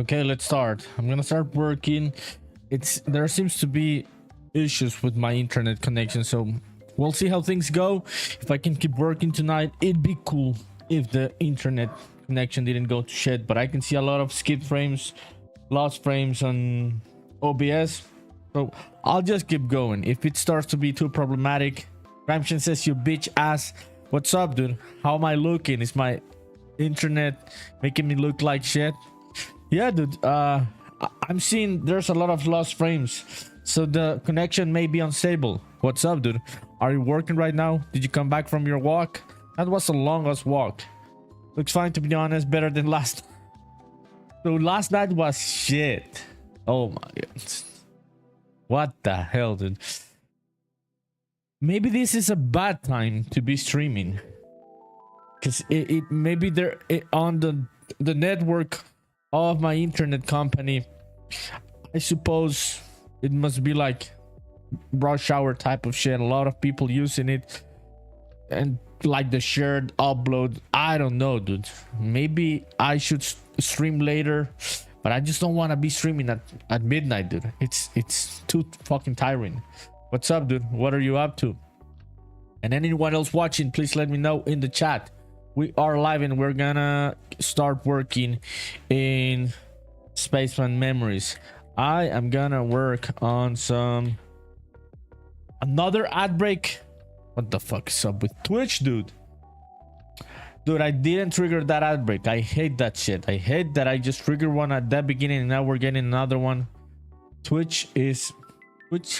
Okay, let's start. I'm gonna start working. There seems to be issues with my internet connection, so we'll see how things go. If I can keep working tonight, it'd be cool if the internet connection didn't go to shit, but I can see a lot of skip frames, lost frames on OBS, so I'll just keep going. If it starts to be too problematic, Ramshin says, you bitch ass. What's up, dude? How am I looking? Is my internet making me look like shit? Yeah, dude, I'm seeing there's a lot of lost frames, so the connection may be unstable. What's up, dude? Are you working right now? Did you come back from your walk? That was the longest walk. Looks fine, to be honest, better than last. So last night was shit. Oh my god. What the hell, dude? Maybe this is a bad time to be streaming, because it maybe there on the network of my internet company, I suppose it must be like rush hour type of shit. A lot of people using it, and like the shared upload. I don't know, dude. Maybe I should stream later, but I just don't want to be streaming at midnight, dude. It's too fucking tiring. What's up, dude? What are you up to? And anyone else watching, please let me know in the chat. We are live and we're gonna start working in Spaceman Memories. I am gonna work on another ad break. What the fuck is up with Twitch, dude? Dude, I didn't trigger that ad break. I hate that shit. I hate that I just triggered one at that beginning and now we're getting another one. Twitch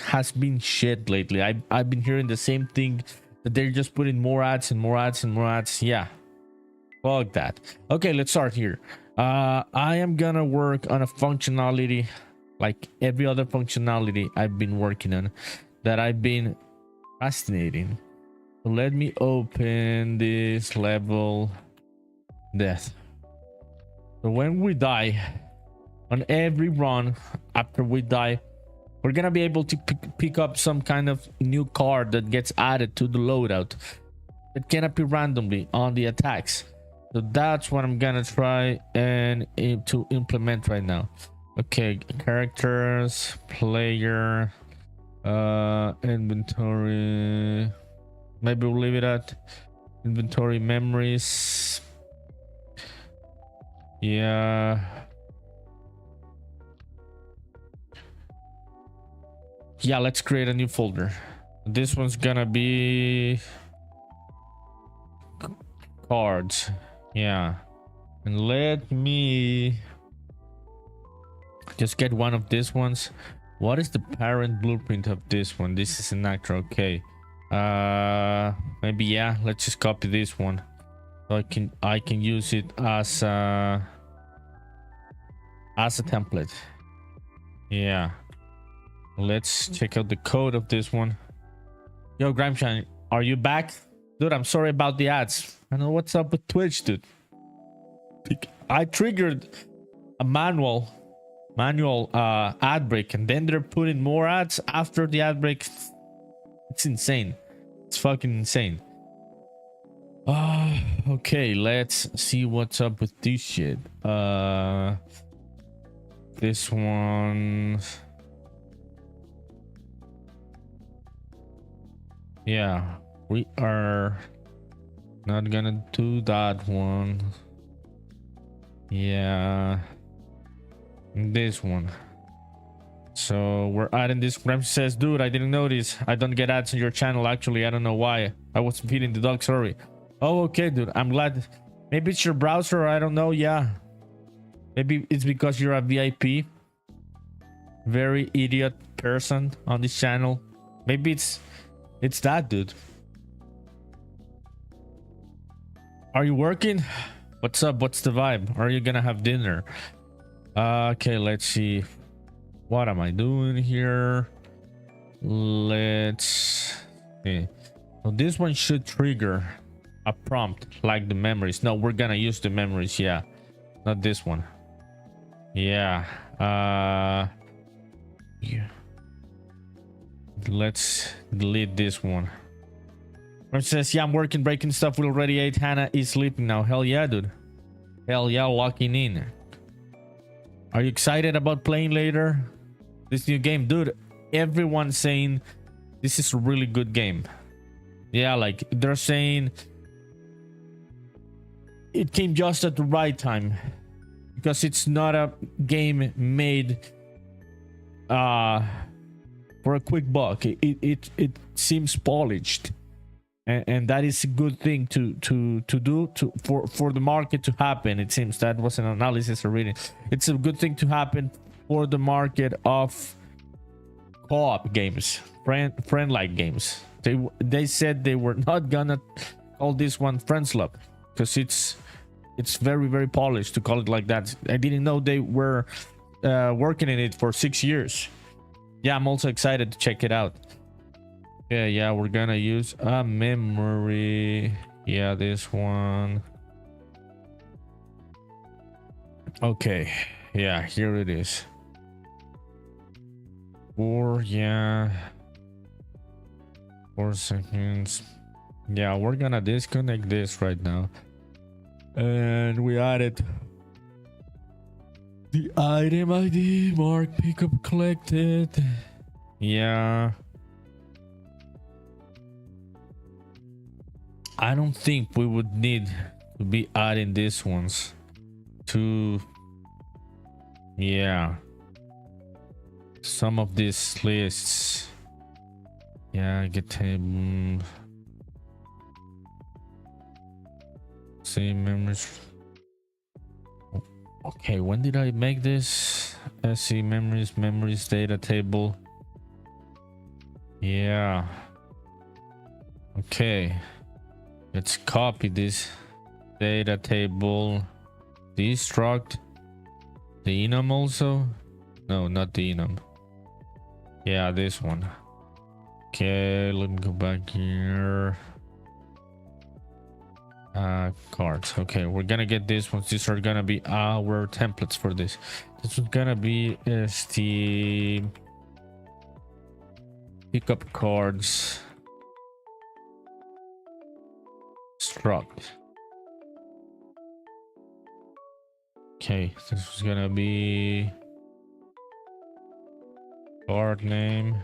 has been shit lately. I've been hearing the same thing, that they're just putting more ads and more ads and more ads. Yeah, fuck that. Okay, let's start here. I am gonna work on a functionality like every other functionality I've been working on that I've been fascinating. So let me open this level death. So when we die, on every run after we die, we're gonna be able to pick up some kind of new card that gets added to the loadout. It can appear randomly on the attacks. So that's what I'm gonna try and to implement right now. Okay, characters, player, inventory. Maybe we'll leave it at inventory, memories. Yeah. Yeah, let's create a new folder. This one's gonna be cards. Yeah, and let me just get one of these ones. What is the parent blueprint of this one? This is an actor. Okay, maybe, yeah, let's just copy this one so I can use it as a template. Yeah, let's check out the code of this one. Yo, Gramshine, are you back? Dude, I'm sorry about the ads. I know what's up with Twitch, dude. I triggered a manual ad break, and then they're putting more ads after the ad break. It's insane. It's fucking insane. Okay, let's see what's up with this shit. This one. Yeah, we are not gonna do that one. Yeah, this one. So we're adding this. Graham says, dude, I didn't notice. I don't get ads on your channel. Actually, I don't know why. I was feeding the dog. Sorry. Oh, okay, dude. I'm glad. Maybe it's your browser, or I don't know. Yeah, maybe it's because you're a VIP. Very idiot person on this channel. Maybe it's that, dude. Are you working? What's up? What's the vibe? Are you gonna have dinner? Okay, let's see. What am I doing here? Let's see. So this one should trigger a prompt like the memories. No, we're gonna use the memories. Yeah, not this one. Yeah. Yeah. Let's delete this one. It says, yeah, I'm working, breaking stuff. We already ate. Hannah is sleeping now. Hell yeah, dude. Hell yeah, locking in. Are you excited about playing later this new game, dude? Everyone's saying this is a really good game. Yeah, like they're saying it came just at the right time, because it's not a game made for a quick buck. It seems polished, and that is a good thing to do for the market to happen. It seems that was an analysis or reading. It's a good thing to happen for the market of co-op games, friend-like games. They said they were not gonna call this one Friends Love, because it's very, very polished to call it like that. I didn't know they were working in it for 6 years. Yeah, I'm also excited to check it out. Yeah, we're gonna use a memory. Yeah, this one. Okay, yeah, here it is. 4 seconds. Yeah, we're gonna disconnect this right now, and we added the item ID, mark pickup collected. Yeah, I don't think we would need to be adding these ones to, yeah, some of these lists. Yeah, get table. See memories. Okay, when did I make this? SC memories data table. Yeah. Okay. Let's copy this data table. The struct. The enum also? No, not the enum. Yeah, this one. Okay, let me go back here. Cards. Okay, we're gonna get this ones. These are gonna be our templates for this. This is gonna be the pickup cards struct. Okay, this is gonna be card name,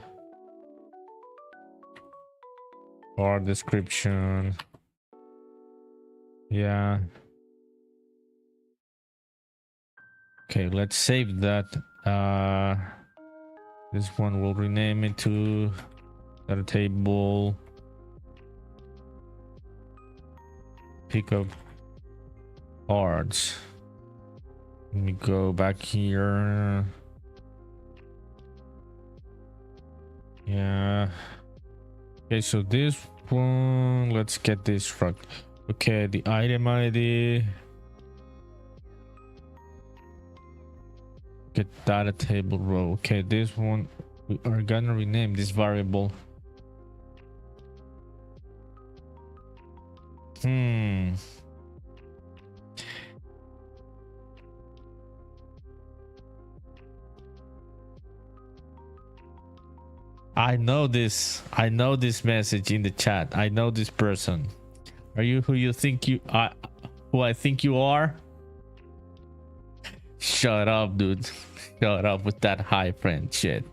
card description. Yeah. Okay, let's save that. This one will rename it to data table pickup cards. Let me go back here. Yeah. Okay, so this one, let's get this struct. Okay, the item ID. Get data table row. Okay, this one we are gonna rename this variable. I know this message in the chat. I know this person. Are you who you think you are? Who I think you are? Shut up, dude. Shut up with that high friend shit.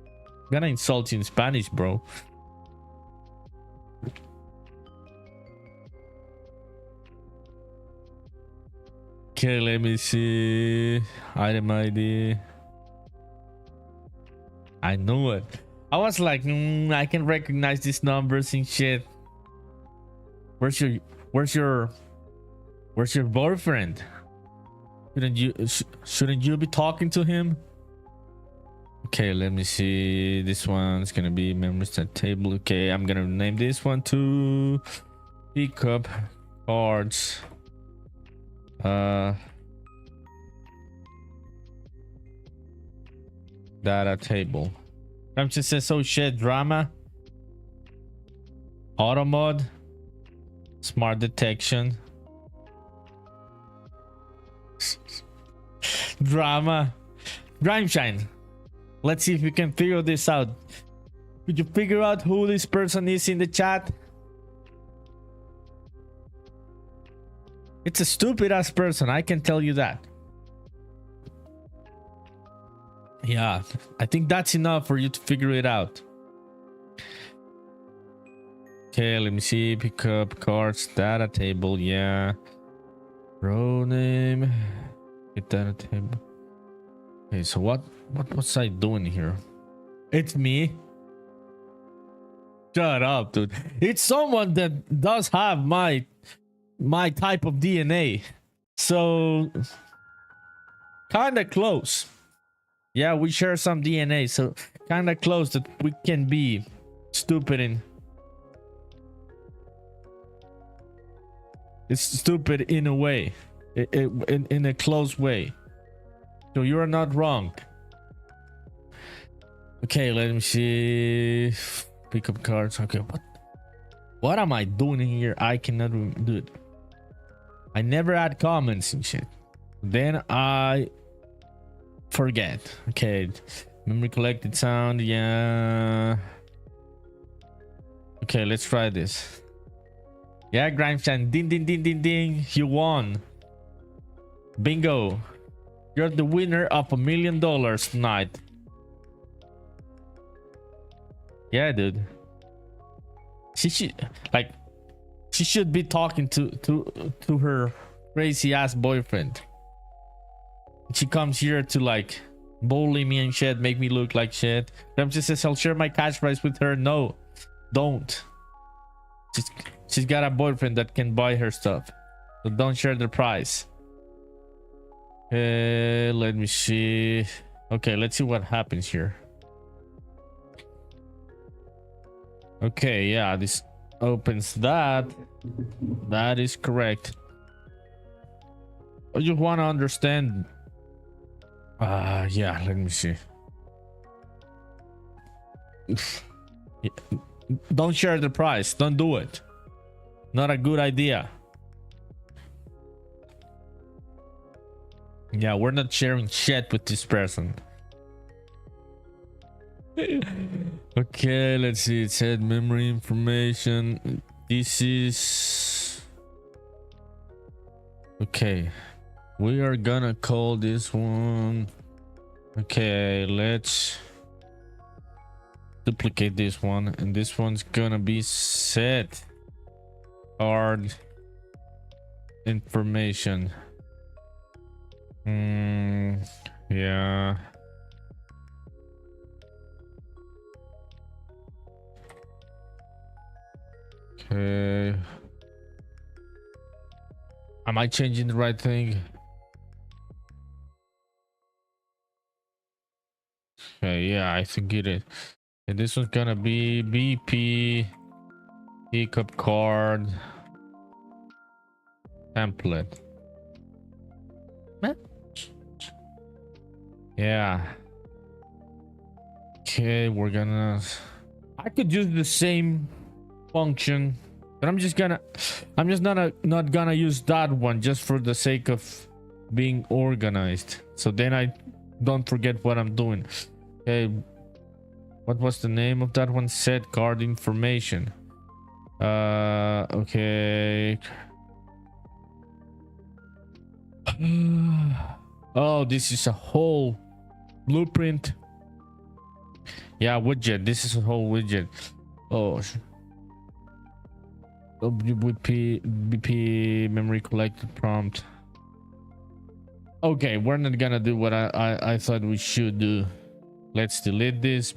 I'm gonna insult you in Spanish, bro. Okay, let me see. Item ID. I knew it. I was like, I can recognize these numbers and shit. Where's your boyfriend? Shouldn't you be talking to him? Okay, let me see. This one's gonna be memories at table. Okay, I'm gonna name this one to pickup cards. Data table. I'm just says so shit drama. Auto mode. Smart detection. Drama. Grimeshine. Let's see if we can figure this out. Could you figure out who this person is in the chat? It's a stupid ass person, I can tell you that. Yeah, I think that's enough for you to figure it out. Okay, let me see. Pick up cards, data table. Yeah. Row name. Get data table. Okay, so what was I doing here? It's me. Shut up, dude. It's someone that does have my type of DNA. So kind of close. Yeah, we share some DNA, so kind of close that we can be stupid in. It's stupid in a way, in a close way. So you're not wrong. Okay, let me see. Pick up cards. Okay, what am I doing here? I cannot do it. I never add comments and shit. Then I forget. Okay, memory collected sound. Yeah. Okay, let's try this. Yeah, Grindstand. Ding, ding, ding, ding, ding. You won. Bingo. You're the winner of $1 million tonight. Yeah, dude. She should be talking to her crazy ass boyfriend. She comes here to like bully me and shit, make me look like shit. Ramsey says I'll share my cash prize with her. No, don't. She's got a boyfriend that can buy her stuff, so don't share the prize. Let me see. Okay, let's see what happens here. Okay, yeah, this opens that. That is correct. I just want to understand. Yeah, let me see. Yeah. Don't share the price. Don't do it. Not a good idea. Yeah, we're not sharing shit with this person. Okay, let's see. It said memory information. This is okay. We are gonna call this one. Okay, let's duplicate this one, and this one's gonna be set card information. Yeah. Okay. Am I changing the right thing? Okay, yeah, I think it is. And this one's gonna be BP pickup card template. Yeah. Okay, we're gonna. I could use the same function, but I'm just not gonna use that one just for the sake of being organized, so then I don't forget what I'm doing. Okay, what was the name of that one? Set card information. Okay. Oh, this is a whole blueprint. Yeah, widget. This is a whole widget. Oh, BP memory collected prompt. Okay, we're not gonna do what I thought we should do. Let's delete this.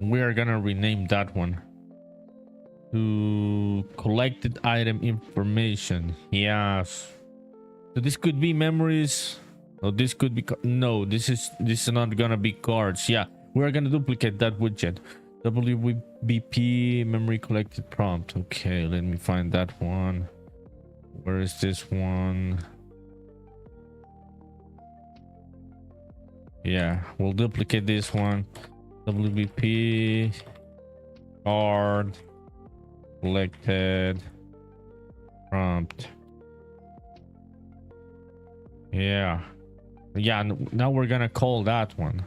We are gonna rename that one to collected item information. Yes. So this could be memories. Oh, this could be no. This is not gonna be cards. Yeah, we're gonna duplicate that widget. WBP memory collected prompt. Okay, let me find that one. Where is this one? Yeah, we'll duplicate this one. WBP card collected prompt. Yeah, now we're gonna call that one.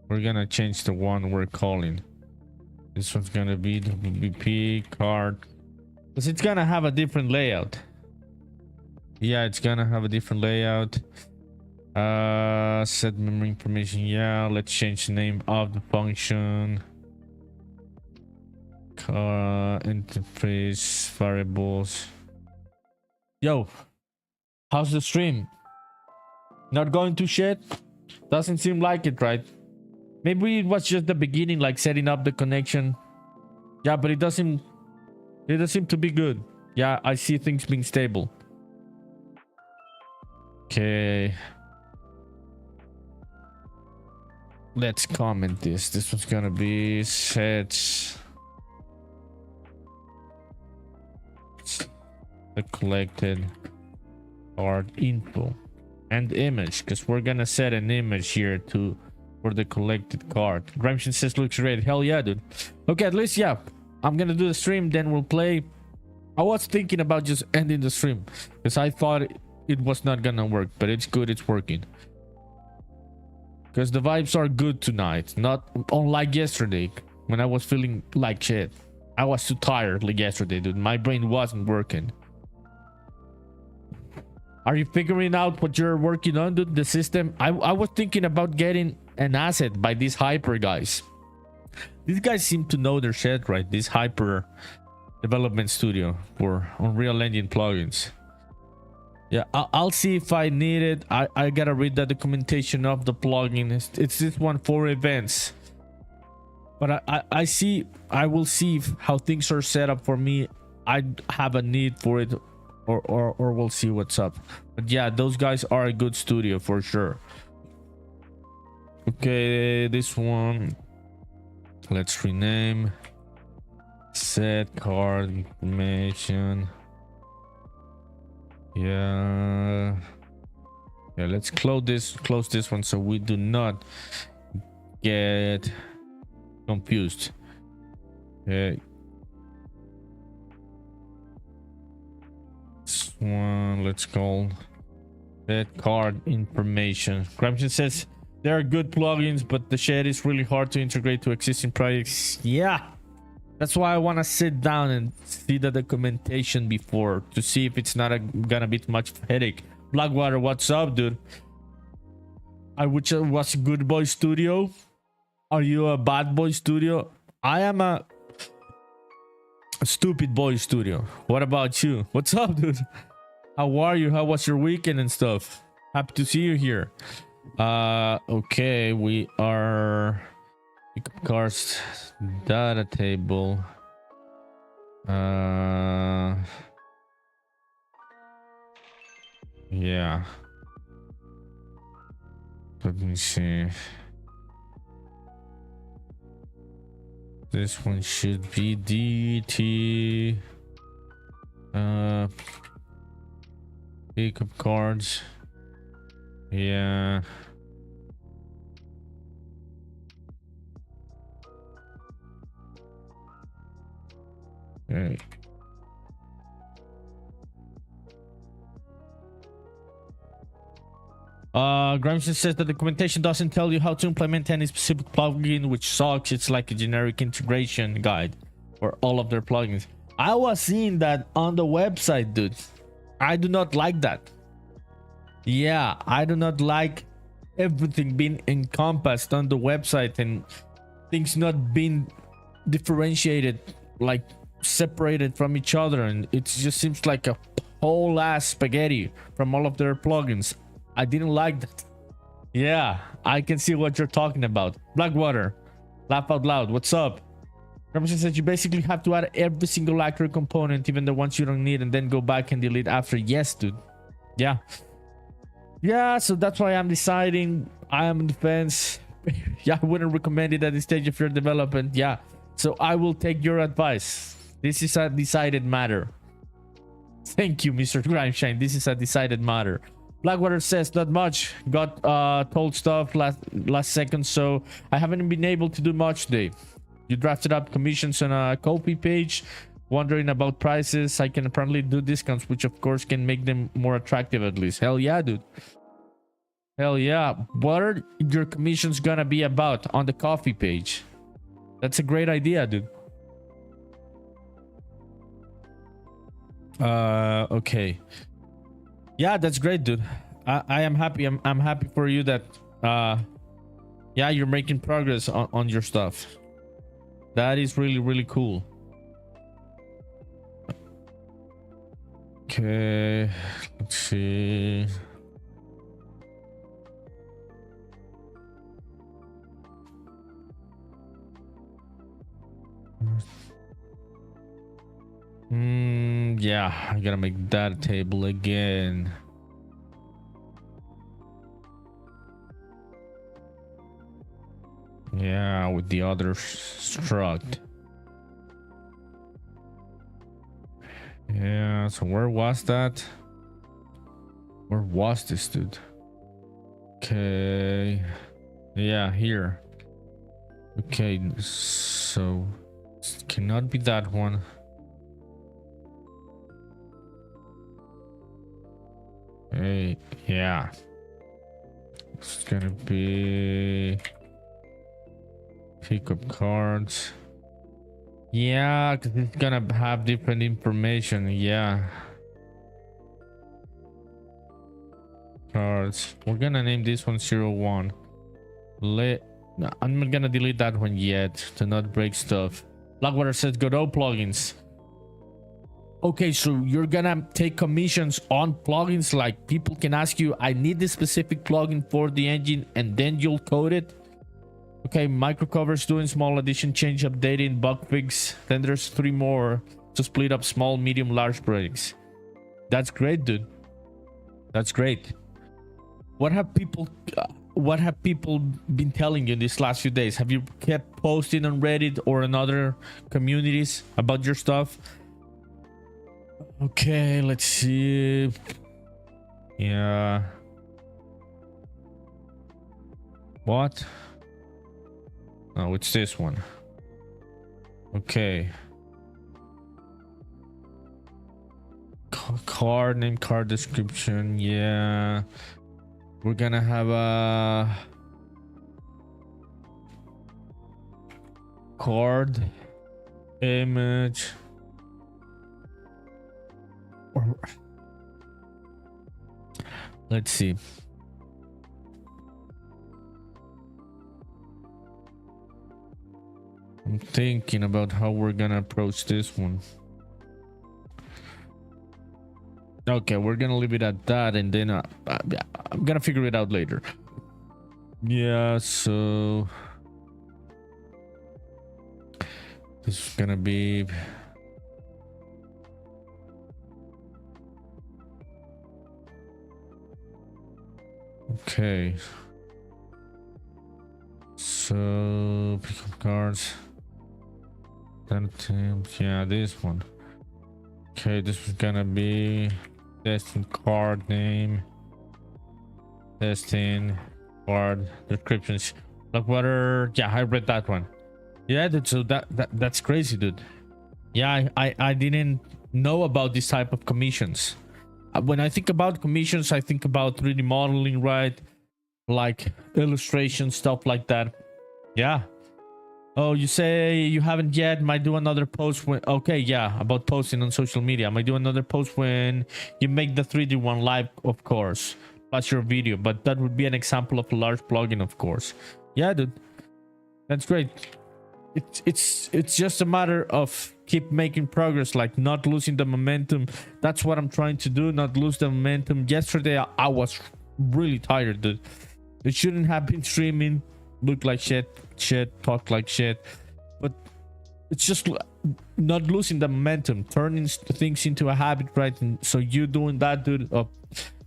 We're gonna change the one we're calling. This one's gonna be WBP card, because it's gonna have a different layout. Yeah, it's gonna have a different layout. Set memory information. Yeah, let's change the name of the function. Interface variables. Yo, how's the stream? Not going to shit? Doesn't seem like it, right? Maybe it was just the beginning, like setting up the connection. Yeah, but it doesn't seem to be good. Yeah, I see things being stable. Okay. Let's comment this. This one's gonna be set the collected card info and image, because we're gonna set an image here for the collected card. Gramscian says looks great. Hell yeah, dude. Okay, at least yeah, I'm gonna do the stream, then we'll play. I was thinking about just ending the stream because I thought it was not gonna work, but it's good, it's working. Because the vibes are good tonight, not unlike yesterday when I was feeling like shit. I was too tired like yesterday, dude. My brain wasn't working. Are you figuring out what you're working on, dude? The system? I was thinking about getting an asset by these hyper guys. These guys seem to know their shit, right? This hyper development studio for Unreal Engine plugins. Yeah, I'll see if I need it. I gotta read the documentation of the plugin. It's this one for events. But I will see how things are set up for me. I have a need for it, or we'll see what's up. But yeah, those guys are a good studio for sure. Okay, this one, let's rename. Set card information. Yeah, let's close this one so we do not get confused. Okay, this one, let's call that card information. Gramscian says there are good plugins, but the shit is really hard to integrate to existing projects. Yeah, that's why I want to sit down and see the documentation before to see if it's not gonna be too much of a headache. Blackwater, what's up, dude? I wish it was a good boy studio. Are you a bad boy studio? I am a stupid boy studio. What about you? What's up, dude? How are you? How was your weekend and stuff? Happy to see you here. Okay, we are cars data table. Yeah, let me see. This one should be DT. Pickup cards. Yeah. Okay. Gramscian says the documentation doesn't tell you how to implement any specific plugin, which sucks. It's like a generic integration guide for all of their plugins. I was seeing that on the website, dude. I do not like that. Yeah, I do not like everything being encompassed on the website and things not being differentiated, like separated from each other, and it just seems like a whole ass spaghetti from all of their plugins. I didn't like that. Yeah, I can see what you're talking about. Blackwater, laugh out loud. What's up? Robinson said you basically have to add every single actor component, even the ones you don't need, and then go back and delete after. Yes, dude. Yeah. Yeah, so that's why I'm deciding. I am on the fence. Yeah, I wouldn't recommend it at this stage of your development. Yeah, so I will take your advice. This is a decided matter. Thank you, Mr. Grimeshine. This is a decided matter. Blackwater says not much. Got told stuff last second, so I haven't been able to do much today. You drafted up commissions on a Kofi page, wondering about prices. I can apparently do discounts, which of course can make them more attractive at least. Hell yeah, dude. Hell yeah. What are your commissions gonna be about on the Kofi page? That's a great idea, dude. Okay. Yeah, that's great, dude. I am happy. I'm happy for you that yeah, you're making progress on your stuff. That is really, really cool. Okay, let's see. Yeah, I gotta make that a table again. Yeah, with the other struct. Yeah, so where was that? Where was this dude? Okay. Yeah, here. Okay, so it cannot be that one. Hey, yeah. It's gonna be pickup cards. Yeah, because it's gonna have different information. Yeah. Cards. We're gonna name this one 01. No, I'm not gonna delete that one yet to not break stuff. Blackwater says Godot plugins. Okay, so you're gonna take commissions on plugins, like people can ask you, I need this specific plugin for the engine, and then you'll code it. Okay, microcovers doing small addition, change, updating, bug fix. Then there's 3 more to split up small, medium, large projects. That's great, dude. That's great. What have people been telling you these last few days? Have you kept posting on Reddit or in other communities about your stuff? Okay, let's see. Yeah. What? Oh, it's this one. Okay. Card name, card description. Yeah. We're gonna have a card image. Let's see. I'm thinking about how we're gonna approach this one. Okay, we're gonna leave it at that, and then yeah, I'm gonna figure it out later. Yeah, so this is gonna be okay. So pick up cards. Then yeah, this one. Okay, this is gonna be testing card name, testing card descriptions. Like whether, yeah, I read that one. Yeah, dude, so that's crazy, dude. Yeah, I didn't know about this type of commissions. When I think about commissions, I think about 3D modeling, right? Like illustration stuff like that. Yeah. Oh, you say you haven't yet. Might do another post when. Okay, yeah, about posting on social media. Might do another post when you make the 3D one live, of course, plus your video. But that would be an example of a large plugin, of course. Yeah, dude, that's great. It's just a matter of keep making progress, like not losing the momentum. That's what I'm trying to do, not lose the momentum. Yesterday, I was really tired, dude. It shouldn't have been streaming. Look like shit, talk like shit, but it's just not losing the momentum, turning things into a habit, right? And so you doing that, dude, of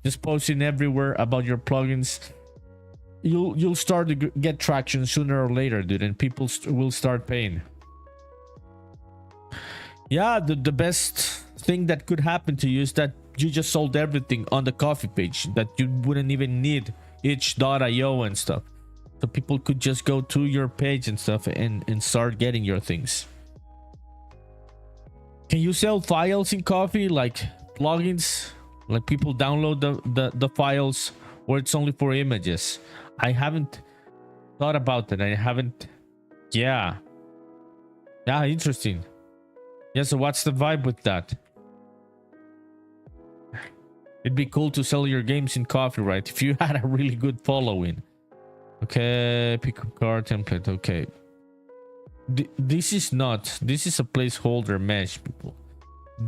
just posting everywhere about your plugins, you'll start to get traction sooner or later, dude, and people will start paying. Yeah, the best thing that could happen to you is that you just sold everything on the Kofi page, that you wouldn't even need itch.io and stuff. So people could just go to your page and stuff and start getting your things. Can you sell files in Kofi, like plugins? Like people download the files, or it's only for images? I haven't thought about that. I haven't. Yeah. Yeah, interesting. Yeah, so what's the vibe with that? It'd be cool to sell your games in coffee, right? If you had a really good following. Okay, pick up card template. Okay. This is not. This is a placeholder mesh, people.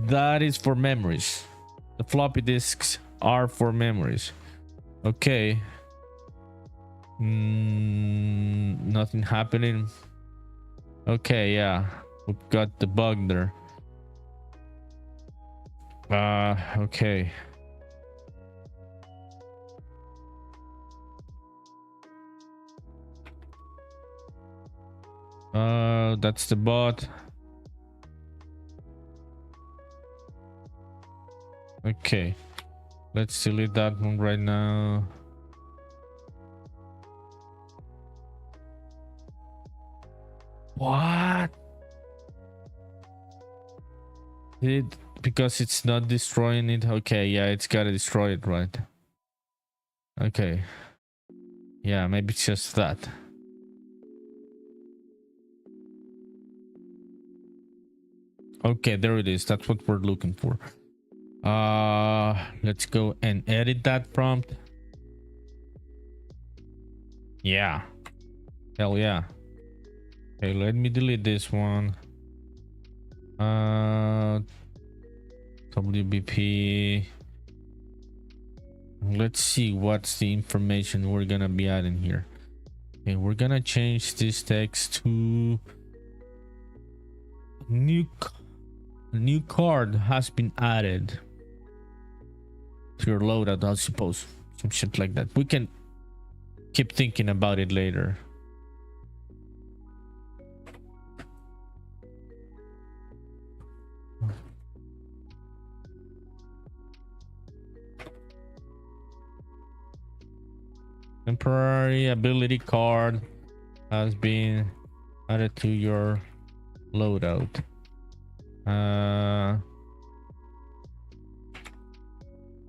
That is for memories. The floppy disks are for memories. Okay. Nothing happening. Okay, yeah. We've got the bug there. Okay. That's the bot. Okay. Let's delete that one right now. What? Because it's not destroying it. Okay, yeah, it's gotta destroy it, right? Okay. Yeah, maybe it's just that. Okay, there it is. That's what we're looking for. Let's go and edit that prompt. Yeah. Hell yeah. Okay, let me delete this one. WBP. Let's see what's the information we're gonna be adding here. Okay, we're gonna change this text to new card has been added to your loadout, I suppose. Some shit like that. We can keep thinking about it later. Temporary ability card has been added to your loadout.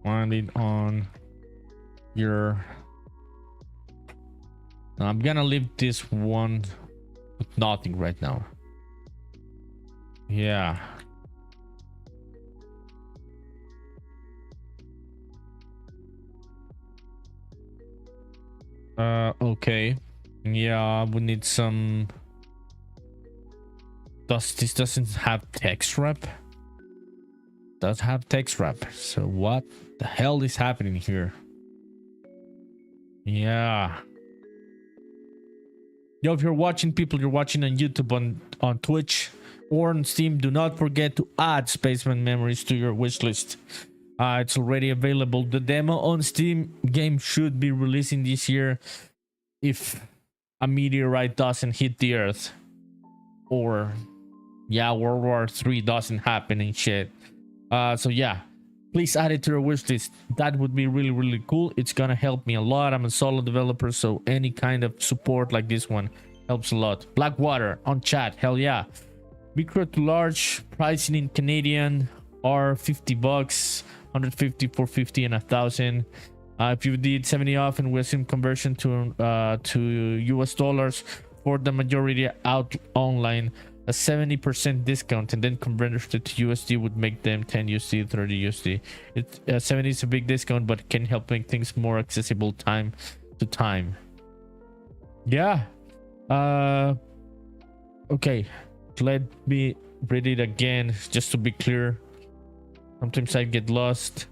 Find it on your. I'm gonna leave this one with nothing right now. Yeah. Okay. Yeah, we need some. This doesn't have text wrap? Does have text wrap. So what the hell is happening here? Yeah. Yo, if you're watching, people, you're watching on YouTube, on Twitch or on Steam, do not forget to add Spaceman Memories to your wish list. It's already available. The demo on Steam game should be releasing this year if a meteorite doesn't hit the Earth, or yeah, World War III doesn't happen and shit. So yeah, please add it to your wish list. That would be really, really cool. It's gonna help me a lot. I'm a solo developer, so any kind of support like this one helps a lot. Blackwater on chat, hell yeah. Micro to large pricing in Canadian are $50, 150, 450, and 1,000. If you did 70 off and we assume conversion to US dollars for the majority out online, a 70% discount and then convert it to USD would make them 10 USD, 30 USD. 70 is a big discount, but can help make things more accessible time to time. Yeah. Okay, let me read it again just to be clear. Sometimes I get lost.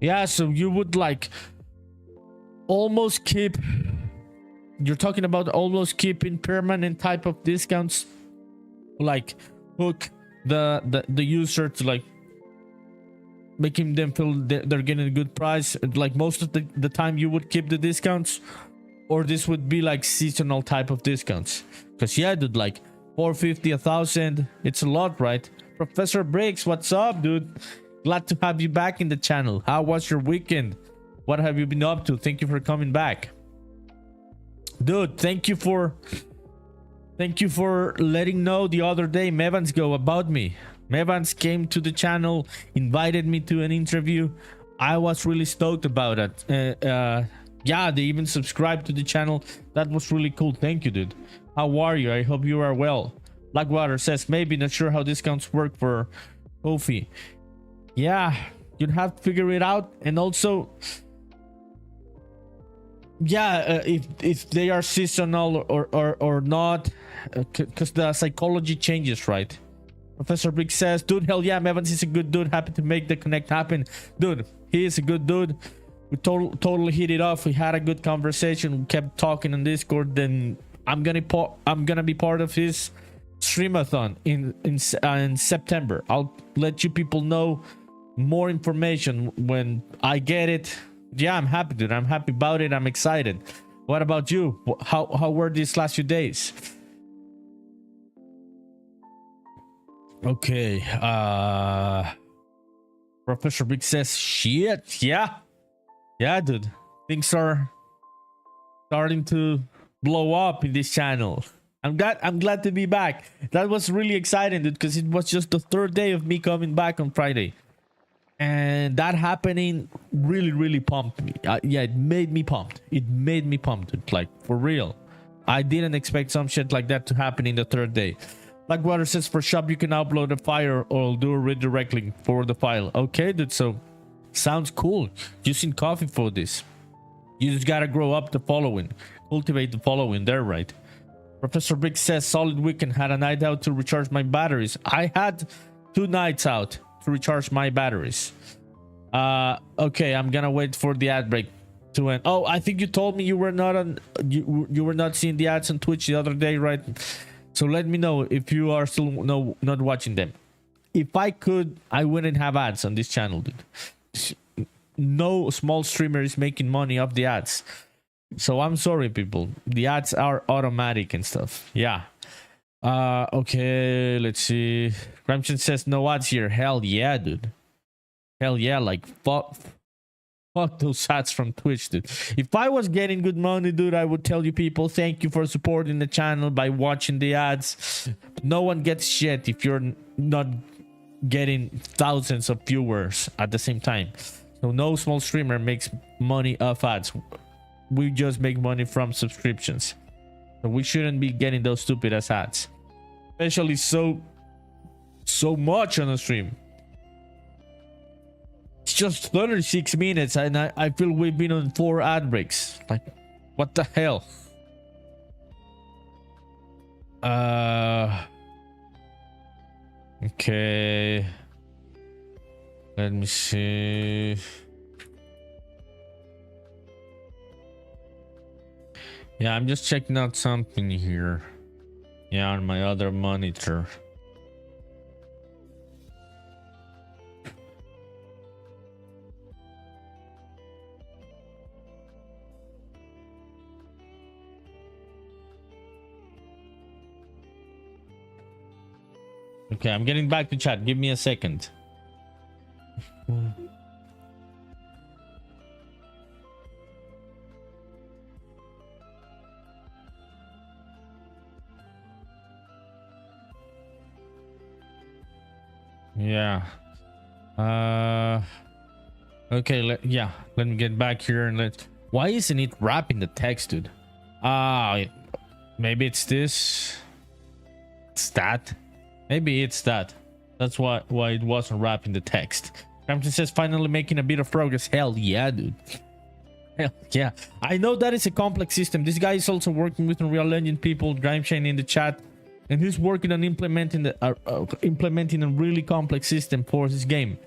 Yeah, so you would like almost keep, you're talking about almost keeping permanent type of discounts, like hook the user to like making them feel they're getting a good price, like most of the time you would keep the discounts, or this would be like seasonal type of discounts? Because yeah, dude, like 450, 1,000, it's a lot, right? Professor Briggs, what's up, dude? Glad to have you back in the channel. How was your weekend? What have you been up to? Thank you for coming back, dude. Thank you for letting know the other day Mevans go about me. Mevans came to the channel, invited me to an interview. I was really stoked about it. Yeah, they even subscribed to the channel. That was really cool. Thank you, dude. How are you? I hope you are well. Blackwater says, maybe not sure how discounts work for kofi. Yeah, you'd have to figure it out. And also, yeah, if they are seasonal or not, because the psychology changes, right? Professor Brick says, dude, hell yeah, Evans is a good dude. Happy to make the connect happen. Dude, he is a good dude. We totally hit it off. We had a good conversation. We kept talking on Discord. Then I'm gonna be part of his streamathon in September. I'll let you people know more information when I get it. Yeah, I'm happy, dude. I'm happy about it. I'm excited. What about you? How were these last few days? Okay. Professor Big says, shit. Yeah, dude. Things are starting to blow up in this channel. I'm glad to be back. That was really exciting, dude, because it was just the third day of me coming back on Friday. And that happening really pumped me. Yeah, it made me pumped. It made me pumped, dude. Like, for real. I didn't expect some shit like that to happen in the third day. Blackwater says, for shop you can upload a file or do a redirecting for the file. Okay, dude, so sounds cool. Using kofi for this. You just gotta grow up the following. Cultivate the following there, right? Professor Big says, solid weekend. Had a night out to recharge my batteries. I had 2 nights out to recharge my batteries. Okay, I'm gonna wait for the ad break to end. Oh, I think you told me you were not on you were not seeing the ads on Twitch the other day, right? So let me know if you are still not watching them. If I could, I wouldn't have ads on this channel, dude. No small streamer is making money off the ads. So I'm sorry, people. The ads are automatic and stuff. Yeah. Okay, let's see. Gramshin says no ads here. Hell yeah, dude. Hell yeah, like fuck those ads from Twitch, dude. If I was getting good money, dude, I would tell you people thank you for supporting the channel by watching the ads. No one gets shit if you're not getting thousands of viewers at the same time. So no small streamer makes money off ads. We just make money from subscriptions. So we shouldn't be getting those stupid ass ads, especially so much on a stream. It's just 36 minutes and I feel we've been on 4 ad breaks. Like, what the hell? Okay, let me see. Yeah, I'm just checking out something here. Yeah, on my other monitor. Okay, I'm getting back to chat. Give me a second. Yeah. Okay, let me get back here and why isn't it wrapping the text, dude? Maybe it's this. It's that. Maybe it's that. That's why it wasn't wrapping the text. Crampton says finally making a bit of progress. Hell yeah, dude. Hell yeah. I know that is a complex system. This guy is also working with Unreal Engine people. Grimeshane in the chat. And he's working on implementing a really complex system for his game.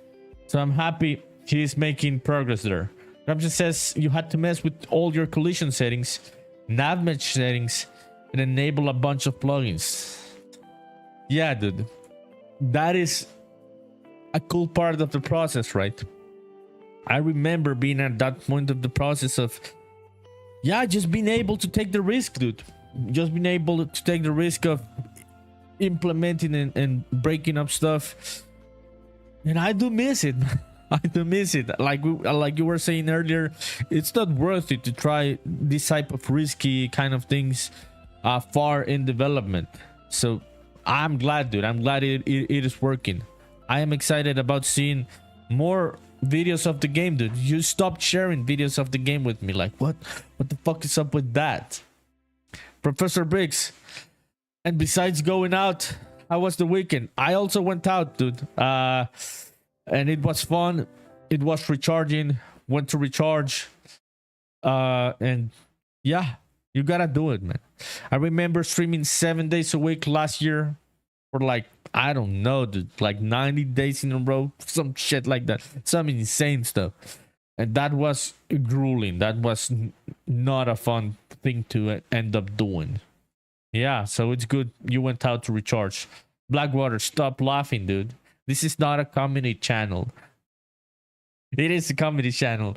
So I'm happy he's making progress there. Ramsey says you had to mess with all your collision settings, nav mesh settings, and enable a bunch of plugins. Yeah, dude. That is a cool part of the process, right? I remember being at that point of the process of, just being able to take the risk, dude. Just being able to take the risk of implementing and breaking up stuff, and I do miss it. I do miss it. Like you were saying earlier, it's not worth it to try this type of risky kind of things far in development. So I'm glad, dude. I'm glad it is working. I am excited about seeing more videos of the game, dude. You stopped sharing videos of the game with me. Like, what the fuck is up with that? Professor Briggs. And besides going out, how was the weekend? I also went out, dude. And it was fun. It was recharging. Went to recharge. And yeah, you gotta do it, man. I remember streaming 7 days a week last year for like, I don't know, dude, like 90 days in a row, some shit like that, some insane stuff. And that was grueling. That was not a fun thing to end up doing. Yeah, so it's good you went out to recharge. Blackwater, stop laughing, dude. This is not a comedy channel. It is a comedy channel.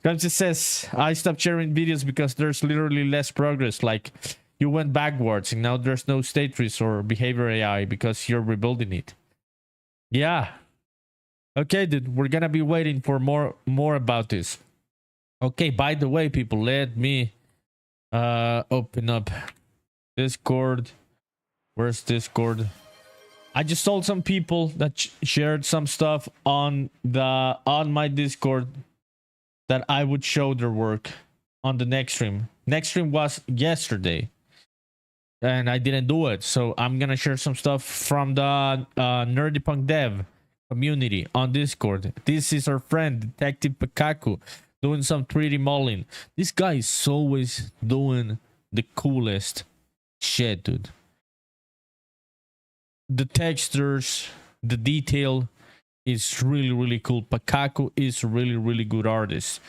Gramsci says, I stopped sharing videos because there's literally less progress. Like, you went backwards and now there's no state trees or behavior AI because you're rebuilding it. Yeah. Okay, dude, we're gonna be waiting for more about this. Okay, by the way, people, let me open up Discord. Where's Discord? I just told some people that shared some stuff on my Discord that I would show their work on the next stream. Next stream was yesterday, and I didn't do it, so I'm gonna share some stuff from the NerdyPunkDev community on Discord. This is our friend Detective Pikaku doing some 3D modeling. This guy is always doing the coolest shit, dude. The textures, the detail is really cool. Pakaku is a really good artist.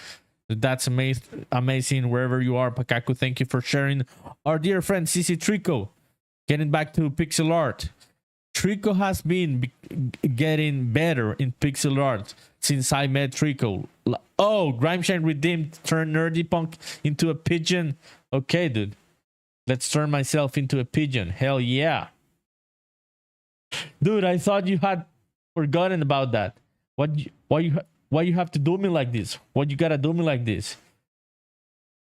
That's amazing wherever you are, Pakaku. Thank you for sharing. Our dear friend CC Trico, getting back to pixel art. Trico has been getting better in pixel art since I met Trico. Oh, Grimeshine redeemed, turned NerdyPunk into a pigeon. Okay, dude. Let's turn myself into a pigeon. Hell yeah. Dude, I thought you had forgotten about that. Why you have to do me like this? Why you gotta do me like this?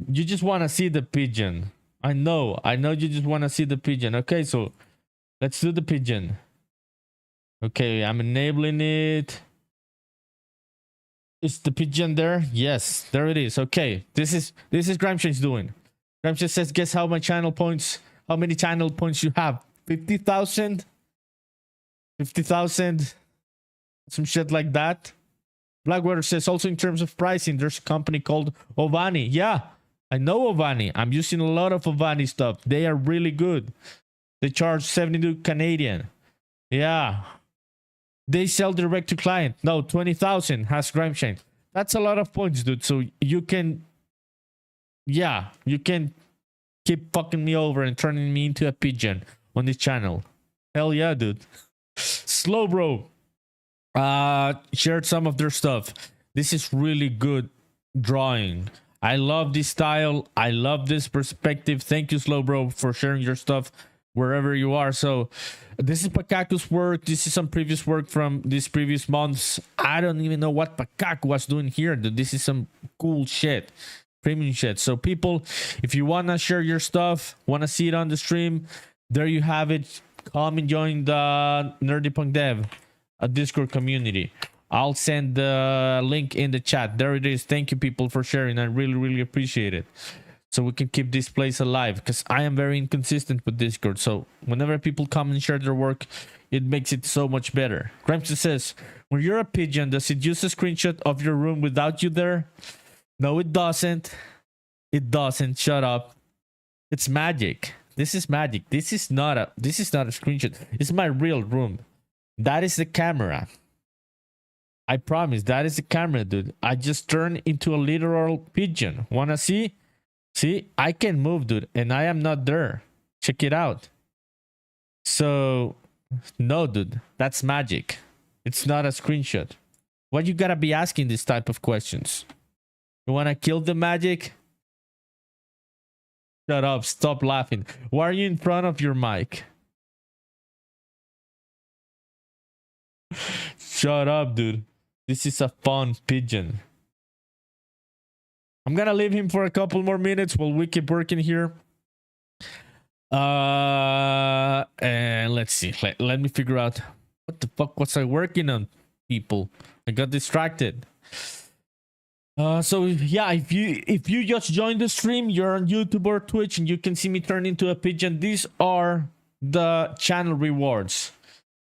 You just want to see the pigeon. I know you just want to see the pigeon. Okay, so let's do the pigeon. Okay, I'm enabling it. Is the pigeon there? Yes, there it is. Okay, this is Grimeshane's doing. Grimeshane says, guess how many channel points you have? 50,000? 50,000, some shit like that. Blackwater says, also in terms of pricing, there's a company called Ovani. Yeah, I know Ovani. I'm using a lot of Ovani stuff. They are really good. They charge 72 Canadian. Yeah. They sell direct to client. No, 20,000 has Grimeshane. That's a lot of points, dude. So you can, yeah, you can keep fucking me over and turning me into a pigeon on this channel. Hell yeah, dude. Slow Bro shared some of their stuff. This is really good drawing. I love this style. I love this perspective. Thank you, Slow Bro, for sharing your stuff wherever you are. So this is Pakaku's work. This is some previous work from these previous months. I don't even know what Pakaku was doing here, dude. This is some cool shit, premium shit. So people, if you want to share your stuff, want to see it on the stream, there you have it. Come and join the NerdyPunkDev, a Discord community. I'll send the link in the chat. There it is. Thank you, people, for sharing. I really appreciate it. So we can keep this place alive, because I am very inconsistent with Discord. So whenever people come and share their work, it makes it so much better. Gramsci says, when you're a pigeon, does it use a screenshot of your room without you there? No, it doesn't. It doesn't. Shut up. It's magic. This is magic. This is not a screenshot. It's my real room. That is the camera. I promise, that is the camera, dude. I just turned into a literal pigeon. Wanna see? See, I can move, dude, and I am not there. Check it out. So, no, dude, that's magic. It's not a screenshot. Why you gotta be asking this type of questions? You wanna kill the magic? Shut up, stop laughing. Why are you in front of your mic? Shut up, dude. This is a fun pigeon. I'm gonna leave him for a couple more minutes while we keep working here. And let's see. Let me figure out what the fuck was I working on, people. I got distracted. So yeah, if you just joined the stream, you're on YouTube or Twitch, and you can see me turn into a pigeon. These are the channel rewards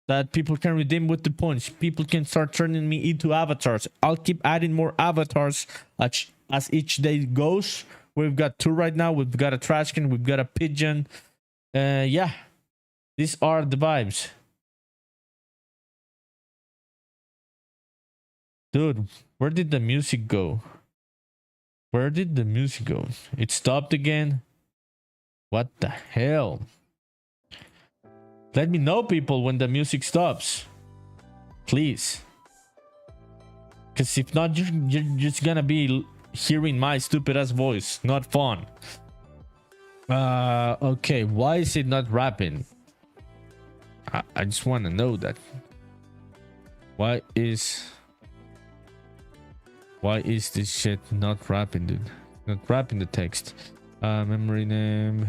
that people can redeem with the points. People can start turning me into avatars. I'll keep adding more avatars as each day goes. We've got 2 right now. We've got a trash can. We've got a pigeon. Yeah, these are the vibes. Dude, where did the music go? Where did the music go? It stopped again. What the hell? Let me know, people, when the music stops. Please. Because if not, you're just gonna be hearing my stupid ass voice. Not fun. Okay, why is it not rapping? I just want to know that. Why is this shit not rapping, dude? Not rapping the text. Memory name.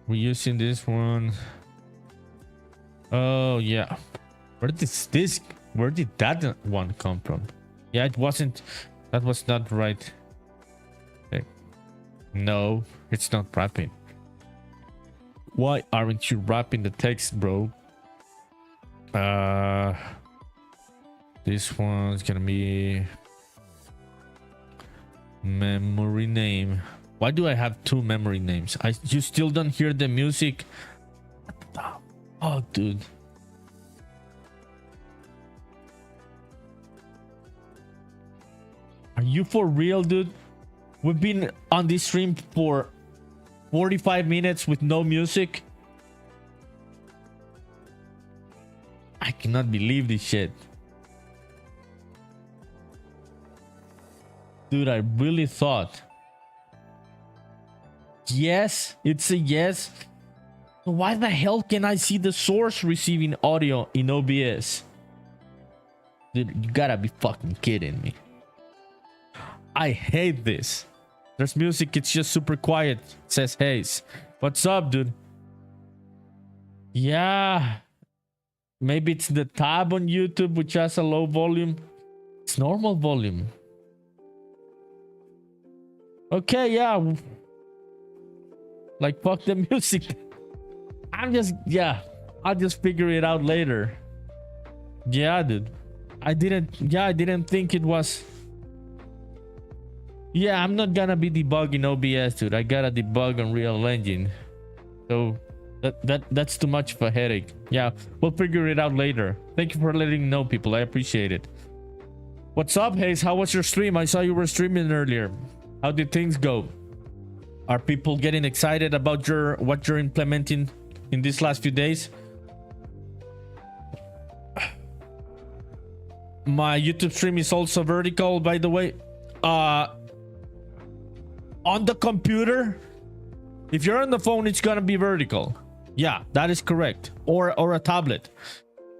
We're using this one. Oh yeah. Where did that one come from? Yeah, it wasn't. That was not right. Okay. No, it's not rapping. Why aren't you rapping the text, bro? This one's gonna be memory name. Why do I have 2 memory names? You still don't hear the music? Oh, dude. Are you for real, dude? We've been on this stream for 45 minutes with no music. I cannot believe this shit. Dude, I really thought. Yes, it's a yes. Why the hell can I see the source receiving audio in OBS? Dude, you gotta be fucking kidding me. I hate this. There's music, it's just super quiet. It says Hayes. What's up, dude? Yeah. Maybe it's the tab on YouTube which has a low volume. It's normal volume. Okay, yeah. Like, fuck the music. I'll just figure it out later. Yeah, dude. I didn't think it was. Yeah, I'm not gonna be debugging OBS, dude. I gotta debug on Real Engine. So that's too much of a headache. Yeah, we'll figure it out later. Thank you for letting me know, people. I appreciate it. What's up, Hayes? How was your stream? I saw you were streaming earlier. How did things go? Are people getting excited about what you're implementing in these last few days? My YouTube stream is also vertical, by the way. On the computer, if you're on the phone, it's gonna be vertical. Yeah, that is correct. Or a tablet.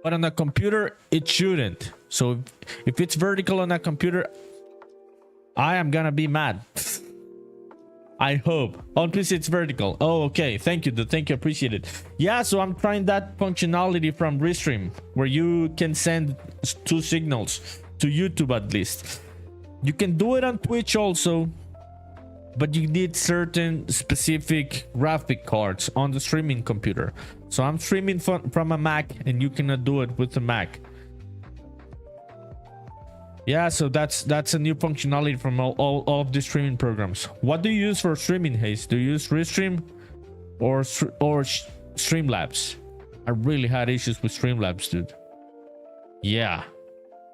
But on the computer, it shouldn't. So if it's vertical on a computer, I am gonna be mad. I hope. Oh, please, it's vertical. Oh, okay. Thank you, dude. Thank you. Appreciate it. Yeah, so I'm trying that functionality from Restream, where you can send 2 signals to YouTube at least. You can do it on Twitch also, but you need certain specific graphic cards on the streaming computer. So I'm streaming from a Mac, and you cannot do it with a Mac. Yeah, so that's a new functionality from all of the streaming programs. What do you use for streaming, Hayes? Do you use Restream or Streamlabs? I really had issues with Streamlabs, dude. Yeah,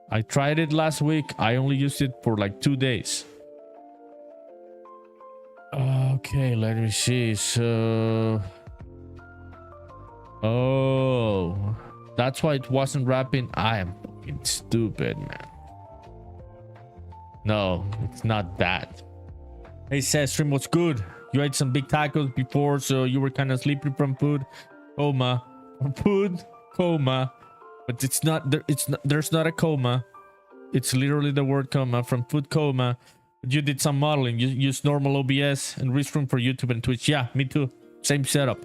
I tried it last week. I only used it for like 2 days. Okay, let me see. So, oh, that's why it wasn't rapping. I am fucking stupid, man. No, it's not that. Hey, says stream was good. You ate some big tacos before, so you were kind of sleepy from food coma. Food coma, but it's not. There's not a coma. It's literally the word coma from food coma. But you did some modeling. You used normal OBS and Restream for YouTube and Twitch. Yeah, me too. Same setup.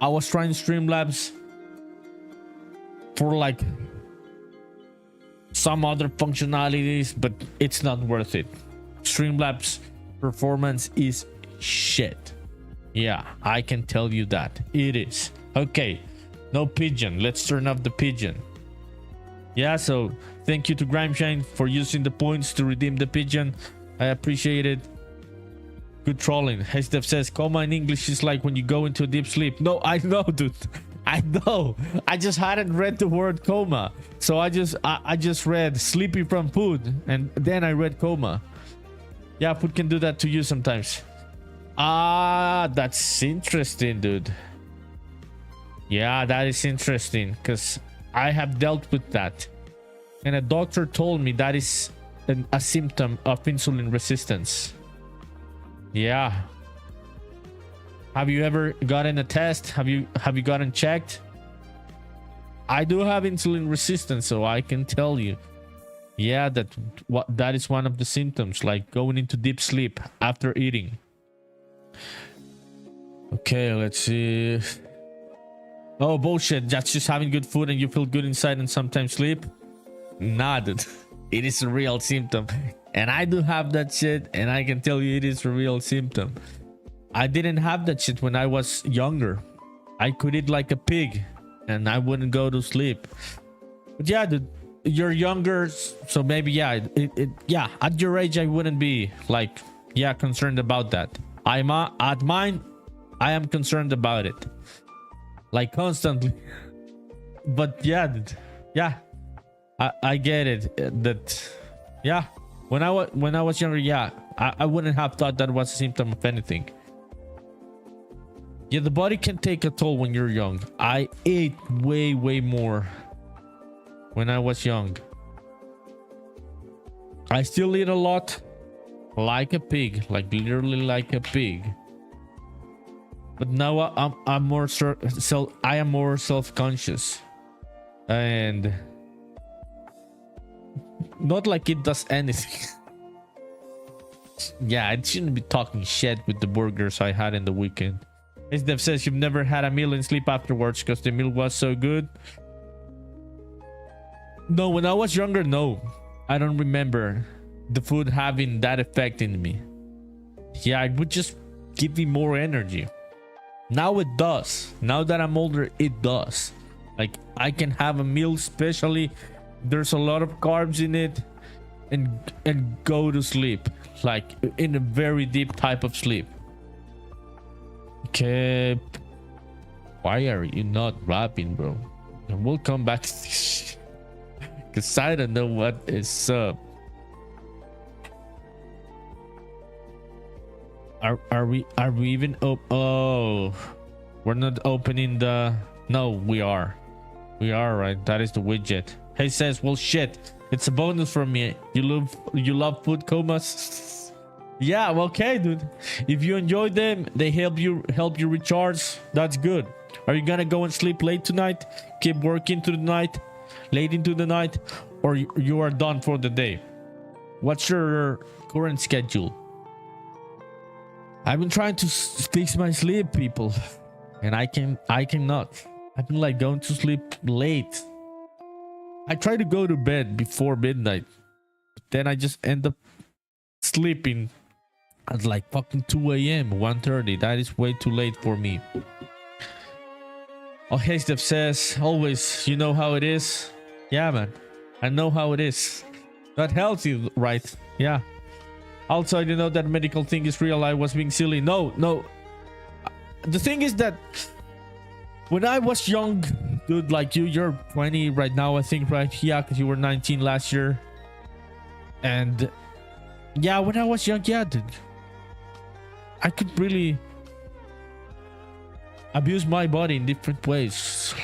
I was trying Streamlabs for like some other functionalities, but it's not worth it. Streamlabs performance is shit. Yeah, I can tell you that it is. Okay, no pigeon. Let's turn off the pigeon. Yeah, so thank you to Grimeshine for using the points to redeem the pigeon. I appreciate it. Good trolling. Hestev says coma in English is like when you go into a deep sleep. No, I know, dude. I know. I just hadn't read the word coma, so I just read sleepy from food, and then I read coma. Yeah, food can do that to you sometimes. Ah, that's interesting, dude. Yeah, that is interesting, because I have dealt with that, and a doctor told me that is a symptom of insulin resistance. Yeah. Have you ever gotten a test? Have you gotten checked? I do have insulin resistance, so I can tell you. Yeah, that is one of the symptoms, like going into deep sleep after eating. Okay, let's see. Oh, bullshit. That's just having good food and you feel good inside and sometimes sleep. Nah, dude. It is a real symptom. And I do have that shit, and I can tell you it is a real symptom. I didn't have that shit when I was younger. I could eat like a pig and I wouldn't go to sleep. But yeah, dude, you're younger, so maybe yeah, yeah, at your age I wouldn't be like concerned about that. At mine, I am concerned about it, like constantly. But yeah, dude, yeah, I get it. That yeah, when I was younger, yeah, I wouldn't have thought that was a symptom of anything. Yeah, the body can take a toll when you're young. I ate way more when I was young. I still eat a lot, like a pig, like literally like a pig. But now I am more self-conscious, and not like it does anything. Yeah, I shouldn't be talking shit with the burgers I had in the weekend. Dev says you've never had a meal and sleep afterwards because the meal was so good. No, when I was younger, no. I don't remember the food having that effect in me. Yeah, it would just give me more energy. Now it does. Now that I'm older, it does. Like, I can have a meal, especially there's a lot of carbs in it, and go to sleep, like in a very deep type of sleep. Okay, why are you not rapping, bro? And we'll come back to this because I don't know what is up. Are we even oh, we're not opening the... No, we are right. That is the widget. Hey says, well shit, it's a bonus from me. You love food comas. Yeah, okay, dude. If you enjoy them, they help you recharge. That's good. Are you gonna go and sleep late tonight? Keep working to the night, late into the night, or you are done for the day? What's your current schedule? I've been trying to fix my sleep, people, and I cannot. I've been like going to sleep late. I try to go to bed before midnight, but then I just end up sleeping at like fucking 2 a.m. 1:30. That is way too late for me. Oh, Hestev says, always, you know how it is. Yeah, man, I know how it is. Not healthy, right? Yeah. Also, you know that medical thing is real. I was being silly. No. The thing is that when I was young, dude, like you're 20 right now, I think, right? Yeah, because you were 19 last year. And yeah, when I was young, yeah, dude, I could really abuse my body in different ways,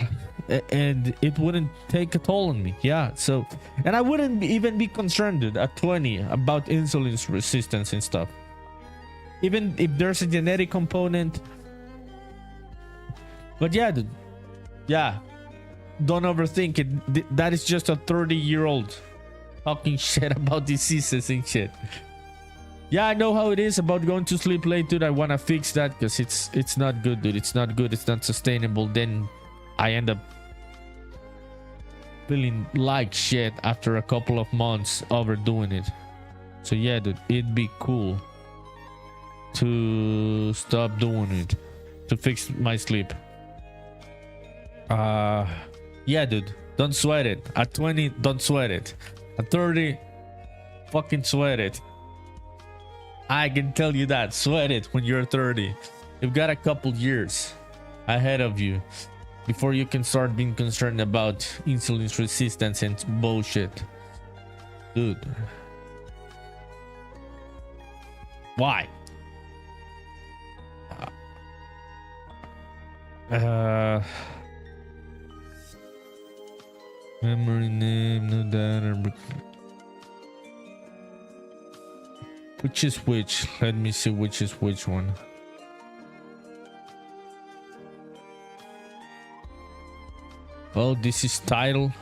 and it wouldn't take a toll on me. Yeah, so, and I wouldn't even be concerned, dude, at 20 about insulin resistance and stuff. Even if there's a genetic component. But yeah, dude, yeah, don't overthink it. That is just a 30-year-old talking shit about diseases and shit. Yeah, I know how it is about going to sleep late, dude. I want to fix that because it's not good, dude. It's not good. It's not sustainable. Then I end up feeling like shit after a couple of months overdoing it. So yeah, dude, it'd be cool to stop doing it, to fix my sleep. Yeah, dude, don't sweat it. At 20, don't sweat it. At 30, fucking sweat it. I can tell you that. Sweat it when you're 30. You've got a couple years ahead of you before you can start being concerned about insulin resistance and bullshit. Dude. Why? Memory name, no data. Which is which? Let me see which is which one. Oh, this is title.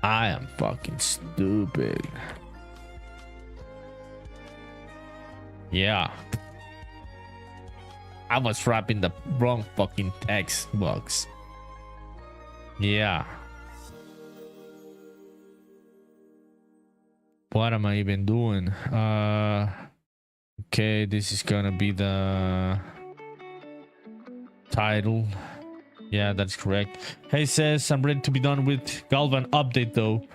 I am fucking stupid. Yeah. I was wrapping the wrong fucking text box. Yeah. What am I even doing? Okay, this is gonna be the title. Yeah, that's correct. Hey says, I'm ready to be done with Galvan update though.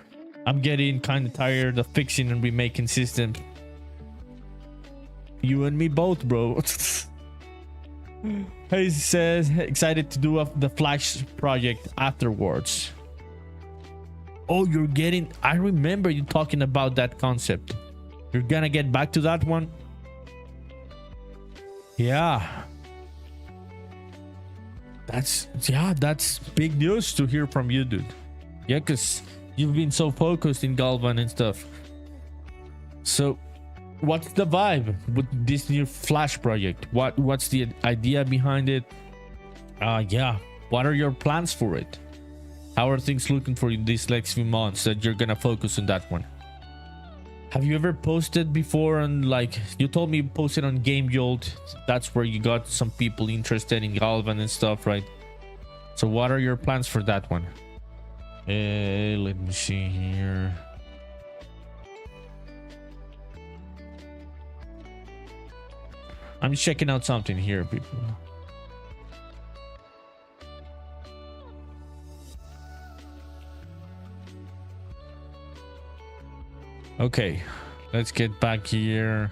I'm getting kind of tired of fixing and remaking systems. You and me both, bro. Hey says, excited to do the Flash project afterwards. Oh, you're getting... I remember you talking about that concept. You're gonna get back to that one? Yeah. That's big news to hear from you, dude. Yeah, because you've been so focused in Galvan and stuff. So, what's the vibe with this new Flash project? What's the idea behind it? Yeah. What are your plans for it? How are things looking for you these next few months that you're gonna focus on that one? Have you ever posted before on, like, you told me you posted on Game Jolt? That's where you got some people interested in Galvan and stuff, right? So what are your plans for that one? Let me see here. I'm checking out something here, people. Okay, let's get back here.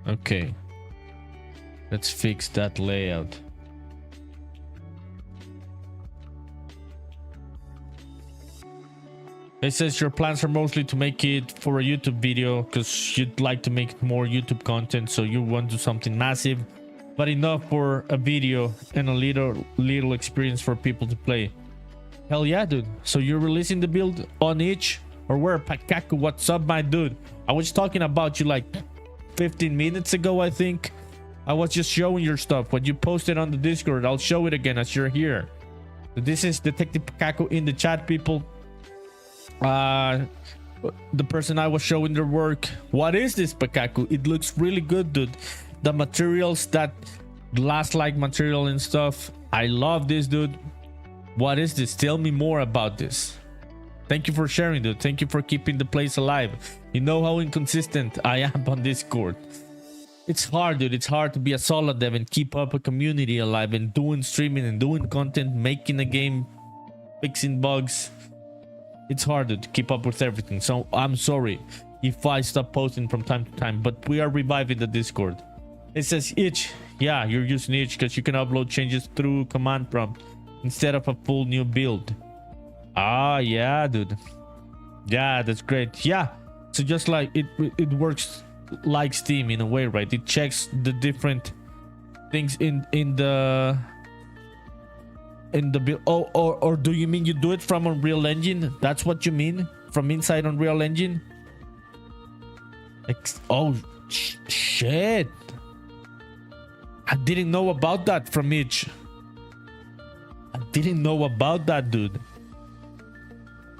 Okay, let's fix that layout. It says your plans are mostly to make it for a YouTube video because you'd like to make more YouTube content, so you want to do something massive but enough for a video and a little experience for people to play. Hell yeah, dude. So you're releasing the build on itch or where? Pakaku, what's up, my dude? I was talking about you like 15 minutes ago, I think. I was just showing your stuff. When you posted on the Discord, I'll show it again as you're here. This is Detective Pakaku in the chat, people. The person I was showing their work. What is this, Pakaku? It looks really good, dude. The materials, that glass-like material and stuff. I love this, dude. What is this? Tell me more about this. Thank you for sharing, dude. Thank you for keeping the place alive. You know how inconsistent I am on Discord. It's hard, dude. It's hard to be a solo dev and keep up a community alive and doing streaming and doing content, making a game, fixing bugs. It's hard, dude, to keep up with everything. So I'm sorry if I stop posting from time to time, but we are reviving the Discord. It says itch. Yeah, you're using itch because you can upload changes through command prompt instead of a full new build. Ah, yeah, dude. Yeah, that's great. Yeah, so just like it works like Steam in a way, right? It checks the different things in the build. Oh, or do you mean you do it from Unreal Engine? That's what you mean? From inside Unreal Engine? Oh, shit. I didn't know about that from itch. I didn't know about that, dude.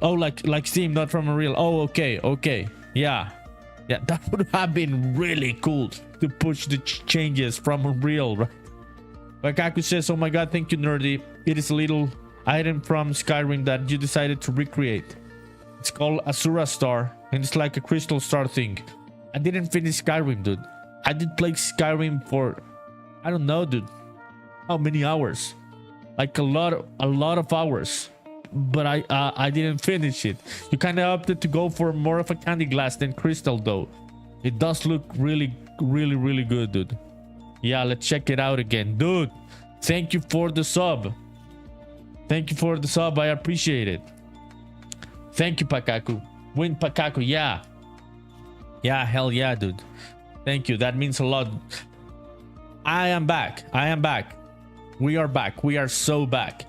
Oh, like Steam, not from Unreal. Oh, okay. Yeah, that would have been really cool to push the changes from Unreal, right? Pakaku says, oh my god, thank you, Nerdy. It is a little item from Skyrim that you decided to recreate. It's called Asura Star, and it's like a crystal star thing. I didn't finish Skyrim, dude. I did play Skyrim for, I don't know, dude, how many hours? Like a lot of hours. But I didn't finish it. You kind of opted to go for more of a candy glass than crystal, though. It does look really good, dude. Yeah, let's check it out again, dude. Thank you for the sub. Thank you for the sub. I appreciate it. Thank you, Pakaku. Win Pakaku. Yeah, hell yeah, dude. Thank you. That means a lot. I am back. We are back. We are so back.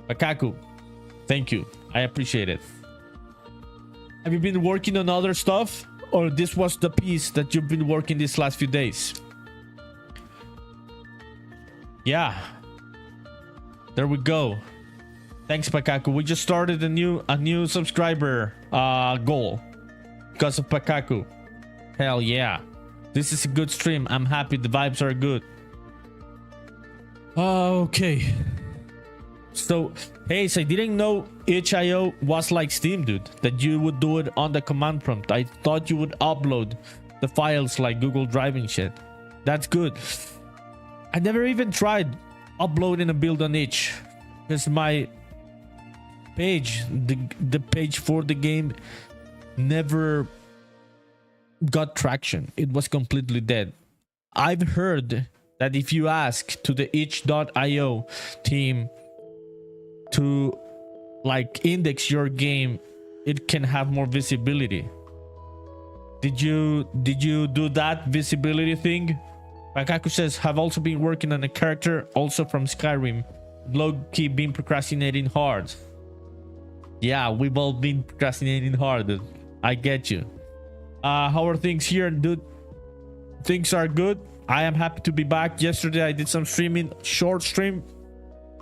Pakaku, thank you. I appreciate it. Have you been working on other stuff, or this was the piece that you've been working these last few days? Yeah, there we go. Thanks, Pakaku. We just started a new subscriber goal because of Pakaku. Hell yeah, this is a good stream. I'm happy. The vibes are good. Okay. So, hey, so I didn't know itch.io was like Steam, dude, that you would do it on the command prompt. I thought you would upload the files like Google Drive and shit. That's good. I never even tried uploading a build on itch because my page, the page for the game, never got traction. It was completely dead. I've heard that if you ask to the itch.io team to like index your game, it can have more visibility. Did you do that visibility thing? Pakaku says, have also been working on a character also from Skyrim. Low-key been procrastinating hard. Yeah, we've all been procrastinating hard, dude. I get you. How are things here, dude? Things are good. I am happy to be back. Yesterday I did some streaming, short stream,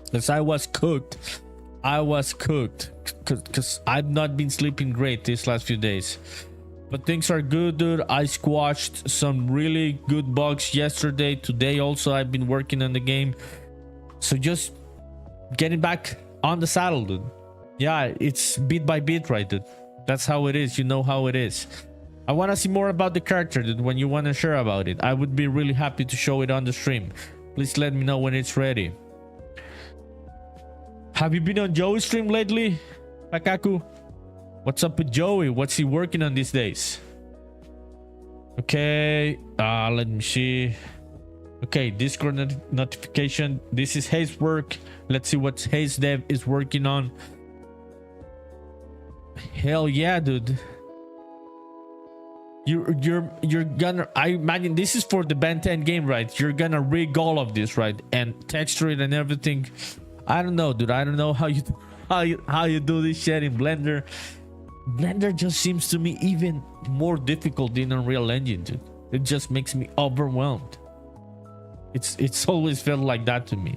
because I was cooked because I've not been sleeping great these last few days, but things are good, dude. I squashed some really good bugs yesterday. Today also I've been working on the game, so just getting back on the saddle, dude. Yeah, it's bit by bit, right, dude? That's how it is. You know how it is. I want to see more about the character, dude. When you want to share about it, I would be really happy to show it on the stream. Please let me know when it's ready. Have you been on Joey's stream lately, Pakaku? What's up with Joey? What's he working on these days? Okay, let me see. Okay, Discord notification. This is Hayes' work. Let's see what Hayes Dev is working on. Hell yeah, dude. You're gonna, I imagine this is for the Ben 10 game, right? You're gonna rig all of this, right? And texture it and everything. I don't know, dude. I don't know how you do this shit in Blender. Blender just seems to me even more difficult than Unreal Engine, dude. It just makes me overwhelmed. It's always felt like that to me.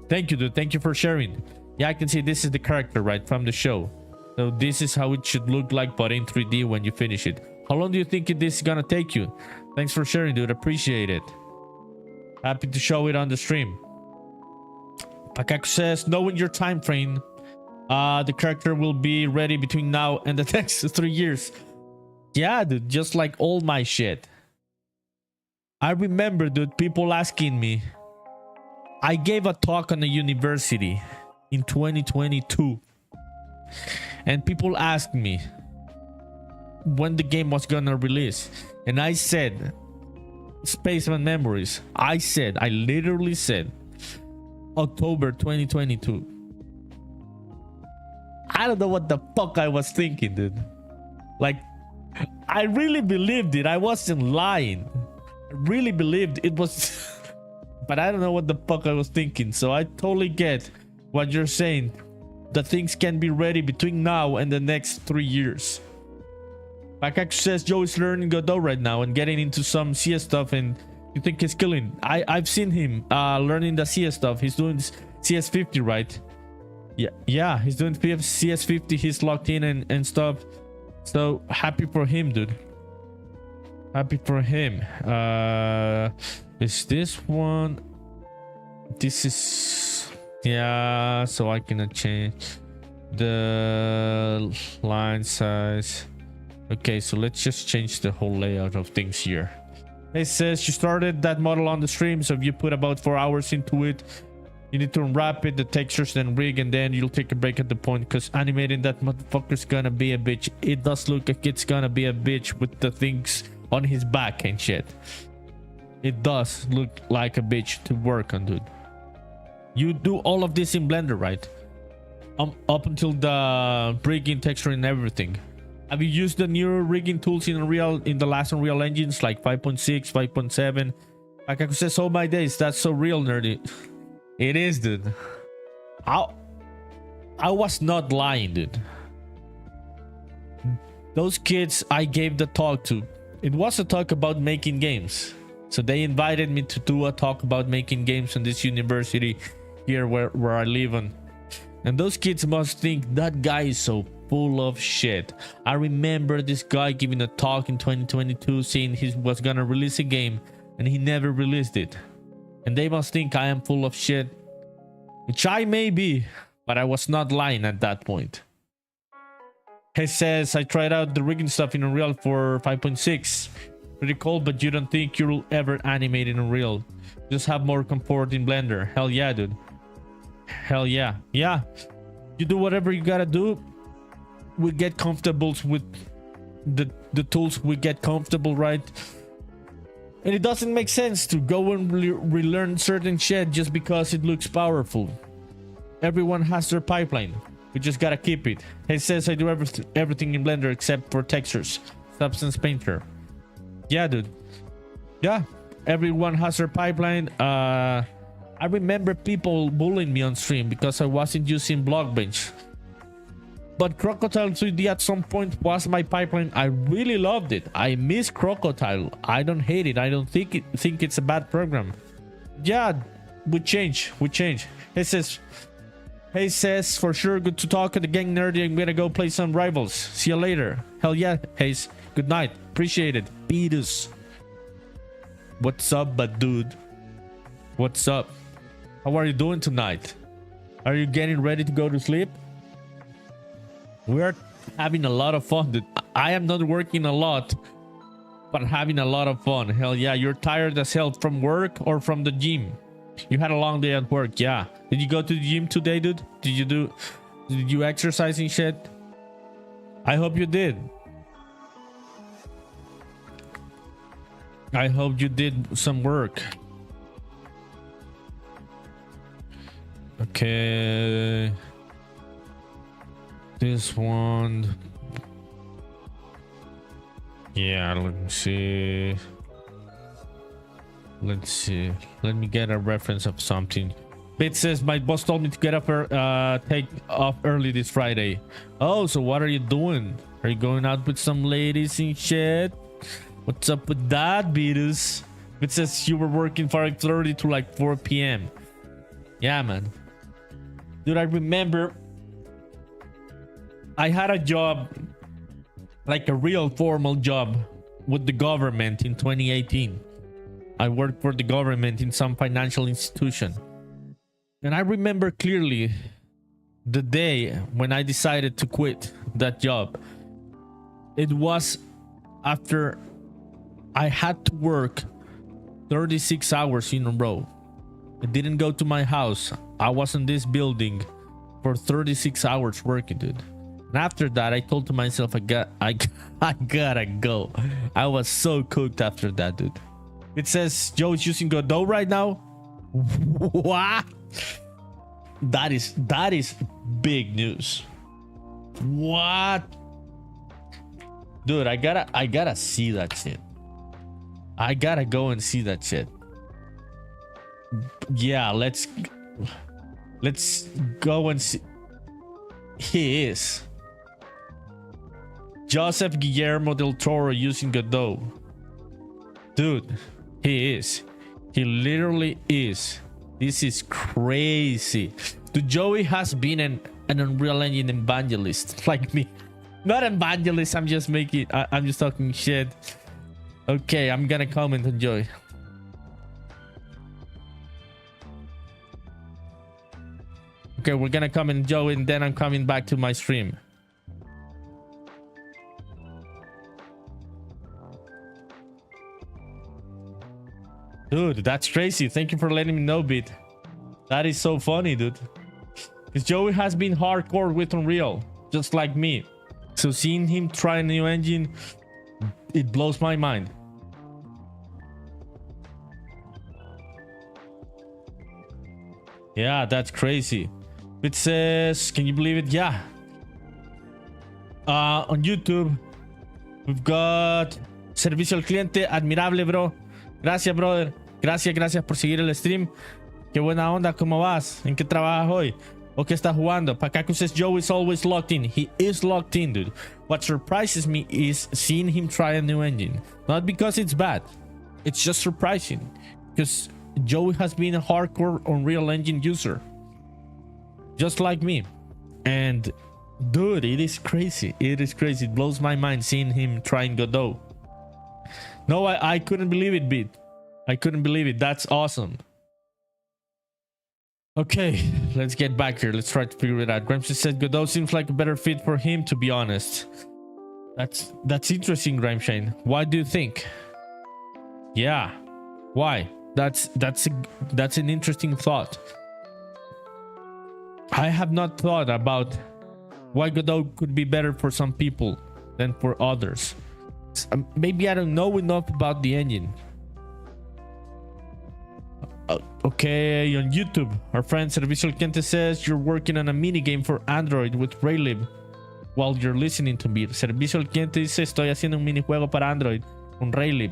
Thank you, dude. Thank you for sharing. Yeah, I can see this is the character, right, from the show. So this is how it should look like, but in 3D when you finish it. How long do you think this is gonna take you? Thanks for sharing, dude. Appreciate it. Happy to show it on the stream. Pakaku says, knowing your time frame, the character will be ready between now and the next 3 years. Yeah, dude, just like all my shit. I remember, dude, people asking me. I gave a talk on a university in 2022. And people asked me when the game was gonna release. And I said, Spaceman Memories. I literally said, October 2022. I don't know what the fuck I was thinking, dude. Like, I really believed it. I wasn't lying. I really believed it was. But I don't know what the fuck I was thinking. So I totally get what you're saying. That things can be ready between now and the next 3 years. Pakaku says Joe is learning Godot right now and getting into some CS stuff, and you think he's killing. I've seen him learning the CS stuff. He's doing CS50, right? Yeah, he's doing CS50. He's locked in and stuff. So happy for him, dude. Happy for him. Is this one? This is, yeah, so I cannot change the line size. Okay, so let's just change the whole layout of things here. It says you started that model on the stream, so if you put about 4 hours into it, you need to unwrap it, the textures, then rig, and then you'll take a break at the point, because animating that motherfucker's gonna be a bitch. It does look like it's gonna be a bitch with the things on his back and shit. It does look like a bitch to work on, dude. You do all of this in Blender, right? Up until the rigging, texture, and everything. Have you used the newer rigging tools in the last Unreal engines like 5.6, 5.7? Like I said, oh my days, that's so real, nerdy. It is, dude. I was not lying, dude. Those kids I gave the talk to, it was a talk about making games. So they invited me to do a talk about making games in this university here where I live on. And those kids must think that guy is so full of shit. I remember this guy giving a talk in 2022 saying he was gonna release a game and he never released it. And they must think I am full of shit, which I may be, but I was not lying at that point. He says, I tried out the rigging stuff in Unreal for 5.6. Pretty cool, but you don't think you'll ever animate in Unreal. Just have more comfort in Blender. Hell yeah, dude. Hell yeah. Yeah. You do whatever you gotta do. We get comfortable with the tools. We get comfortable, right? And it doesn't make sense to go and relearn certain shit just because it looks powerful. Everyone has their pipeline. We just gotta keep it. It says I do everything in Blender except for textures. Substance Painter. Yeah, dude. Yeah. Everyone has their pipeline. I remember people bullying me on stream because I wasn't using Blockbench. But Crocodile 3D at some point was my pipeline. I really loved it. I miss Crocodile. I don't hate it. I don't think it's a bad program. Yeah, we change. He says for sure, good to talk to the gang nerdy. I'm gonna go play some Rivals. See you later. Hell yeah, Hayes. Good night. Appreciate it. Beatus. What's up, but dude? What's up? How are you doing tonight? Are you getting ready to go to sleep? We're having a lot of fun, dude. I am not working a lot, but having a lot of fun. Hell yeah. You're tired as hell from work or from the gym? You had a long day at work. Yeah. Did you go to the gym today, dude? Did you exercise and shit? I hope you did. I hope you did some work. Okay. This one. Yeah, let me see. Let's see. Let me get a reference of something. Bit says my boss told me to get up take off early this Friday. Oh, so what are you doing? Are you going out with some ladies and shit? What's up with that, Beatus? It says you were working 5:30 to like 4 p.m. Yeah, man. Dude, I remember I had a job, like a real formal job with the government in 2018. I worked for the government in some financial institution. And I remember clearly the day when I decided to quit that job. It was after I had to work 36 hours in a row. I didn't go to my house. I was in this building for 36 hours working, dude. And after that, I told to myself, I gotta go. I was so cooked after that, dude. It says Joe's using Godot right now. What? That is big news. What? Dude, I gotta see that shit. I gotta go and see that shit. Yeah, let's go and see. He is Joseph Guillermo del Toro using Godot. Dude, he literally is. This is crazy. Dude, Joey has been an Unreal Engine evangelist like me. Not evangelist, I'm just talking shit. Okay, I'm gonna comment on Joey. Okay, we're gonna come in, Joey, and then I'm coming back to my stream. Dude, that's crazy. Thank you for letting me know, Beat. That is so funny, dude. Because Joey has been hardcore with Unreal, just like me. So seeing him try a new engine, it blows my mind. Yeah, that's crazy. It says, can you believe it? Yeah. On YouTube, we've got Servicio al Cliente, admirable, bro. Gracias, brother. Gracias por seguir el stream. Qué buena onda, ¿cómo vas? ¿En qué trabajas hoy? ¿O qué estás jugando? Pakaku says Joe is always locked in. He is locked in, dude. What surprises me is seeing him try a new engine. Not because it's bad. It's just surprising. Because Joey has been a hardcore Unreal Engine user. Just like me. And dude, it is crazy. It is crazy. It blows my mind seeing him trying Godot. No, I couldn't believe it, Beat. I couldn't believe it. That's awesome. Okay, let's get back here. Let's try to figure it out. Gramsci said Godot seems like a better fit for him, to be honest. That's interesting, Grimeshane. Why do you think? Yeah, why? That's an interesting thought. I have not thought about why Godot could be better for some people than for others. Maybe I don't know enough about the engine. Okay, on YouTube, our friend Servicio al Cliente says you're working on a mini game for Android with Raylib while you're listening to me. Servicio al Cliente dice estoy haciendo un minijuego para Android con Raylib.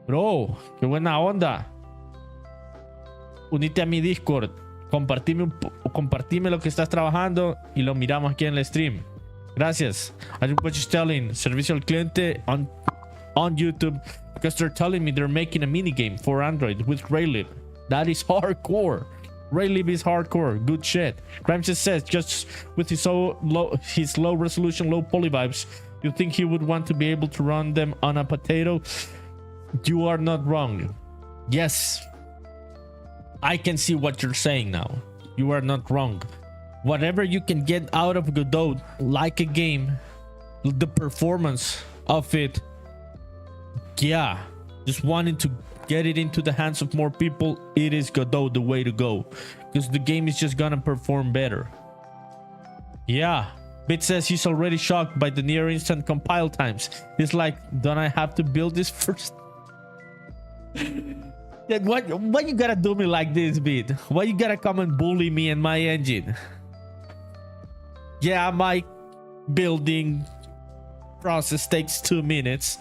Bro, qué buena onda. Unite a mi Discord. Compartime lo que estás trabajando y lo miramos aquí en el stream. Gracias. I was just telling Servicio al Cliente on YouTube because they're telling me they're making a mini game for Android with Raylib. That is hardcore. Raylib is hardcore. Good shit. Grimes just says just with his low resolution, low poly vibes, you think he would want to be able to run them on a potato? You are not wrong. Yes, I can see what you're saying now. You are not wrong. Whatever you can get out of Godot, like a game, the performance of it, yeah, just wanting to get it into the hands of more people, it is Godot the way to go, because the game is just gonna perform better. Yeah, Bit says he's already shocked by the near instant compile times. He's like, don't I have to build this first? Why you gotta do me like this, Bit? Why you gotta come and bully me and my engine? Yeah, my building process takes 2 minutes.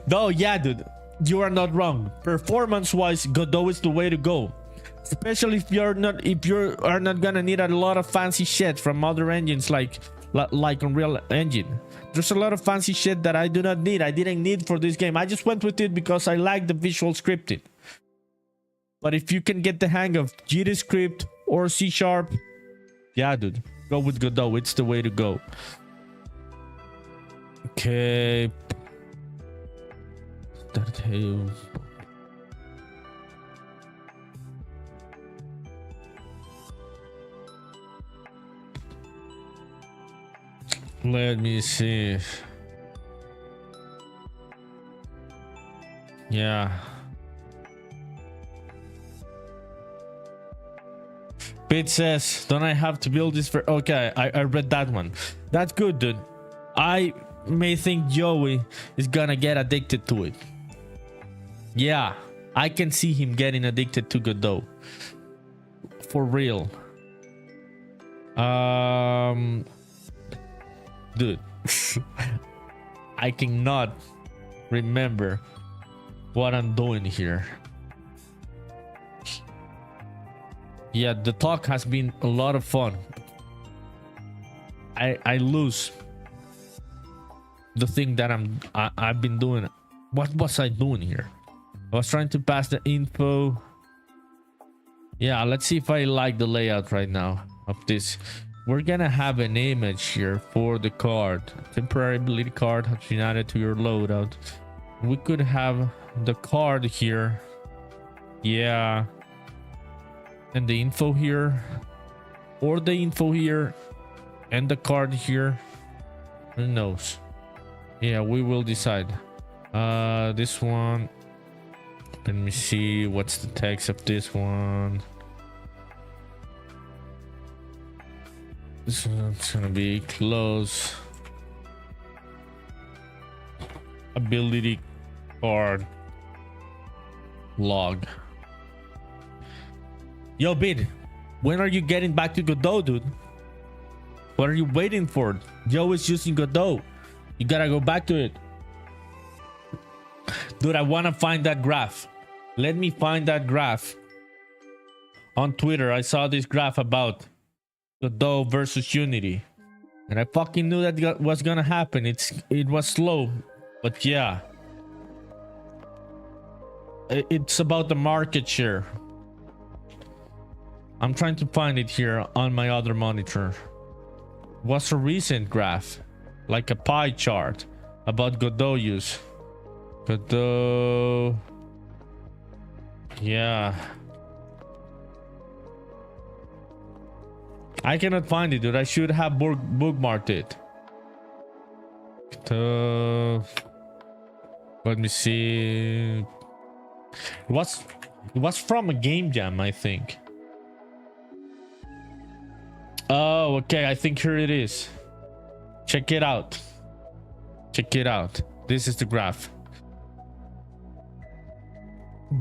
No, yeah, dude, you are not wrong. Performance-wise, Godot is the way to go. Especially if you are not gonna need a lot of fancy shit from other engines like Unreal Engine. There's a lot of fancy shit that I do not need. I didn't need for this game. I just went with it because I like the visual scripting. But if you can get the hang of GDScript or C#, yeah, dude, go with Godot. It's the way to go. Okay. Let me see. Yeah. Pete says, don't I have to build this for... Okay, I read that one. That's good, dude. I may think Joey is gonna get addicted to it. Yeah, I can see him getting addicted to Godot. For real. Dude, I cannot remember what I'm doing here. Yeah, the talk has been a lot of fun. I lose the thing that I've been doing. What was I doing here? I was trying to pass the info. Yeah, let's see if I like the layout right now of this. We're gonna have an image here for the card. Temporary ability card has been added to your loadout. We could have the card here. Yeah. and the info here, or the info here and the card here. Who knows? Yeah, we will decide. This one, let me see what's the text of this one. This one's gonna be close. Ability card log. Yo, Bid, when are you getting back to Godot, dude? What are you waiting for? Joe is using Godot. You gotta go back to it. Dude, I wanna find that graph. Let me find that graph. On Twitter, I saw this graph about Godot versus Unity. And I fucking knew that was gonna happen. It was slow, but yeah. It's about the market share. I'm trying to find it here on my other monitor. What's a recent graph? Like a pie chart about Godot use. Godot. Yeah. I cannot find it, dude. I should have bookmarked it. Let me see. It was from a game jam, I think. Oh, okay. I think here it is. Check it out. Check it out. This is the graph.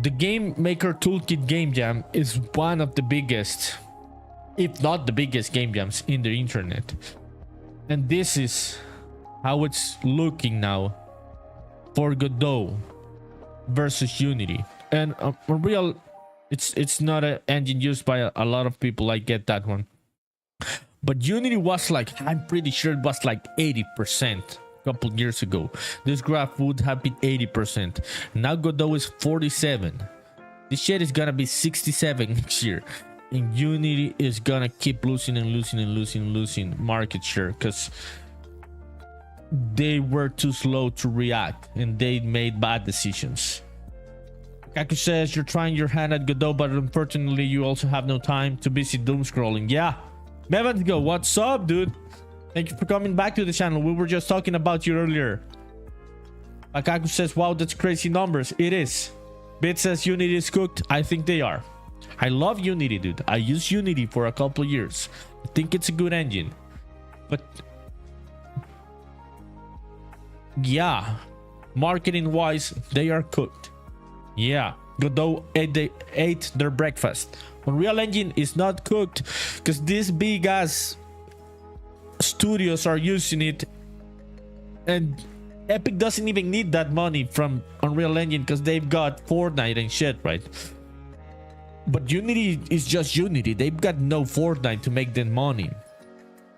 The Game Maker Toolkit Game Jam is one of the biggest, if not the biggest, game jams in the internet. And this is how it's looking now for Godot versus Unity. And Unreal, it's not an engine used by a lot of people. I get that one. But Unity was like, I'm pretty sure it was like 80% a couple years ago. This graph would have been 80%. Now Godot is 47. This shit is gonna be 67 next year. And Unity is gonna keep losing and losing and losing and losing market share because they were too slow to react and they made bad decisions. Kaku says you're trying your hand at Godot, but unfortunately you also have no time to busy doom scrolling. Yeah. Mevango, what's up, dude? Thank you for coming back to the channel. We were just talking about you earlier. Akaku says, wow, that's crazy numbers. It is. Bit says Unity is cooked. I think they are. I love Unity, dude. I used Unity for a couple years. I think it's a good engine. But yeah, marketing wise, they are cooked. Yeah, Godot ate their breakfast. Unreal Engine is not cooked because these big ass studios are using it, and Epic doesn't even need that money from Unreal Engine because they've got Fortnite and shit, right? But Unity is just Unity. They've got no Fortnite to make them money.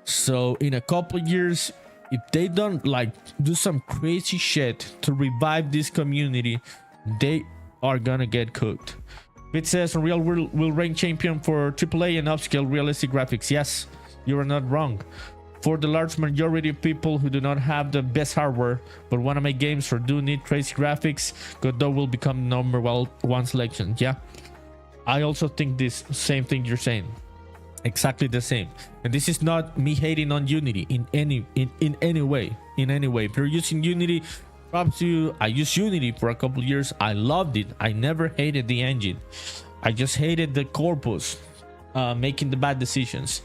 So in a couple years, if they don't like do some crazy shit to revive this community, they are gonna get cooked. It says Unreal will rank champion for AAA and upscale realistic graphics. Yes, you are not wrong. For the large majority of people who do not have the best hardware but want to make games or do need crazy graphics, Godot will become number one selection. Yeah, I also think this same thing you're saying. Exactly the same. And this is not me hating on Unity in any way. If you're using Unity, props to you. I used Unity for a couple years. I loved it. I never hated the engine. I just hated the corpus making the bad decisions.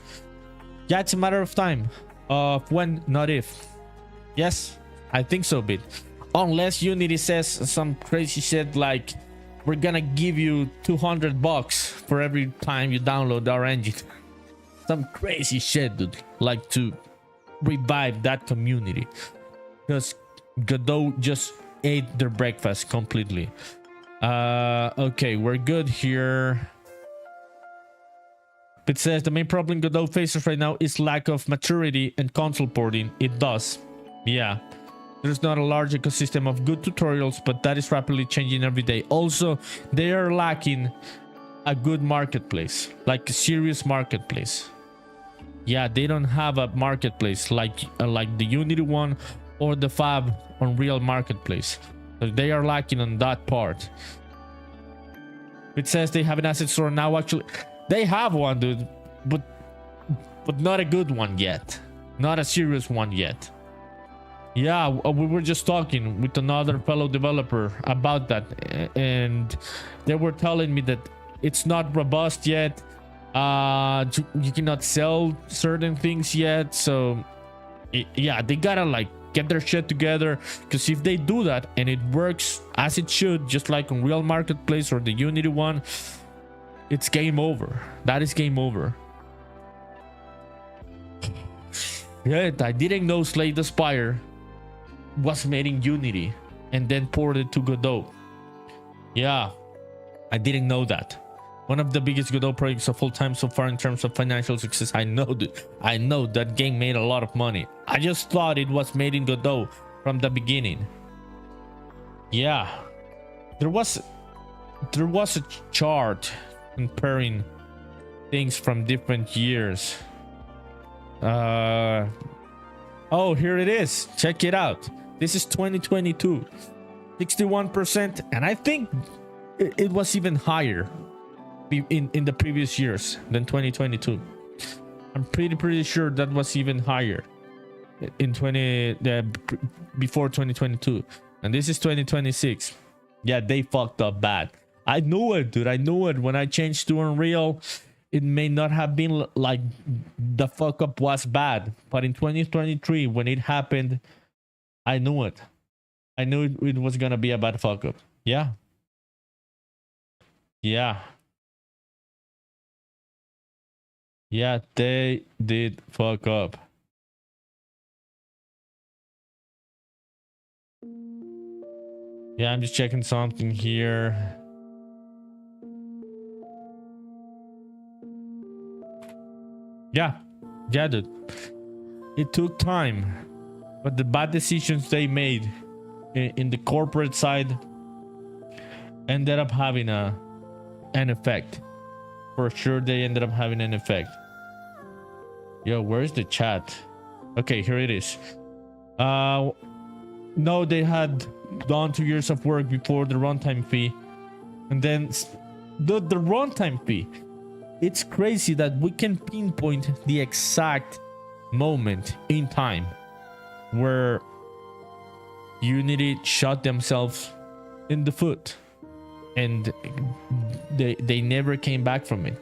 Yeah, it's a matter of time. Of when, not if. Yes, I think so, Bit. Unless Unity says some crazy shit like, we're gonna give you $200 for every time you download our engine. Some crazy shit, dude. Like to revive that community. Because Godot just ate their breakfast completely. Okay, we're good here. It says the main problem Godot faces right now is lack of maturity and console porting. It does. Yeah. There's not a large ecosystem of good tutorials, but that is rapidly changing every day. Also, they are lacking a good marketplace, like a serious marketplace. Yeah, they don't have a marketplace like the Unity one or the Fab Unreal marketplace. So they are lacking on that part. It says they have an asset store now. Actually, They have one, dude, but not a good one yet, not a serious one yet. Yeah, we were just talking with another fellow developer about that, and they were telling me that it's not robust yet. You cannot sell certain things yet, so yeah, they gotta like get their shit together, because if they do that and it works as it should, just like Unreal Marketplace or the Unity one, it's game over. That is game over. Yeah, I didn't know Slay the Spire was made in Unity and then ported to Godot. Yeah, I didn't know that. One of the biggest Godot projects of all time so far in terms of financial success. I know that game made a lot of money. I just thought it was made in Godot from the beginning. Yeah, there was a chart comparing things from different years. Oh, here it is. Check it out. This is 2022, 61%, and I think it was even higher in the previous years than 2022. I'm pretty sure that was even higher in before 2022, and this is 2026. Yeah, they fucked up bad. I knew it, dude. I knew it when I changed to Unreal. It may not have been like the fuck up was bad, but in 2023 when it happened, I knew it. I knew it was gonna be a bad fuck up. Yeah. Yeah, they did fuck up. Yeah, I'm just checking something here. Yeah, dude. It took time, but the bad decisions they made in the corporate side ended up having an effect. For sure, they ended up having an effect. Yo, where's the chat? Okay, here it is. No, they had done 2 years of work before the runtime fee, and then the runtime fee. It's crazy that we can pinpoint the exact moment in time where Unity shot themselves in the foot, and they never came back from it.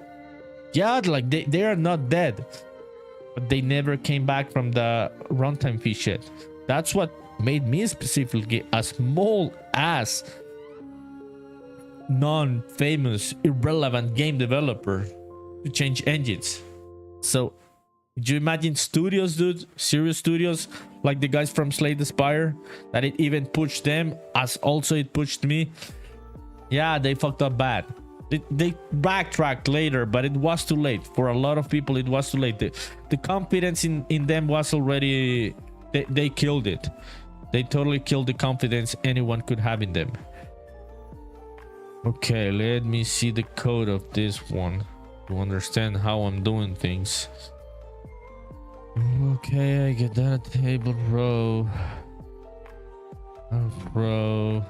Yeah, like they are not dead, but they never came back from the runtime fee shit. That's what made me specifically a small ass non-famous irrelevant game developer to change engines. So do you imagine studios, dude, serious studios like the guys from Slay the Spire, that it even pushed them as also it pushed me? Yeah, they fucked up bad. They backtracked later, but it was too late. For a lot of people, it was too late. The confidence in them was already, they killed it. They totally killed the confidence anyone could have in them. Okay, let me see the code of this one to understand how I'm doing things. Okay, I get that table row. Row.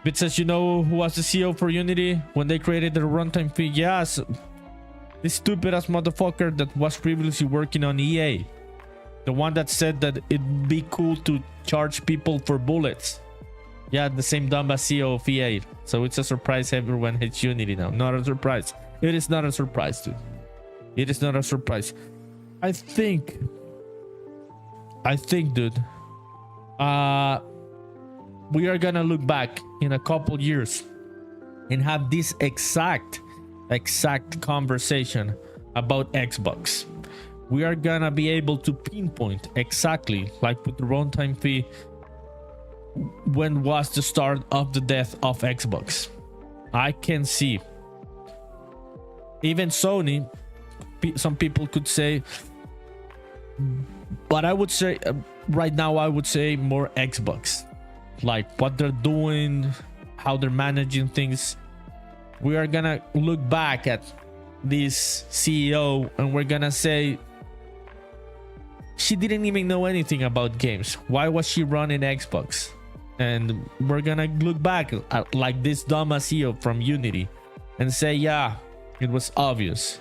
Bit says, you know who was the CEO for Unity when they created the runtime fee? Yes, this stupid ass motherfucker that was previously working on EA. The one that said that it'd be cool to charge people for bullets. Yeah, the same dumb as CEO of EA. So it's a surprise everyone hates Unity now. Not a surprise. It is not a surprise, dude. It is not a surprise. I think, dude, we are gonna look back in a couple years and have this exact conversation about Xbox. We are gonna be able to pinpoint exactly, like with the runtime fee, when was the start of the death of Xbox. I can see. Even Sony, some people could say, but I would say right now, I would say more Xbox. Like what they're doing, how they're managing things. We are gonna look back at this CEO and we're gonna say, she didn't even know anything about games. Why was she running Xbox? And we're gonna look back at like this dumb CEO from Unity and say, yeah, it was obvious.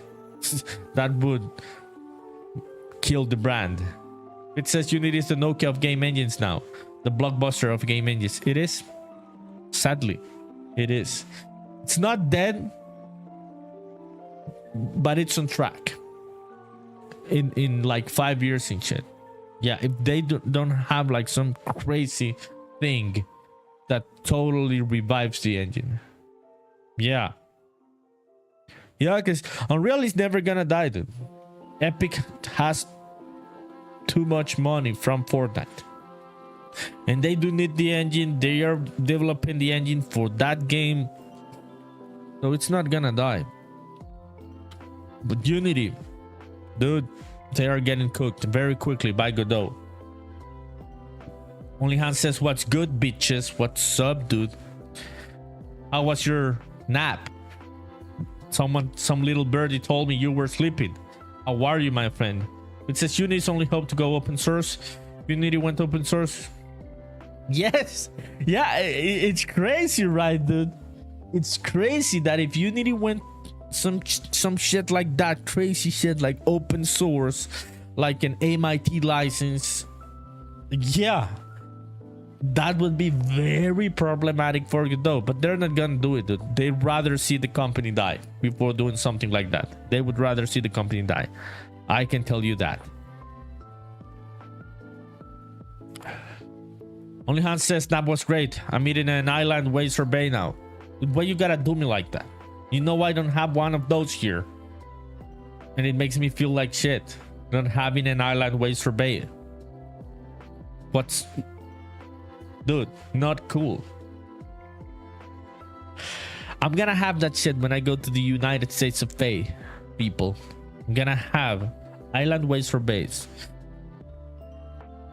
That would kill the brand. It says Unity is the Nokia of game engines now, the blockbuster of game engines. It is, sadly, it is. It's not dead, but it's on track. In like 5 years and shit. Yeah, if they don't have like some crazy thing that totally revives the engine. Yeah, because Unreal is never gonna die, dude. Epic has too much money from Fortnite, and they do need the engine. They are developing the engine for that game, so it's not gonna die. But Unity, dude, they are getting cooked very quickly by Godot. Only Hans says, what's good, bitches? What's up, dude? How was your nap? Some little birdie told me you were sleeping. How are you, my friend? It says Unity's only hope to go open source. Unity went open source. Yes. Yeah, it's crazy, right, dude? It's crazy that if Unity went some shit like that, crazy shit like open source, like an MIT license, yeah, that would be very problematic for Godot. But they're not gonna do it, dude. They'd rather see the company die before doing something like that. They would rather see the company die. I can tell you that. Only Hans says Snap was great. I'm eating an island way sorbet now. Why you gotta do me like that? You know I don't have one of those here, and it makes me feel like shit not having an island way sorbet. What's, dude, not cool. I'm gonna have that shit when I go to the United States of A, people. I'm gonna have island way sorbets.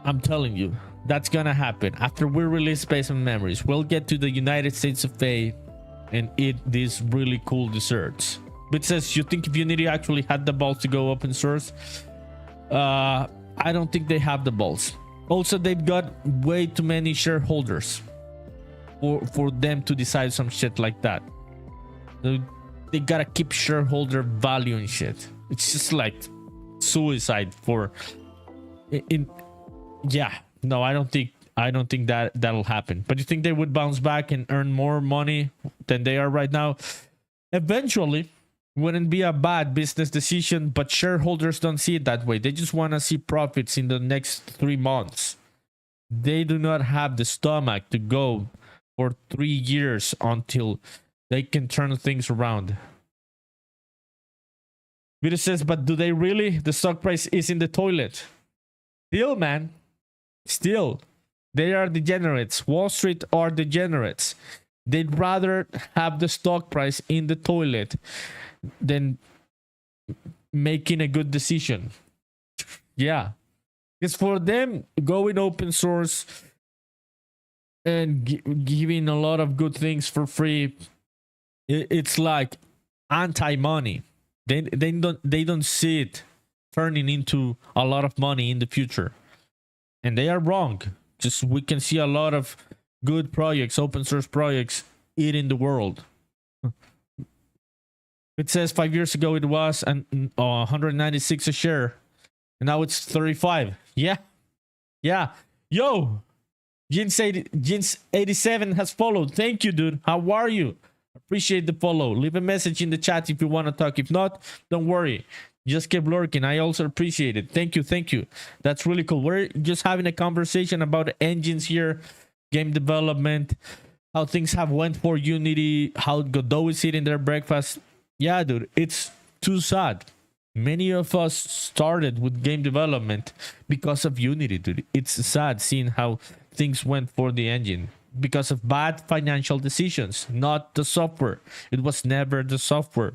I'm telling you, that's gonna happen after we release Spaceman Memories. We'll get to the United States of A and eat these really cool desserts. But it says, you think if Unity actually had the balls to go open source? I don't think they have the balls. Also, they've got way too many shareholders for them to decide some shit like that. They gotta keep shareholder value and shit. It's just like suicide for yeah, no, I don't think that'll happen. But you think they would bounce back and earn more money than they are right now? Eventually, wouldn't be a bad business decision, but shareholders don't see it that way. They just want to see profits in the next 3 months. They do not have the stomach to go for 3 years until they can turn things around. Vito says, but do they really? The stock price is in the toilet. Still, man. Still. They are degenerates. Wall Street are degenerates. They'd rather have the stock price in the toilet than making a good decision. Yeah. Because for them, going open source and giving a lot of good things for free, it's like anti-money. They don't see it turning into a lot of money in the future. And they are wrong. Just we can see a lot of good projects, open source projects, eating the world. It says 5 years ago it was 196 a share, and now it's 35. Yeah. Yo, Jins87 has followed. Thank you, dude. How are you? Appreciate the follow. Leave a message in the chat if you want to talk. If not, don't worry. Just keep lurking. I also appreciate it. Thank you. That's really cool. We're just having a conversation about engines here, game development, how things have went for Unity, how Godot is eating their breakfast. Yeah, dude, it's too sad. Many of us started with game development because of Unity, dude. It's sad seeing how things went for the engine because of bad financial decisions, not the software. It was never the software.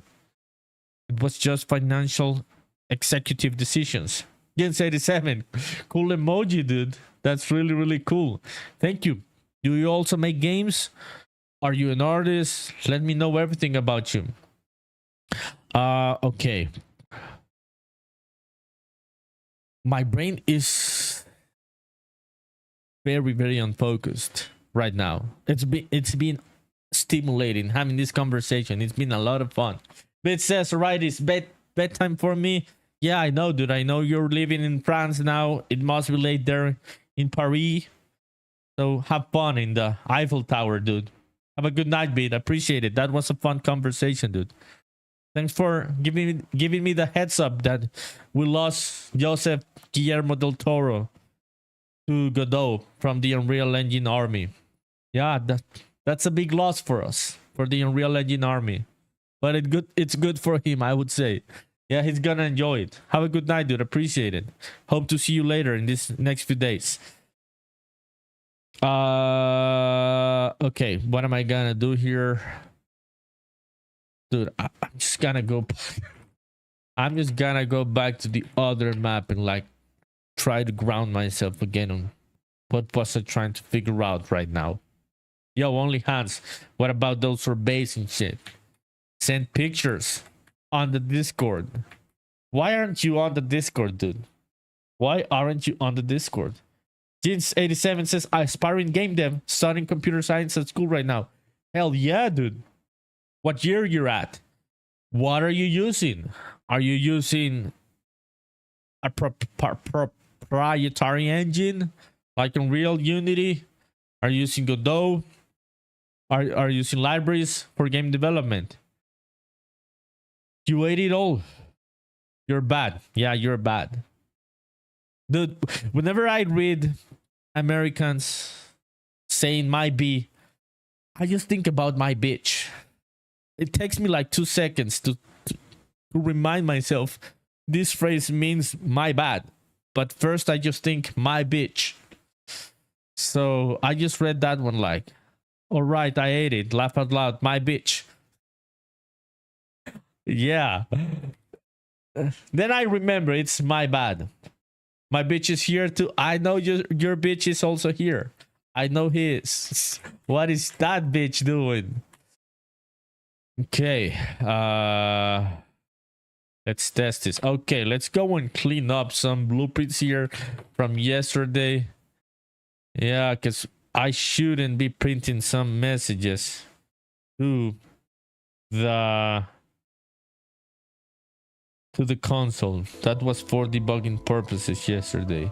It was just financial executive decisions. Gens 87, cool emoji, dude. That's really, really cool. Thank you. Do you also make games? Are you an artist? Let me know everything about you. Okay. My brain is very unfocused right now. It's been stimulating having this conversation. It's been a lot of fun. But it says, right, it's bedtime for me. Yeah, I know, dude. I know you're living in France now. It must be late there in Paris. So have fun in the Eiffel Tower, dude. Have a good night, Beat. I appreciate it. That was a fun conversation, dude. Thanks for giving me the heads up that we lost Joseph Guillermo del Toro to Godot from the Unreal Engine army. Yeah, that's a big loss for us, for the Unreal Engine army. But it's good for him, I would say. Yeah, he's gonna enjoy it. Have a good night, dude. Appreciate it. Hope to see you later in this next few days. Okay, what am I gonna do here? Dude, I'm just gonna go I'm just gonna go back to the other map and like try to ground myself again on what was I trying to figure out right now. Yo, only hands. What about those surveys and shit? Send pictures on the Discord. Why aren't you on the Discord, dude? Why aren't you on the Discord? Jeans87 says, aspiring game dev, studying computer science at school right now. Hell yeah, dude. What year you're at? What are you using? Are you using a proprietary engine like Unreal, Unity? Are you using Godot? Are you using libraries for game development? You ate it all. You're bad. Yeah, you're bad. Dude, whenever I read Americans saying my B, I just think about my bitch. It takes me like 2 seconds to remind myself this phrase means my bad. But first I just think my bitch. So I just read that one like, all right, I ate it. Laugh out loud. My bitch. Yeah. Then I remember it's my bad. My bitch is here too. I know your bitch is also here. I know his. What is that bitch doing? Okay. Let's test this. Okay, let's go and clean up some blueprints here from yesterday. Yeah, because I shouldn't be printing some messages to the console. That was for debugging purposes yesterday.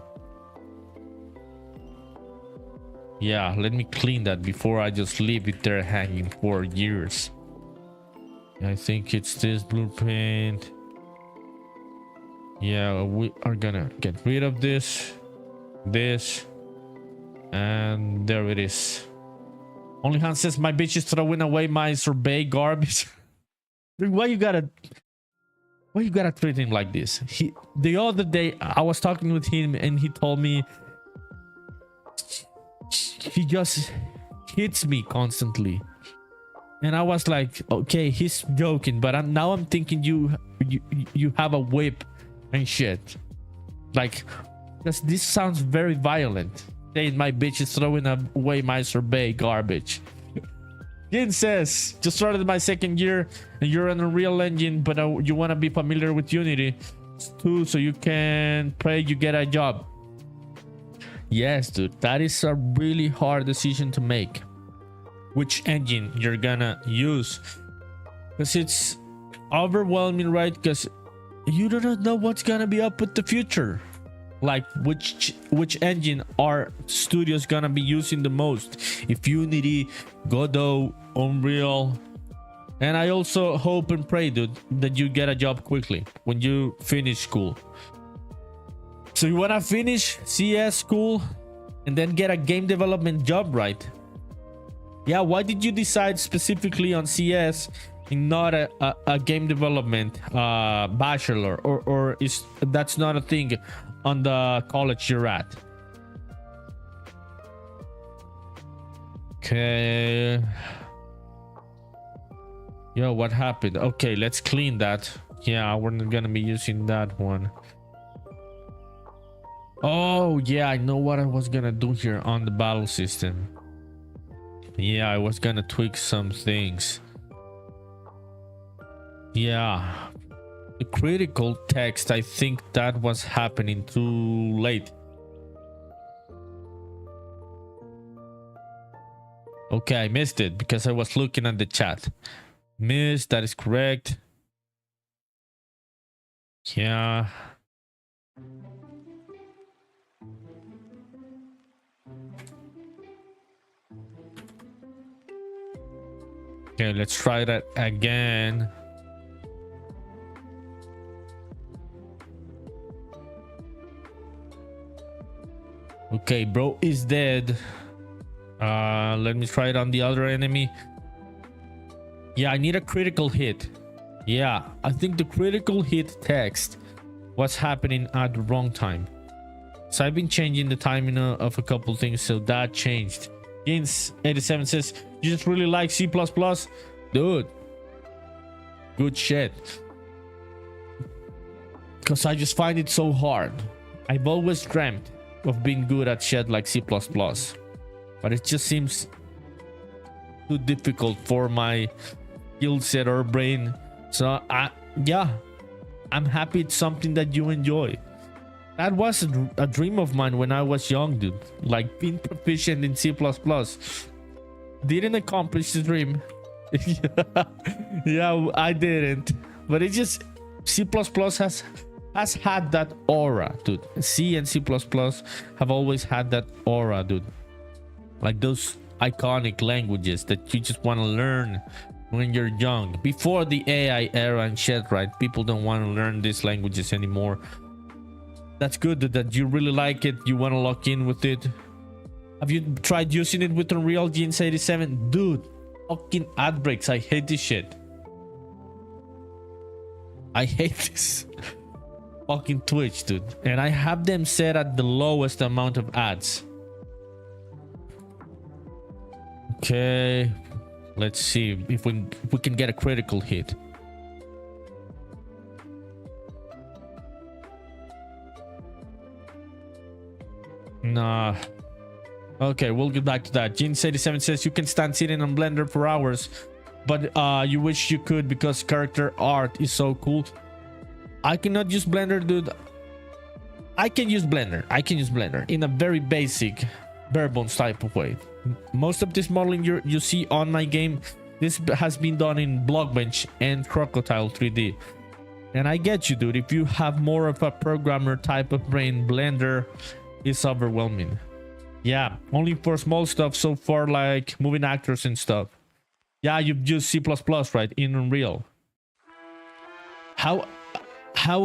Yeah, let me clean that before I just leave it there hanging for years. I think it's this blueprint. Yeah, we are gonna get rid of this, and there it is. Only Hans says my bitch is throwing away my sorbet garbage. Why you gotta treat him like this? The other day I was talking with him and he told me he just hits me constantly, and I was like, okay, he's joking, but now I'm thinking you have a whip and shit. Like, this sounds very violent. Saying my bitch is throwing away my sorbet garbage. Jin says, just started my second year and you're an Unreal Engine, but you want to be familiar with Unity too, so you can pray you get a job. Yes, dude, that is a really hard decision to make. Which engine you're gonna use, because it's overwhelming, right? Because you don't know what's gonna be up with the future. Like which engine are studios gonna be using the most? If Unity, Godot, Unreal. And I also hope and pray, dude, that you get a job quickly when you finish school. So you wanna finish CS school and then get a game development job, right? Yeah, why did you decide specifically on CS and not a game development bachelor, or is that's not a thing on the college you're at? Okay. Yo, what happened? Okay, let's clean that. Yeah, we're not gonna be using that one. Oh yeah, I know what I was gonna do here on the battle system. Yeah, I was gonna tweak some things. Yeah, The critical text, I think that was happening too late. Okay, I missed it because I was looking at the chat. Missed, that is correct. Yeah. Okay, let's try that again. Okay, bro is dead. Let me try it on the other enemy. Yeah, I need a critical hit. Yeah, I think the critical hit text was happening at the wrong time. So I've been changing the timing of a couple things, so that changed. Gains87 says, you just really like C++? Dude, good shit. Because I just find it so hard. I've always dreamt of being good at shit like C++. But it just seems too difficult for my skill set or brain. So yeah, I'm happy it's something that you enjoy. That was a dream of mine when I was young, dude. Like being proficient in C++. Didn't accomplish the dream. Yeah, I didn't. But it just, C++ has had that aura, dude. C and C++ have always had that aura, dude. Like those iconic languages that you just want to learn when you're young. Before the AI era and shit, right? People don't want to learn these languages anymore. That's good that you really like it. You want to lock in with it. Have you tried using it with Unreal Genes87? Dude, fucking ad breaks. I hate this shit. I hate this fucking Twitch, dude. And I have them set at the lowest amount of ads. Okay, let's see if we can get a critical hit. Nah. Okay, we'll get back to that. Jeans87 says you can stand sitting on Blender for hours, but you wish you could because character art is so cool. I cannot use Blender, dude. I can use Blender in a very basic, bare bones type of way. Most of this modeling you see on my game, this has been done in Blockbench and Crocodile 3D. And I get you, dude. If you have more of a programmer type of brain, Blender is overwhelming. Yeah, only for small stuff so far, like moving actors and stuff. Yeah, you've used C++, right, in Unreal. How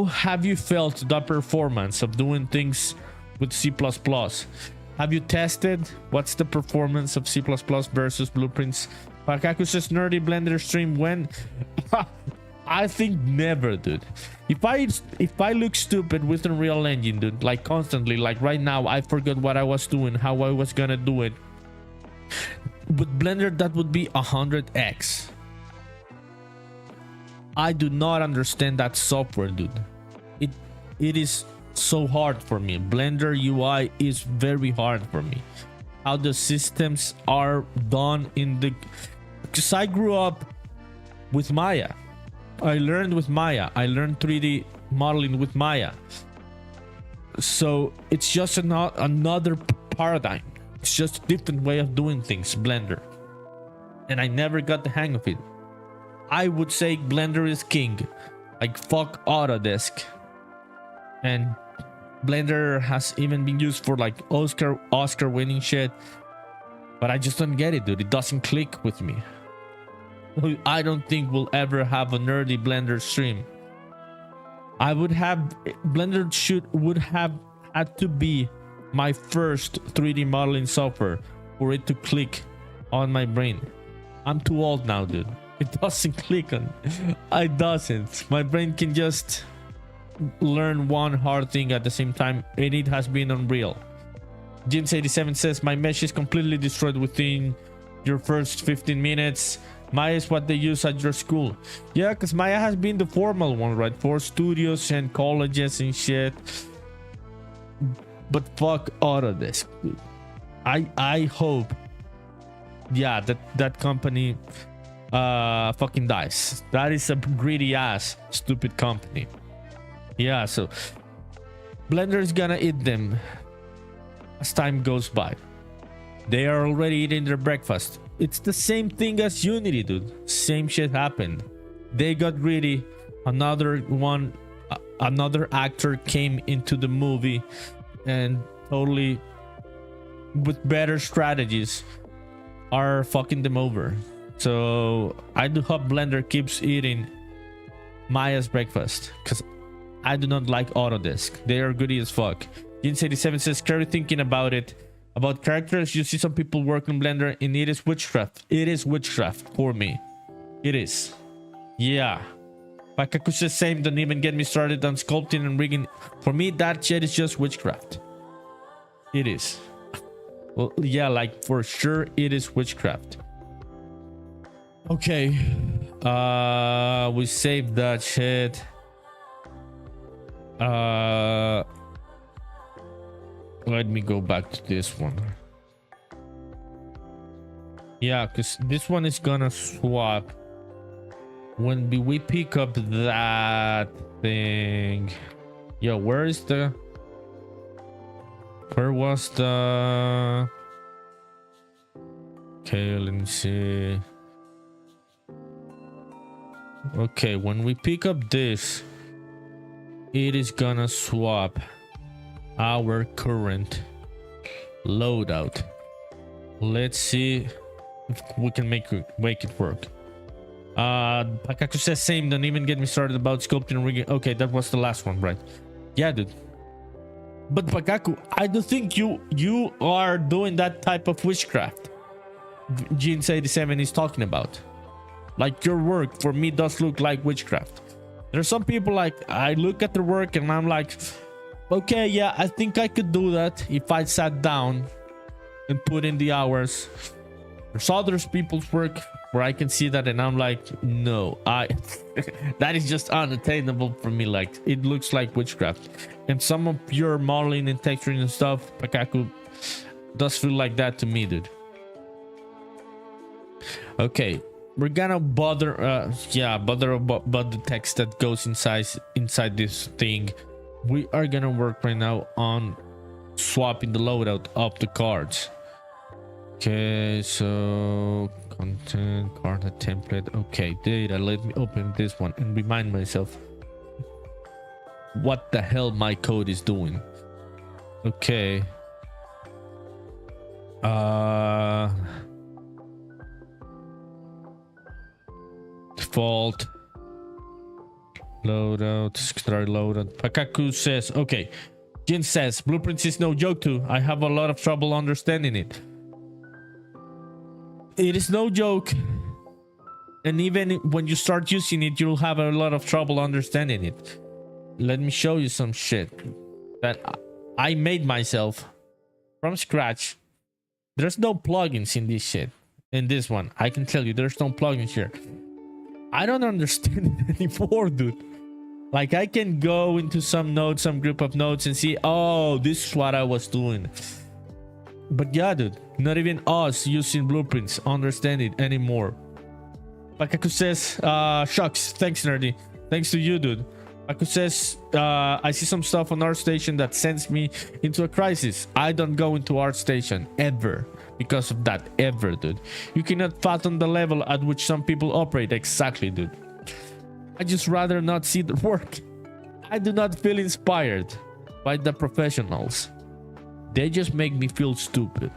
have you felt the performance of doing things with C++? Have you tested what's the performance of C++ versus Blueprints? Pakaku says nerdy Blender stream when? I think never, dude. If I look stupid with Unreal Engine, dude, like constantly, like right now, I forgot what I was doing, how I was gonna do it. With Blender, that would be 100x. I do not understand that software, dude. It is so hard for me. Blender UI is very hard for me. How the systems are done in the... Because I grew up with Maya. I learned with Maya. I learned 3D modeling with Maya. So it's just another paradigm. It's just a different way of doing things, Blender. And I never got the hang of it. I would say Blender is king. Like fuck Autodesk. And Blender has even been used for like Oscar winning shit. But I just don't get it, dude. It doesn't click with me. I don't think we'll ever have a nerdy Blender stream. I would have... Blender would have had to be my first 3D modeling software for it to click on my brain. I'm too old now, dude. It doesn't click on... It doesn't. My brain can just learn one hard thing at the same time, and it has been Unreal. James87 says, my mesh is completely destroyed within your first 15 minutes. Maya is what they use at your school. Yeah, because Maya has been the formal one, right? For studios and colleges and shit. But fuck Autodesk, dude. I hope, yeah, that company fucking dies. That is a greedy ass stupid company. Yeah, so Blender is gonna eat them as time goes by. They are already eating their breakfast. It's the same thing as Unity, dude. Same shit happened. They got greedy. Another actor came into the movie and totally, with better strategies, are fucking them over. So I do hope Blender keeps eating Maya's breakfast, because I do not like Autodesk. They are goody as fuck. Jeans87 says, scary thinking about it. About characters, you see some people work in Blender and it is witchcraft. It is witchcraft for me. It is. Yeah. Pakaku says same, don't even get me started on sculpting and rigging. For me, that shit is just witchcraft. It is. Well, yeah, like for sure it is witchcraft. Okay. We saved that shit. Let me go back to this one. Yeah, because this one is gonna swap when we pick up that thing. Yo, where was the okay, let me see. Okay, when we pick up this, it is gonna swap our current loadout. Let's see if we can make it work. Pakaku says same, don't even get me started about sculpting and rigging. Okay, that was the last one, right? Yeah, dude. But Pakaku, I do think you are doing that type of witchcraft Jeans87 is talking about. Like, your work for me does look like witchcraft. There's some people, like, I look at their work and I'm like, okay, yeah, I think I could do that if I sat down and put in the hours. There's other people's work where I can see that and I'm like, no, that is just unattainable for me. Like, it looks like witchcraft. And some of your modeling and texturing and stuff, Pakaku, does feel like that to me, dude. Okay, we're gonna bother about the text that goes inside this thing. We are gonna work right now on swapping the loadout of the cards. Okay, so content, card template. Okay, data. Let me open this one and remind myself what the hell my code is doing. Okay. Default loadout, start loadout. Pakaku says, okay. Jin says, blueprints is no joke too. I have a lot of trouble understanding it. It is no joke. And even when you start using it, you'll have a lot of trouble understanding it. Let me show you some shit that I made myself from scratch. There's no plugins in this shit. In this one, I can tell you there's no plugins here. I don't understand it anymore, dude. Like, I can go into some nodes, some group of nodes and see, oh, this is what I was doing. But yeah, dude, not even us using blueprints understand it anymore. Pakaku says, shucks, thanks, Nerdy. Thanks to you, dude. Pakaku says, I see some stuff on ArtStation that sends me into a crisis. I don't go into ArtStation ever. Because of that, ever, dude. You cannot fathom the level at which some people operate. Exactly, dude. I just rather not see the work. I do not feel inspired by the professionals. They just make me feel stupid.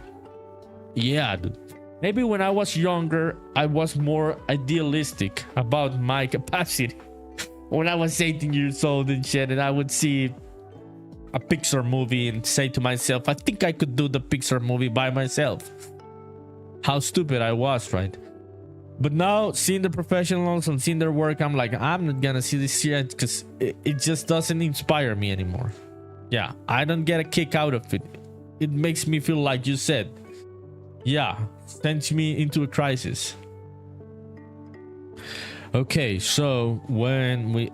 Yeah, dude. Maybe when I was younger, I was more idealistic about my capacity. When I was 18 years old and shit, and I would see a Pixar movie and say to myself, I think I could do the Pixar movie by myself. How stupid I was, right? But now, seeing the professionals and seeing their work, I'm like, I'm not gonna see this shit because it just doesn't inspire me anymore. Yeah, I don't get a kick out of it. It makes me feel like you said. Yeah, sends me into a crisis. Okay, so when we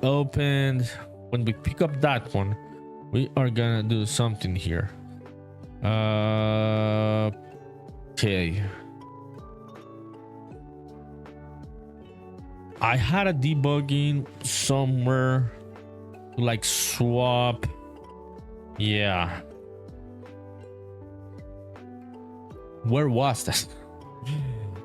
pick up that one, we are gonna do something here. Okay. I had a debugging somewhere to like swap. Yeah. Where was that?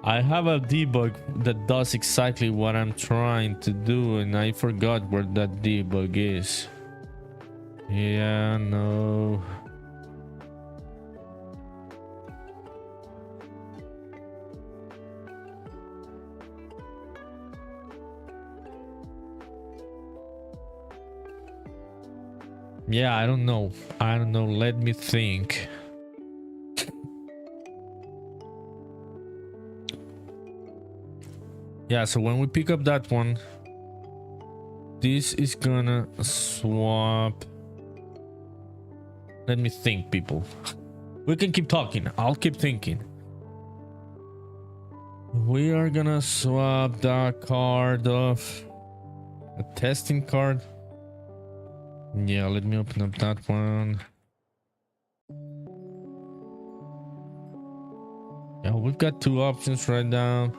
I have a debug that does exactly what I'm trying to do, and I forgot where that debug is. Yeah, no. Yeah, I don't know. I don't know. Let me think. Yeah, so when we pick up that one, this is gonna swap. Let me think, people. We can keep talking. I'll keep thinking. We are gonna swap the card of a testing card. Yeah, let me open up that one. Yeah, we've got two options right now.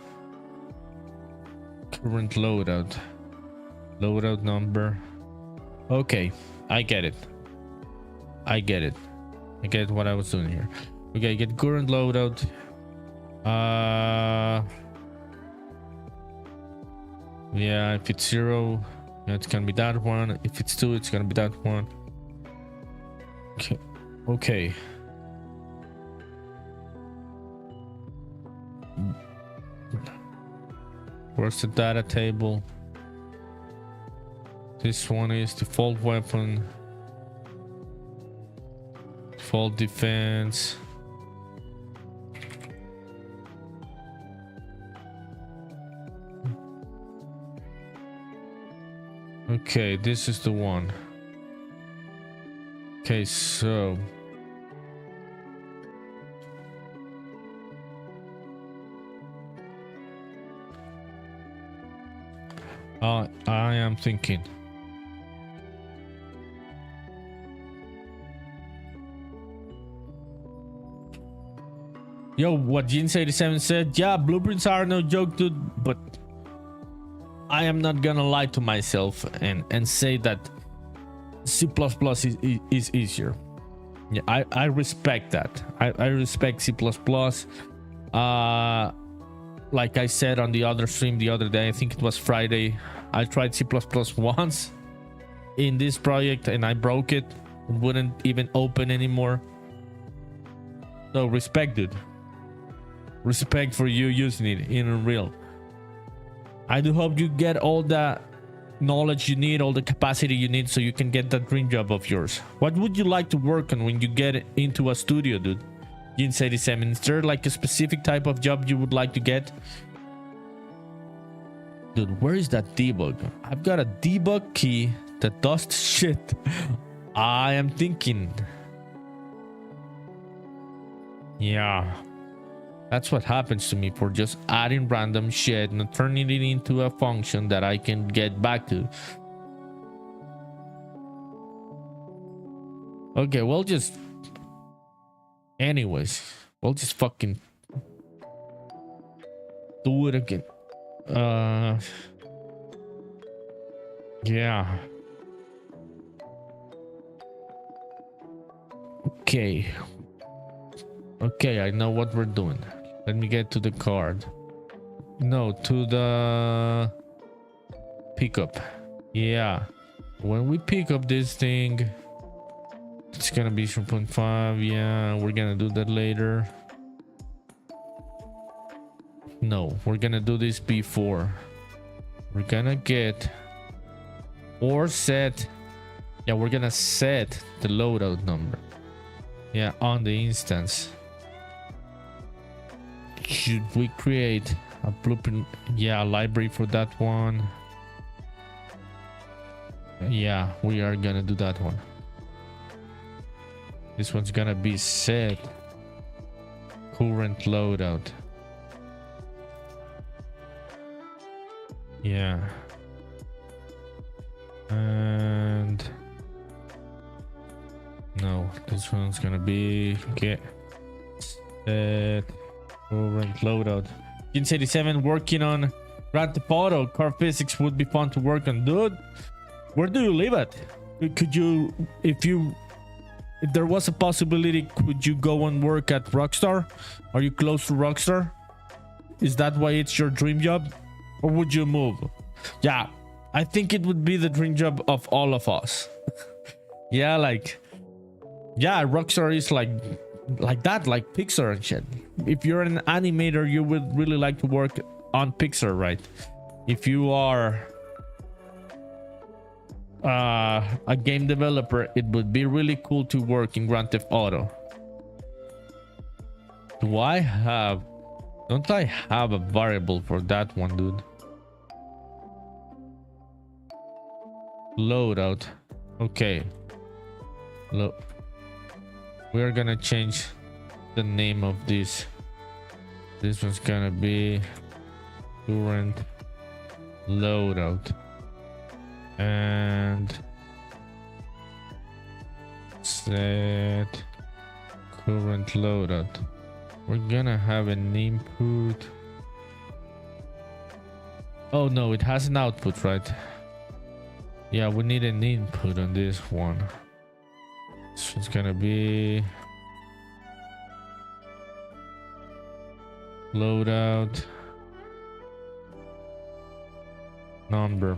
Current loadout. Loadout number. Okay, I get it. I get it. I get what I was doing here. Okay, get current loadout. Yeah, if it's 0, it's gonna be that one. If it's 2, it's gonna be that one. Okay. Okay. Where's the data table? This one is default weapon, default defense. Okay, this is the one. Okay, so I am thinking. Yo, what Jeans87 said, yeah, blueprints are no joke, dude, but I am not gonna lie to myself and say that C++ is easier. Yeah, I respect that. I respect C++. Like I said on the other stream the other day, I think it was Friday, I tried C++ once in this project and I broke it. It wouldn't even open anymore. So respect, dude. Respect for you using it in real. I do hope you get all the knowledge you need, all the capacity you need, so you can get that dream job of yours. What would you like to work on when you get into a studio, dude? Jeans87, is there like a specific type of job you would like to get? Dude, where is that debug? I've got a debug key that does shit. I am thinking. Yeah. That's what happens to me for just adding random shit and turning it into a function that I can get back to. Okay, we'll just... Anyways, we'll just fucking do it again. Yeah. Okay. Okay, I know what we're doing. Let me get to the card. No, to the pickup. Yeah. When we pick up this thing, it's gonna be 0.5. Yeah, we're gonna do that later. No, we're gonna do this before. We're gonna get or set. Yeah, we're gonna set the loadout number. Yeah, on the instance. Should we create a blueprint? Yeah, a library for that one. Yeah, we are gonna do that one. This one's gonna be set current loadout. Yeah. And no, this one's gonna be get set current loadout. Jeans87 working on Grand Theft Auto, car physics would be fun to work on. Dude, where do you live at? Could you, if there was a possibility, could you go and work at Rockstar? Are you close to Rockstar? Is that why it's your dream job? Or would you move? Yeah, I think it would be the dream job of all of us. Yeah, like, yeah, Rockstar is like that, like Pixar and shit. If you're an animator, you would really like to work on Pixar, right? If you are a game developer, it would be really cool to work in Grand Theft Auto. Don't I have a variable for that one, dude? Loadout. Okay. Look, we're gonna change the name of this. This one's gonna be current loadout, and set current loadout. We're gonna have an input. Oh no, it has an output, right? Yeah, we need an input on this one. So it's gonna be loadout number.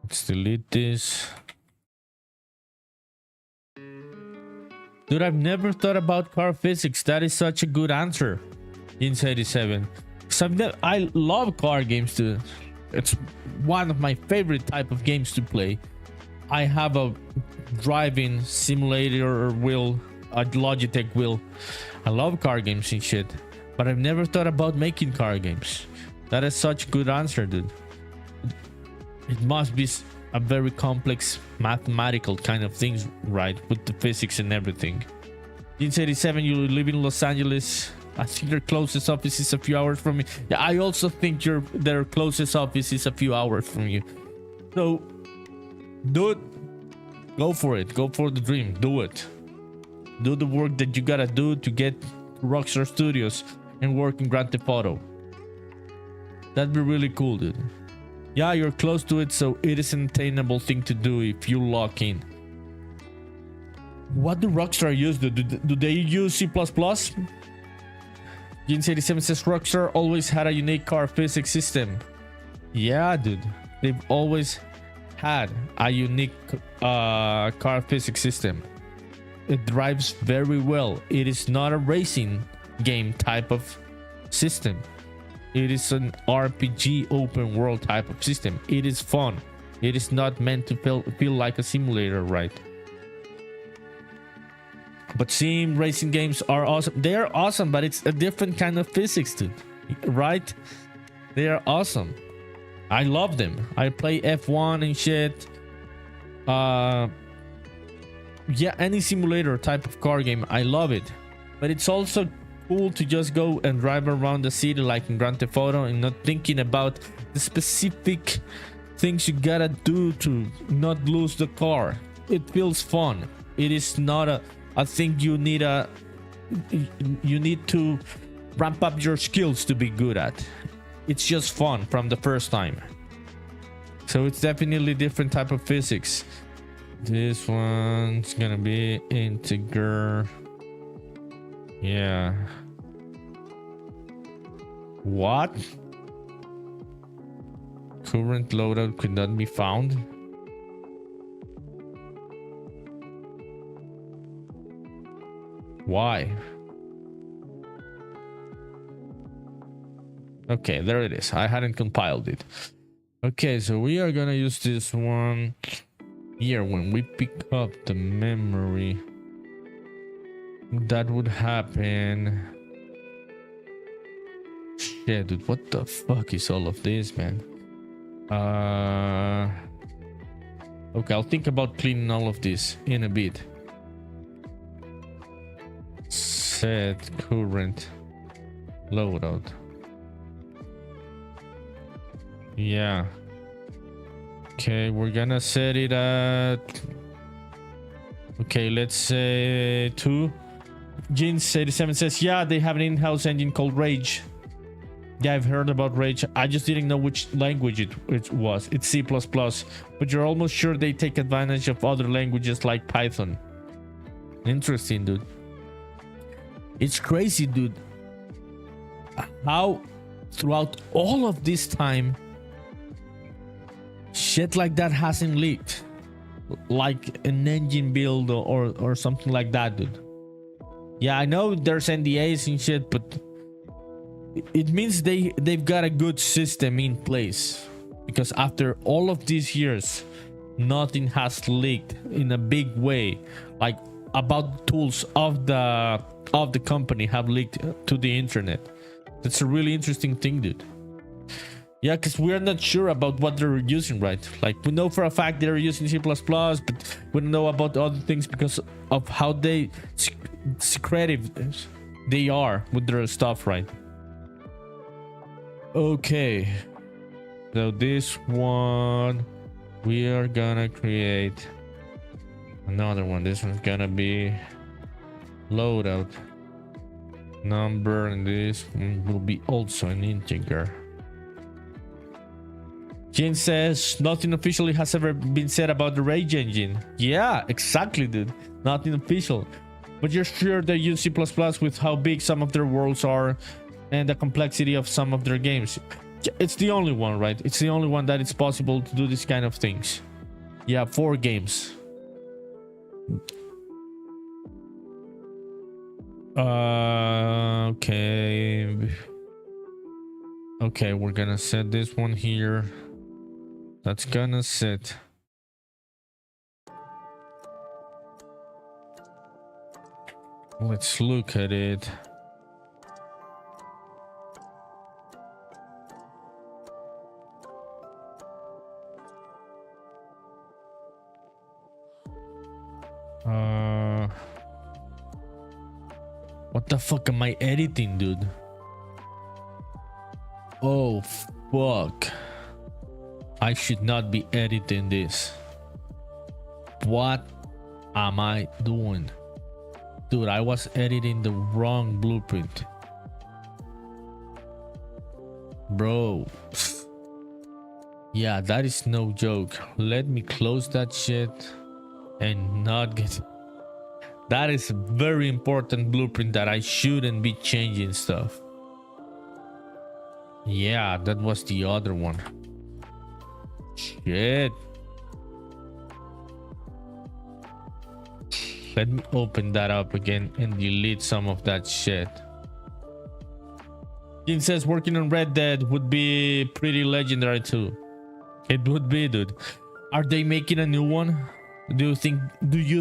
Let's delete this. Dude, I've never thought about car physics. That is such a good answer. Ins87. I love car games too. It's one of my favorite type of games to play. I have a driving simulator wheel, a Logitech wheel. I love car games and shit, but I've never thought about making car games. That is such a good answer, dude. It must be a very complex mathematical kind of things, right? With the physics and everything. Ins87, you live in Los Angeles. I think their closest office is a few hours from me. Yeah, I also think their closest office is a few hours from you. So, dude, go for it. Go for the dream. Do it. Do the work that you gotta do to get to Rockstar Studios and work in Grand Theft Auto. That'd be really cool, dude. Yeah, you're close to it, so it is an attainable thing to do if you lock in. What do Rockstar use? Do they use C++? Ins87 says Rockstar always had a unique car physics system. Yeah, dude. They've always had a unique car physics system. It drives very well. It is not a racing game type of system. It is an RPG open world type of system. It is fun. It is not meant to feel like a simulator, right? But sim racing games are awesome. They are awesome, but it's a different kind of physics, dude. Right? They are awesome. I love them. I play F1 and shit. Yeah, any simulator type of car game, I love it. But it's also cool to just go and drive around the city like in Grand Theft Auto and not thinking about the specific things you gotta do to not lose the car. It feels fun. It is not a thing you need to ramp up your skills to be good at. It's just fun from the first time. So it's definitely different type of physics. This one's gonna be integer. Yeah. What? Current loadout could not be found. Why? Okay, there it is. I hadn't compiled it. Okay, so we are gonna use this one here when we pick up the memory. That would happen. Shit, dude, what the fuck is all of this, man? Okay, I'll think about cleaning all of this in a bit. Set current loadout. Yeah. Okay, we're gonna set it at, okay, let's say 2 Jeans87 says, yeah, they have an in-house engine called Rage. Yeah, I've heard about Rage. I just didn't know which language it was. It's C++, but you're almost sure they take advantage of other languages like Python. Interesting, dude. It's crazy, dude, how throughout all of this time shit like that hasn't leaked, like an engine build or something like that, dude. Yeah, I know there's NDAs and shit, but it means they've got a good system in place, because after all of these years nothing has leaked in a big way, like about tools of the company have leaked to the internet. That's a really interesting thing, dude. Yeah, because we're not sure about what they're using, right? Like, we know for a fact they're using C++, but we don't know about other things because of how secretive they are with their stuff, right? Okay, so this one we are gonna create another one. This one's gonna be loadout number, and this one will be also an integer. Jane says nothing officially has ever been said about the Rage engine. Yeah, exactly, dude. Nothing official, but you're sure they use C++ with how big some of their worlds are and the complexity of some of their games. It's the only one, right? It's the only one that it's possible to do this kind of things. Yeah, 4 games. Okay, we're gonna set this one here. That's gonna sit. Let's look at it. What the fuck am I editing, dude? Oh fuck, I should not be editing this. What am I doing? Dude, I was editing the wrong blueprint, bro. Yeah, that is no joke. Let me close that shit and not get... That is a very important blueprint that I shouldn't be changing stuff. Yeah, that was the other one. Shit. Let me open that up again and delete some of that shit. Jin says working on Red Dead would be pretty legendary too. It would be, dude. Are they making a new one? Do you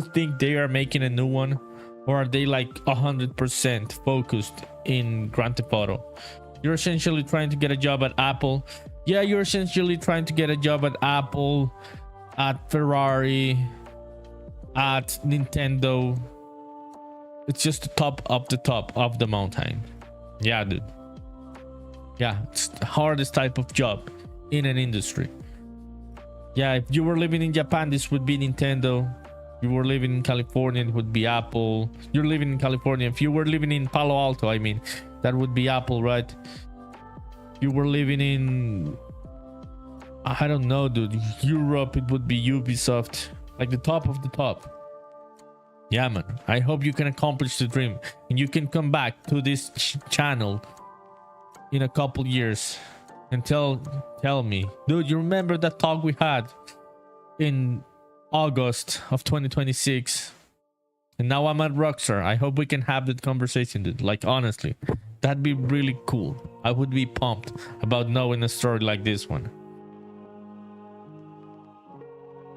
think they are making a new one, or are they like 100% focused in Grand Theft Auto? You're essentially trying to get a job at Apple. Yeah, you're essentially trying to get a job at Apple, at Ferrari, at Nintendo. It's just the top of the mountain. Yeah, dude. Yeah, it's the hardest type of job in an industry. Yeah, if you were living in Japan, this would be Nintendo. If you were living in California, it would be Apple. You're living in California. If you were living in Palo Alto, I mean, that would be Apple, right? If you were living in, I don't know, dude, Europe, it would be Ubisoft. Like the top of the top. Yeah, man. I hope you can accomplish the dream and you can come back to this channel in a couple years and tell me, dude, you remember that talk we had in August of 2026, and now I'm at Rockstar. I hope we can have that conversation, dude. Like, honestly, that'd be really cool. I would be pumped about knowing a story like this one.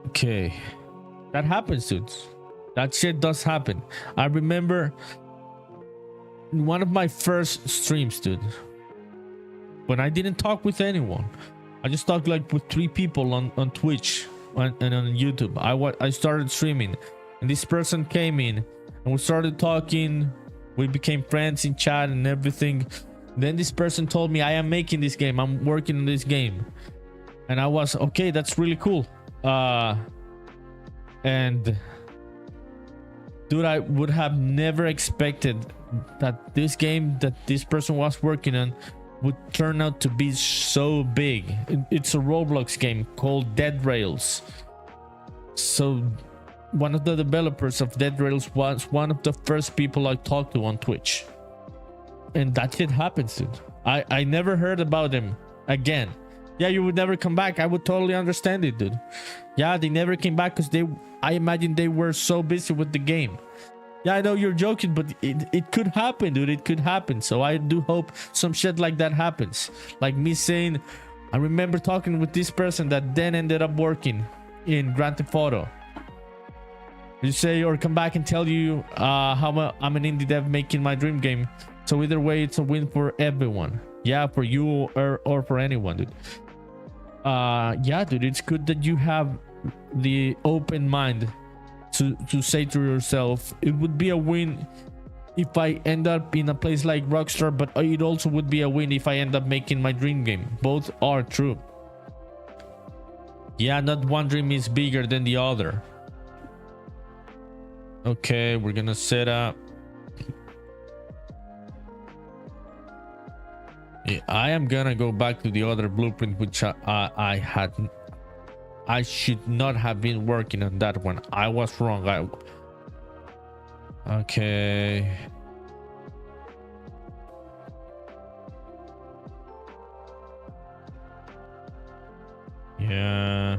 Okay, that happens, dude. That shit does happen. I remember in one of my first streams, dude, when I didn't talk with anyone, I just talked like with 3 people on Twitch and on YouTube. I started streaming, and this person came in and we started talking. We became friends in chat and everything. Then this person told me, I am making this game, I'm working on this game. And I was, okay, that's really cool. And Dude, I would have never expected that this game that this person was working on would turn out to be so big. It's a Roblox game called Dead Rails. So one of the developers of Dead Rails was one of the first people I talked to on Twitch. And that shit happens, dude. I never heard about him again. Yeah, you would never come back. I would totally understand it, dude. Yeah, they never came back because I imagine they were so busy with the game. Yeah, I know you're joking, but it could happen, dude. It could happen. So I do hope some shit like that happens. Like me saying, I remember talking with this person that then ended up working in Grand Theft Auto. You say, or come back and tell you how I'm an indie dev making my dream game. So either way, it's a win for everyone. Yeah, for you or for anyone, dude. Yeah, dude, it's good that you have the open mind to say to yourself, it would be a win if I end up in a place like Rockstar, but it also would be a win if I end up making my dream game. Both are true. Yeah, not one dream is bigger than the other. Okay, we're gonna set up. Yeah, I am gonna go back to the other blueprint, which I should not have been working on that one. I was wrong. Okay. Yeah.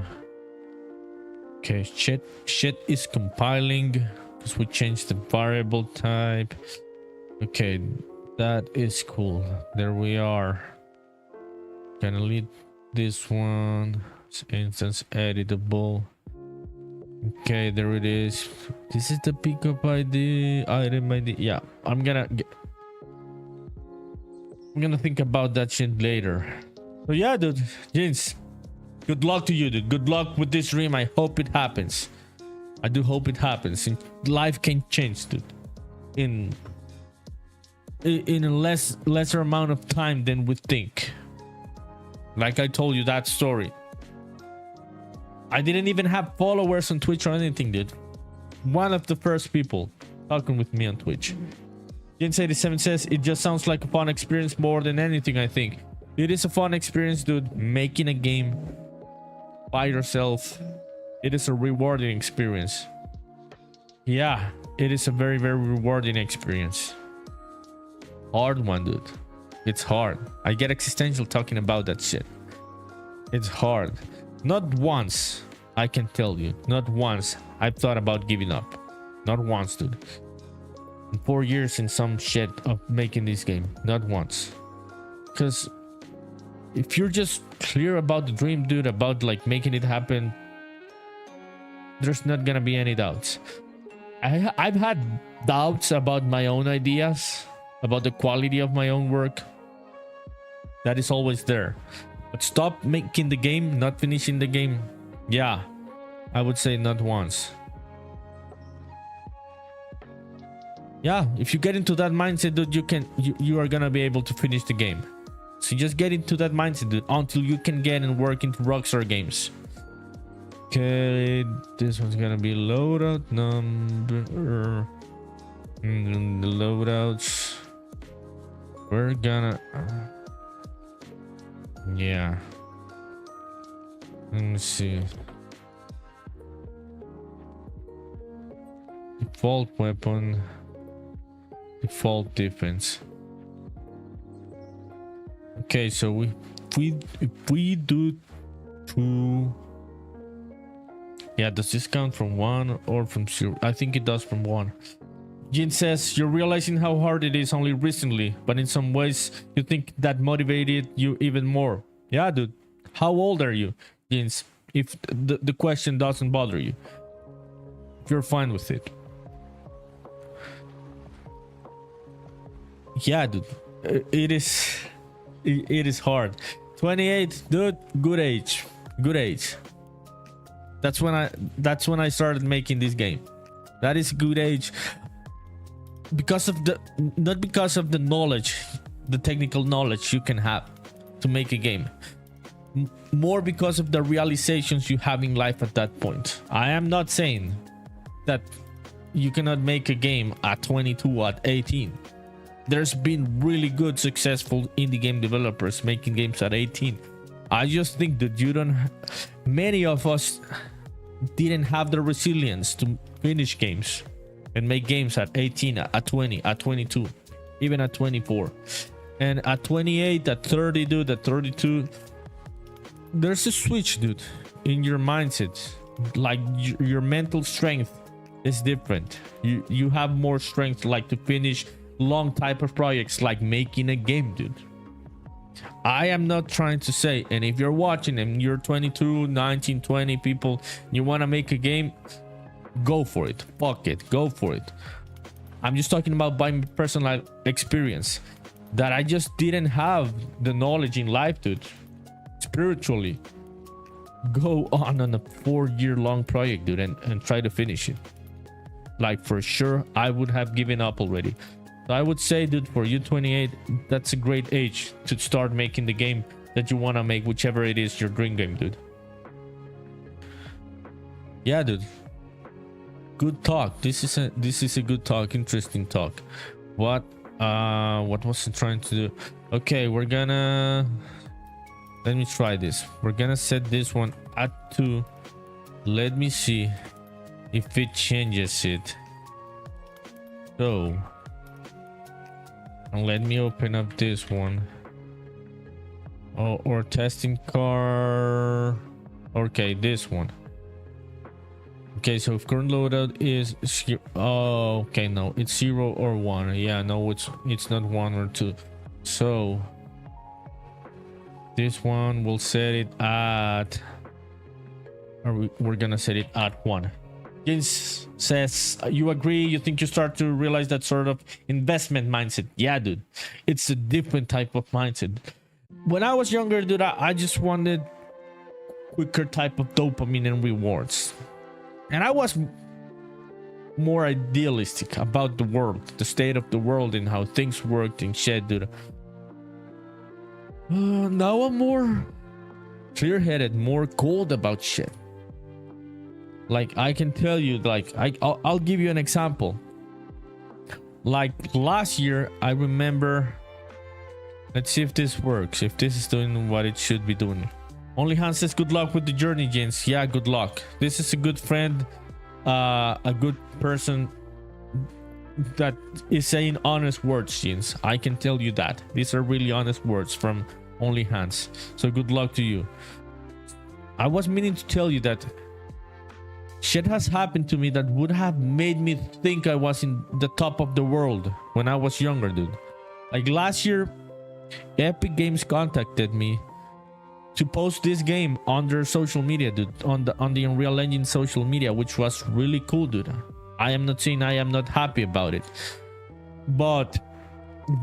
Okay, shit is compiling because we changed the variable type. Okay, that is cool. There we are. Gonna leave this one. Instance editable. Okay, there it is. This is the pickup ID, item ID. Yeah, I'm gonna think about that shit later. So yeah, dude, Jins, good luck to you, dude. Good luck with this dream. I hope it happens. I do hope it happens. Life can change, dude, in a lesser amount of time than we think. Like I told you that story. I didn't even have followers on Twitch or anything, dude. One of the first people talking with me on Twitch. Jens87 says, it just sounds like a fun experience more than anything, I think. It is a fun experience, dude. Making a game by yourself. It is a rewarding experience. Yeah, it is a very, very rewarding experience. Hard one, dude. It's hard. I get existential talking about that shit. It's hard. Not once, I can tell you, not once I've thought about giving up. Not once, dude. In 4 years in some shit of making this game, not once. Because if you're just clear about the dream, dude, about like making it happen, there's not gonna be any doubts. I've had doubts about my own ideas, about the quality of my own work. That is always there. But stop making the game, not finishing the game. Yeah, I would say not once. Yeah, if you get into that mindset, dude, you are gonna be able to finish the game. So just get into that mindset, dude, until you can get and work into Rockstar games. Okay, this one's gonna be loadout number. The loadouts. We're gonna. Yeah. Let me see. Default weapon. Default defense. Okay, so if we do 2. Yeah, does this count from 1 or from 0? I think it does from 1. Jin says, you're realizing how hard it is only recently, but in some ways you think that motivated you even more. Yeah, dude. How old are you, Jins? If the question doesn't bother you, if you're fine with it. Yeah, dude. It is hard. 28, dude. Good age. Good age. That's when I started making this game. That is good age. Because of not because of the knowledge, the technical knowledge you can have to make a game, more because of the realizations you have in life at that point. I am not saying that you cannot make a game at 22, at 18. There's been really good, successful indie game developers making games at 18. I just think that many of us didn't have the resilience to finish games and make games at 18, at 20, at 22, even at 24. And at 28, at 30, dude, at 32, there's a switch, dude, in your mindset. Like your mental strength is different. You have more strength, like to finish long type of projects, like making a game, dude. I am not trying to say, and if you're watching and you're 22, 19, 20 people, you want to make a game, go for it. Fuck it, go for it. I'm just talking about by personal experience, that I just didn't have the knowledge in life, dude. Spiritually, go on a 4-year long project, dude, and try to finish it. Like, for sure, I would have given up already. So I would say, dude, for you 28, that's a great age to start making the game that you want to make, whichever it is, your dream game, dude. Yeah, dude. Good talk. This is a good talk, interesting talk. What was I trying to do? Okay, we're gonna, let me try this. We're gonna set this one at 2. Let me see if it changes it. So, and let me open up this one. Oh, or testing car. Okay, this one. Okay, so if current loadout is okay, no, it's 0 or 1. Yeah, no, it's not 1 or 2. So this one we'll set it at, or we're gonna set it at 1. James says, you agree? You think you start to realize that sort of investment mindset? Yeah, dude, it's a different type of mindset. When I was younger, dude, I just wanted quicker type of dopamine and rewards. And I was more idealistic about the world, the state of the world, and how things worked and shit, dude. Now I'm more clear-headed, more cold about shit. Like, I can tell you, like, I'll give you an example. Like last year, I remember, let's see if this works, if this is doing what it should be doing. Only Hans says, good luck with the journey, Jens. Yeah, good luck. This is a good friend, a good person that is saying honest words, Jens. I can tell you that. These are really honest words from Only Hans. So good luck to you. I was meaning to tell you that shit has happened to me that would have made me think I was in the top of the world when I was younger, dude. Like last year, Epic Games contacted me to post this game on their social media, dude, on the Unreal Engine social media, which was really cool, dude. I am not saying I am not happy about it, but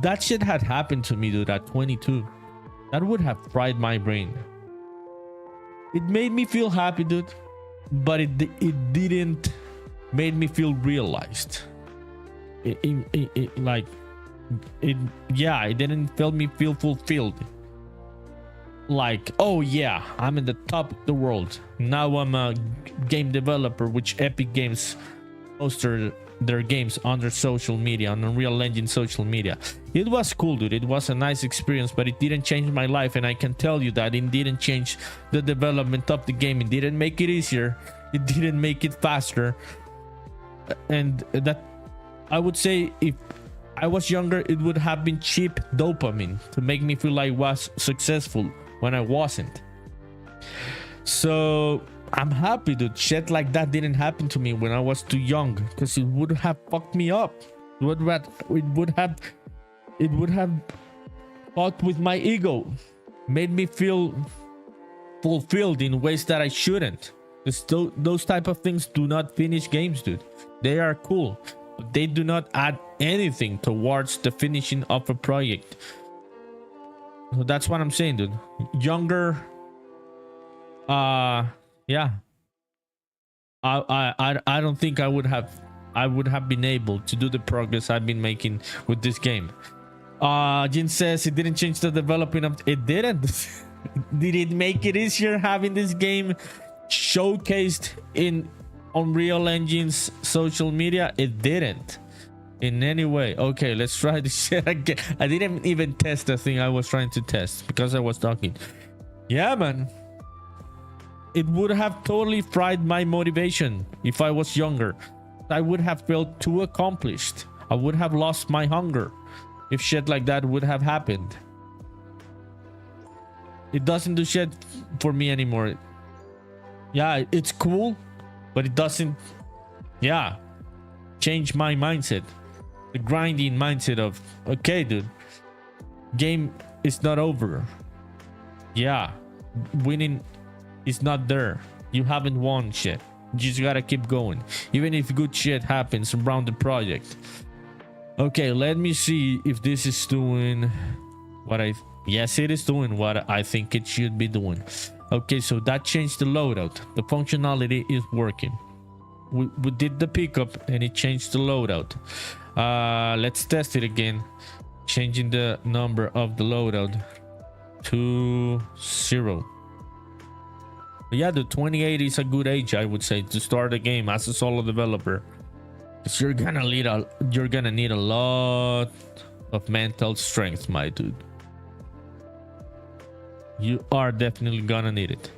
that shit had happened to me, dude, at 22. That would have fried my brain. It made me feel happy, dude, but it didn't made me feel realized. It didn't feel me feel fulfilled. Like, oh yeah, I'm in the top of the world. Now I'm a game developer, which Epic Games posted their games on their social media, on Unreal Engine social media. It was cool, dude. It was a nice experience, but it didn't change my life. And I can tell you that it didn't change the development of the game. It didn't make it easier. It didn't make it faster. And that, I would say, if I was younger, it would have been cheap dopamine to make me feel like I was successful when I wasn't. So I'm happy that shit like that didn't happen to me when I was too young, because it would have fucked me up. It would have fucked with my ego, made me feel fulfilled in ways that I shouldn't. Because those type of things do not finish games, dude. They are cool, but they do not add anything towards the finishing of a project. So that's what I'm saying, dude. Younger, yeah. I don't think I would have been able to do the progress I've been making with this game. Jin says it didn't change the development of it. Didn't. Did it make it easier having this game showcased in Unreal Engine's social media? It didn't in any way. Okay, let's try this shit again. I didn't even test the thing I was trying to test because I was talking. Yeah, man. It would have totally fried my motivation if I was younger. I would have felt too accomplished. I would have lost my hunger if shit like that would have happened. It doesn't do shit for me anymore. Yeah, it's cool, but it doesn't, yeah, change my mindset. The grinding mindset of, okay, dude, game is not over. Yeah, winning is not there. You haven't won shit. You just gotta keep going, even if good shit happens around the project. Okay, let me see if this is doing what yes, it is doing what I think it should be doing. Okay, so that changed the loadout. The functionality is working. We did the pickup and it changed the loadout. Let's test it again, changing the number of the loadout to 0. Yeah, the 28 is a good age, I would say, to start a game as a solo developer. Because you're gonna need a lot of mental strength, my dude. You are definitely gonna need it.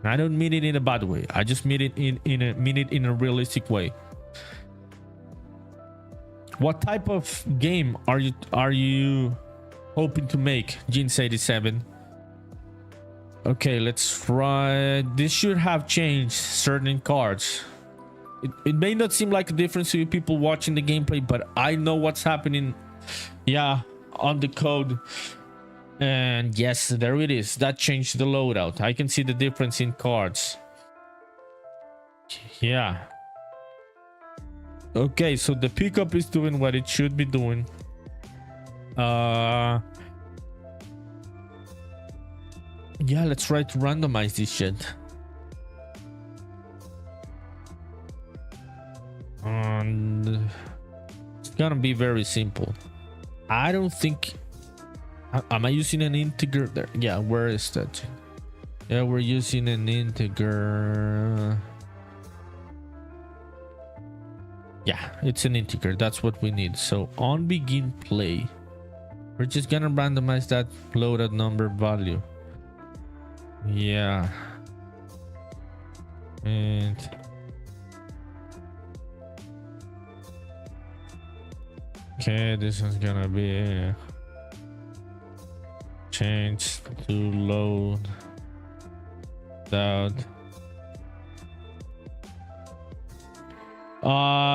And I don't mean it in a bad way. I just mean it in a realistic way. What type of game are you hoping to make, Jeans87? Okay, let's try. This should have changed certain cards. It may not seem like a difference to you people watching the gameplay, but I know what's happening. Yeah, on the code. And yes, there it is. That changed the loadout. I can see the difference in cards. Yeah. Okay, so the pickup is doing what it should be doing. Yeah, let's try to randomize this shit. And it's gonna be very simple. I don't think. Am I using an integer there? Yeah, where is that? Yeah, we're using an integer. Yeah, it's an integer. That's what we need. So on begin play, we're just gonna randomize that loaded number value. Yeah. And okay, this is gonna be change to load out.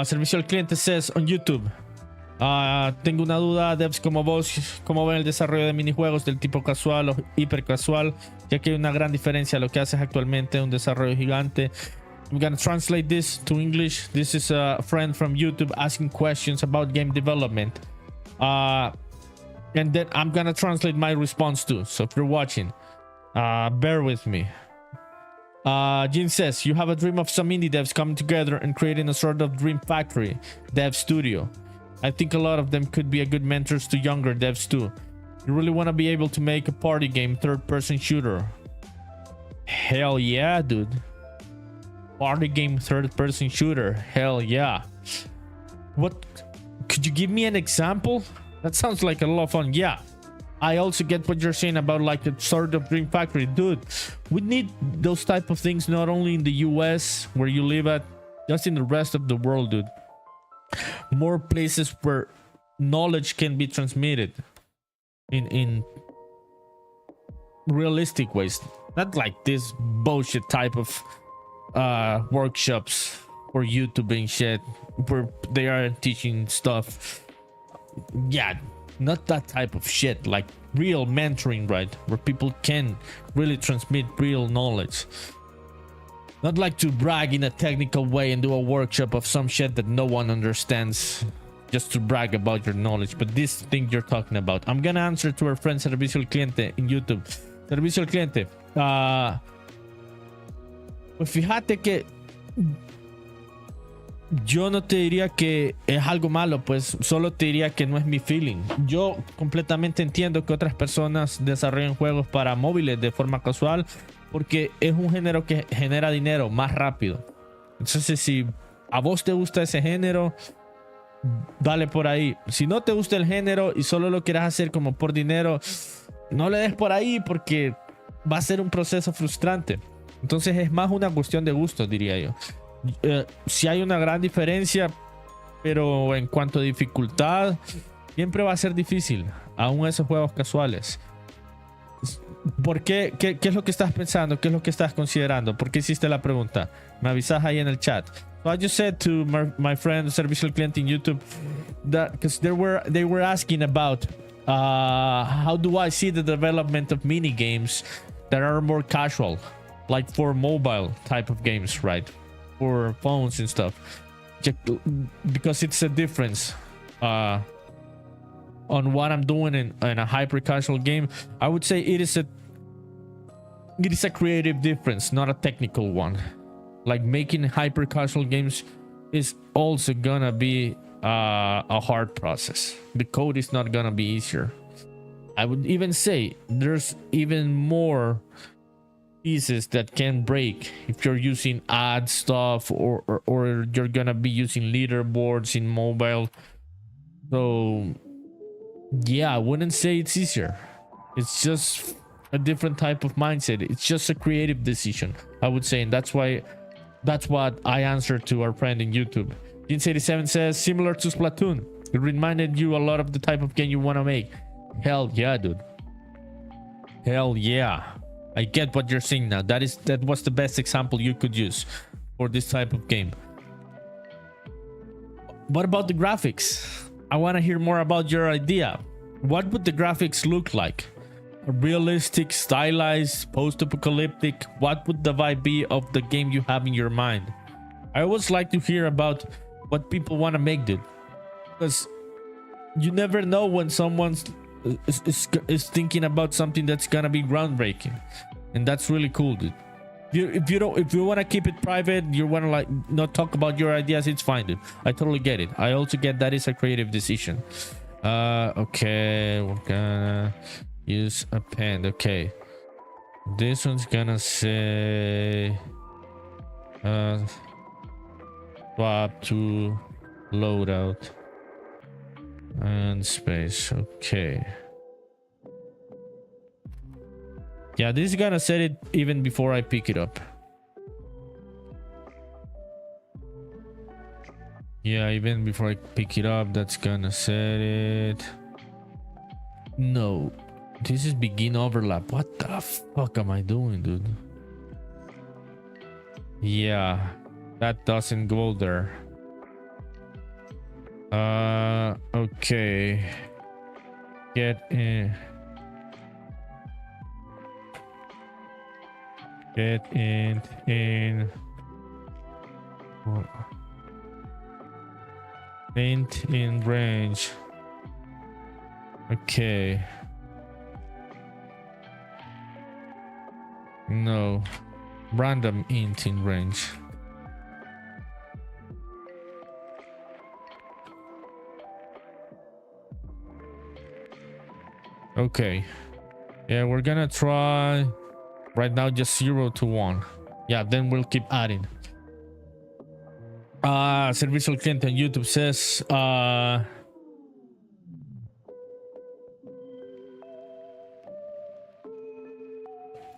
Servicio al cliente says on YouTube. Tengo una duda, devs como vos, ¿cómo ven el desarrollo de minijuegos del tipo casual o hiper casual? Ya que hay una gran diferencia a lo que haces actualmente, un desarrollo gigante. I'm gonna translate this to English. This is a friend from YouTube asking questions about game development. And then I'm gonna translate my response too. So if you're watching, bear with me. Jin says, you have a dream of some indie devs coming together and creating a sort of dream factory, dev studio. I think a lot of them could be a good mentors to younger devs too. You really want to be able to make a party game third-person shooter. Hell yeah, dude. Party game third-person shooter. Hell yeah. What? Could you give me an example? That sounds like a lot of fun. Yeah. I also get what you're saying about like a sort of dream factory. Dude, we need those type of things not only in the US where you live at, just in the rest of the world, dude. More places where knowledge can be transmitted in realistic ways. Not like this bullshit type of workshops for YouTube and shit where they are teaching stuff. Yeah, not that type of shit. Like real mentoring, right? Where people can really transmit real knowledge. Not like to brag in a technical way and do a workshop of some shit that no one understands just to brag about your knowledge. But this thing you're talking about, I'm gonna answer to our friend Servicio al Cliente in YouTube. Servicio al Cliente, pues fíjate que yo no te diría que es algo malo, pues solo te diría que no es mi feeling. Yo completamente entiendo que otras personas desarrollen juegos para móviles de forma casual porque es un género que genera dinero más rápido. Entonces, si a vos te gusta ese género, dale por ahí. Si no te gusta el género y solo lo quieras hacer como por dinero, no le des por ahí porque va a ser un proceso frustrante. Entonces es más una cuestión de gusto, diría yo. Si hay una gran diferencia, pero en cuanto a dificultad, siempre va a ser difícil, aún esos juegos casuales. ¿Por qué? ¿Qué es lo que estás pensando? ¿Qué es lo que estás considerando? ¿Por qué hiciste la pregunta? Me avisas ahí en el chat. So I just said to my friend, servicio al cliente in YouTube, that because they were asking about how do I see the development of mini games that are more casual, like for mobile type of games, right? For phones and stuff. Because it's a difference on what I'm doing in a hyper casual game. I would say it is a creative difference, not a technical one. Like making hyper casual games is also gonna be a hard process. The code is not gonna be easier. I would even say there's even more pieces that can break if you're using ad stuff or you're gonna be using leaderboards in mobile. So yeah, I wouldn't say it's easier. It's just a different type of mindset. It's just a creative decision, I would say, and that's what I answered to our friend in YouTube. Jeans87 says similar to Splatoon. It reminded you a lot of the type of game you want to make. Hell yeah, dude. Hell yeah. I get what you're saying now. That was the best example you could use for this type of game. What about the graphics? I want to hear more about your idea. What would the graphics look like? A realistic, stylized, post-apocalyptic? What would the vibe be of the game you have in your mind? I always like to hear about what people want to make, dude, because you never know when someone's is thinking about something that's gonna be groundbreaking, and that's really cool, dude. If you want to keep it private, you want to like not talk about your ideas, it's fine, dude. I totally get it. I also get that is a creative decision. Okay, we're gonna use a pen. Okay, this one's gonna say swap to loadout and space. Okay. Yeah, this is gonna set it even before I pick it up. Yeah, even before I pick it up, that's gonna set it. No, this is begin overlap. What the fuck am I doing, dude? Yeah, that doesn't go there. Okay. Get in. Get in paint in range. Okay. No, random int in range. Okay. Yeah, we're gonna try right now just 0 to 1. Yeah, then we'll keep adding. Servicio al cliente on YouTube says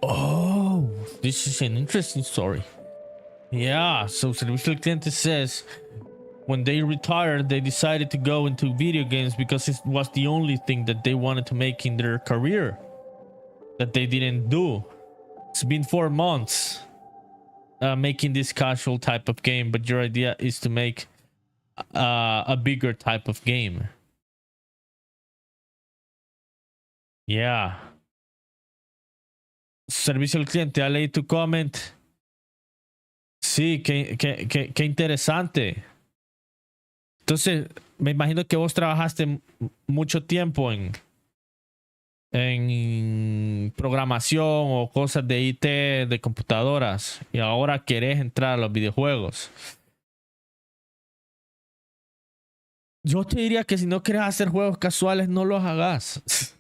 oh, this is an interesting story. Yeah, so Servicio al cliente says when they retired, they decided to go into video games because it was the only thing that they wanted to make in their career that they didn't do. It's been 4 months making this casual type of game, but your idea is to make a bigger type of game. Yeah. Servicio al cliente, I leí tu comment. Sí, qué interesante. Entonces, me imagino que vos trabajaste mucho tiempo en programación o cosas de IT, de computadoras, y ahora querés entrar a los videojuegos. Yo te diría que si no quieres hacer juegos casuales, no los hagas.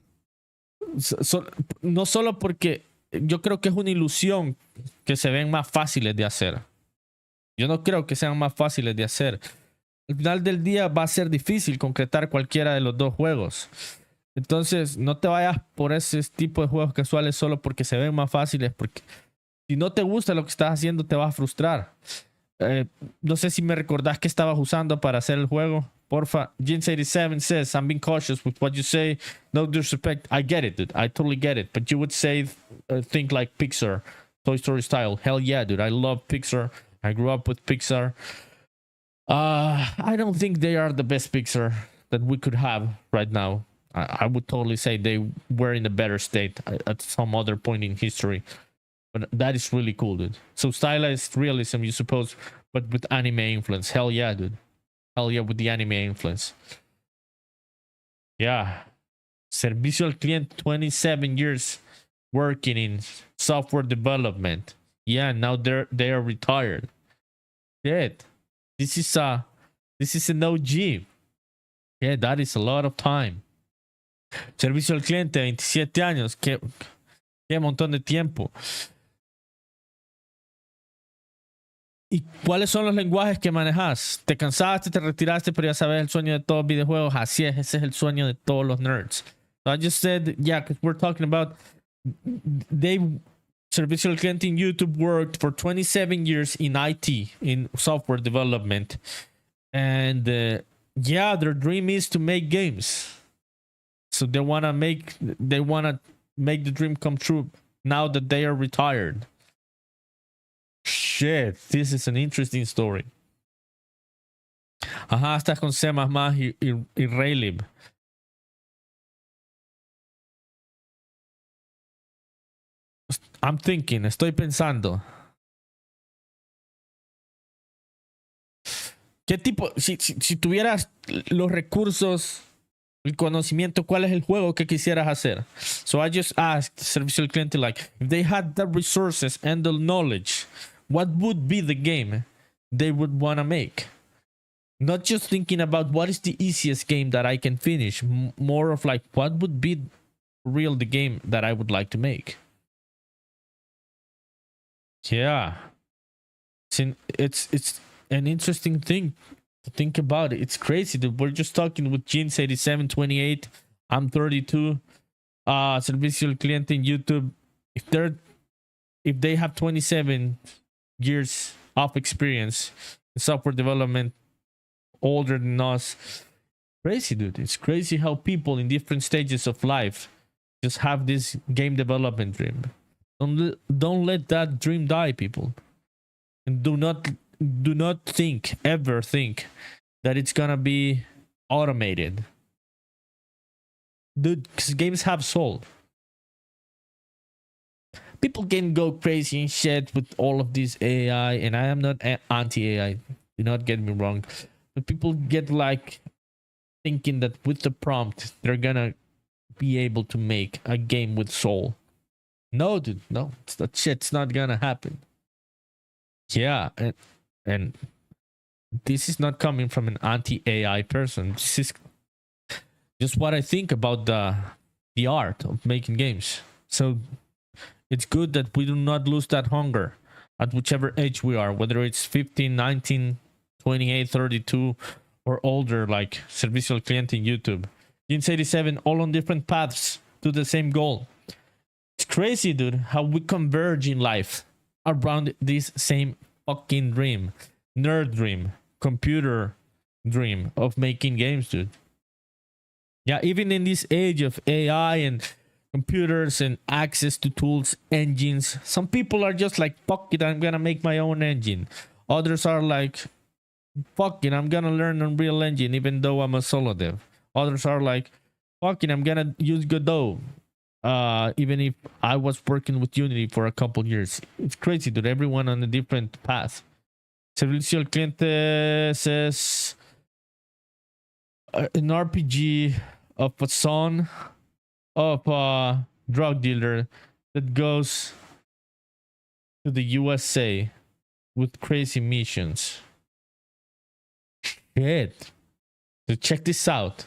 No solo porque yo creo que es una ilusión que se ven más fáciles de hacer. Yo no creo que sean más fáciles de hacer. Al final del día va a ser difícil concretar cualquiera de los dos juegos. Entonces, no te vayas por ese tipo de juegos casuales solo porque se ven más fáciles, porque si no te gusta lo que estás haciendo, te vas a frustrar. No sé si me recordás que estabas usando para hacer el juego. Porfa, Jins87 says, I'm being cautious with what you say. No disrespect. I get it, dude. I totally get it. But you would say, think like Pixar, Toy Story style. Hell yeah, dude. I love Pixar. I grew up with Pixar. I don't think they are the best Pixar that we could have right now. I would totally say they were in a better state at some other point in history. But that is really cool, dude. So stylized realism, you suppose, but with anime influence. Hell yeah, dude. Hell yeah, with the anime influence. Yeah. Servicio al cliente, 27 years working in software development. Yeah, now they are retired. Shit. This is an OG. Yeah, that is a lot of time. Servicio al cliente, 27 años. Qué montón de tiempo. ¿Y cuáles son los lenguajes que manejas? Te cansaste, te retiraste, pero ya sabes el sueño de todos los videojuegos. Así es, ese es el sueño de todos los nerds. So I just said, yeah, because we're talking about Servicio al Cliente in YouTube worked for 27 years in IT, in software development. And yeah, their dream is to make games. So they want to make the dream come true now that they are retired. Shit, this is an interesting story. Ajá, estás con C++ y Raylib. I'm thinking, estoy pensando. ¿Qué tipo, si tuvieras los recursos, el conocimiento, cuál es el juego que quisieras hacer? So I just asked Servicio al Cliente, like, if they had the resources and the knowledge, what would be the game they would want to make? Not just thinking about what is the easiest game that I can finish, more of like, what would be real the game that I would like to make? Yeah. It's an interesting thing to think about. It's crazy that we're just talking with Jeans 8728. I'm 32. Servicio al Cliente in YouTube. If they have 27 years of experience in software development, older than us, crazy, dude. It's crazy how people in different stages of life just have this game development dream. Don't let that dream die, people. And do not ever think that it's gonna be automated, dude, because games have soul. People can go crazy and shit with all of this AI, and I am not anti-AI, do not get me wrong, but people get like thinking that with the prompt they're gonna be able to make a game with soul. No, dude, no, that shit's not gonna happen. Yeah, and this is not coming from an anti-AI person. This is just what I think about the art of making games. So it's good that we do not lose that hunger at whichever age we are, whether it's 15, 19, 28, 32, or older, like Servicio al Cliente in YouTube. Jeans 87, all on different paths to the same goal. It's crazy, dude, how we converge in life around this same fucking dream. Nerd dream. Computer dream of making games, dude. Yeah, even in this age of AI and computers and access to tools, engines, some people are just like, fuck it, I'm gonna make my own engine. Others are like, fuck it, I'm gonna learn Unreal Engine even though I'm a solo dev. Others are like, fuck it, I'm gonna use Godot. Even if I was working with Unity for a couple years. It's crazy, dude. Everyone on a different path. Servicio al Cliente says an RPG of a son of a drug dealer that goes to the USA with crazy missions. Shit. So check this out.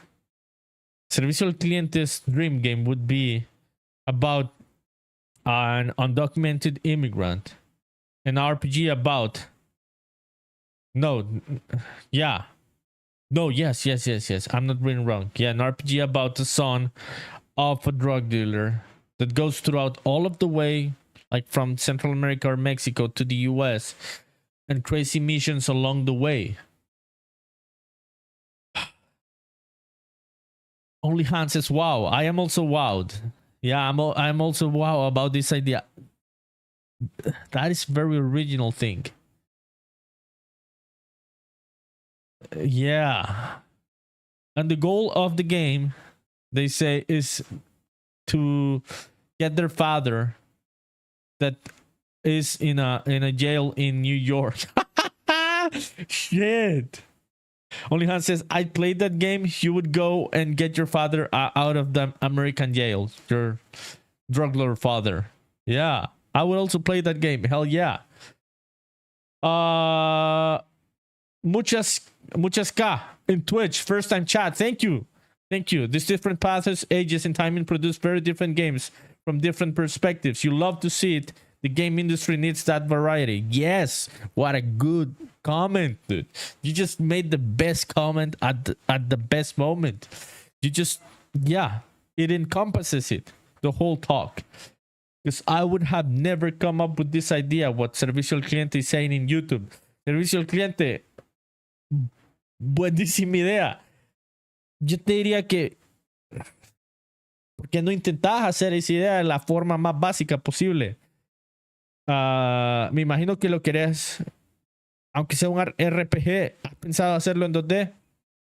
Servicio al Cliente's dream game would be about an undocumented immigrant. An RPG about No, yeah. No, yes. I'm not reading wrong. Yeah, an RPG about the son of a drug dealer that goes throughout all of the way, like from Central America or Mexico to the US, and crazy missions along the way. Only Hans says, wow. I am also wowed. Yeah, I'm also wow about this idea. That is very original thing. Yeah. And the goal of the game, they say, is to get their father that is in a jail in New York. Shit. Only Hans says, I played that game. You would go and get your father out of the American jail. Your drug lord father. Yeah. I would also play that game. Hell yeah. Muchas K in Twitch. First time chat. Thank you. These different paths, ages, and timing produce very different games from different perspectives. You love to see it. The game industry needs that variety. Yes. What a good comment, dude. You just made the best comment at the best moment. You just, yeah, it encompasses it, the whole talk. Because I would have never come up with this idea, what Servicio al Cliente is saying in YouTube. Servicio al Cliente, buenísima idea. Yo te diría que, ¿por qué no intentas hacer esa idea de la forma más básica posible? Me imagino que lo querés, aunque sea un RPG, ¿has pensado hacerlo en 2D?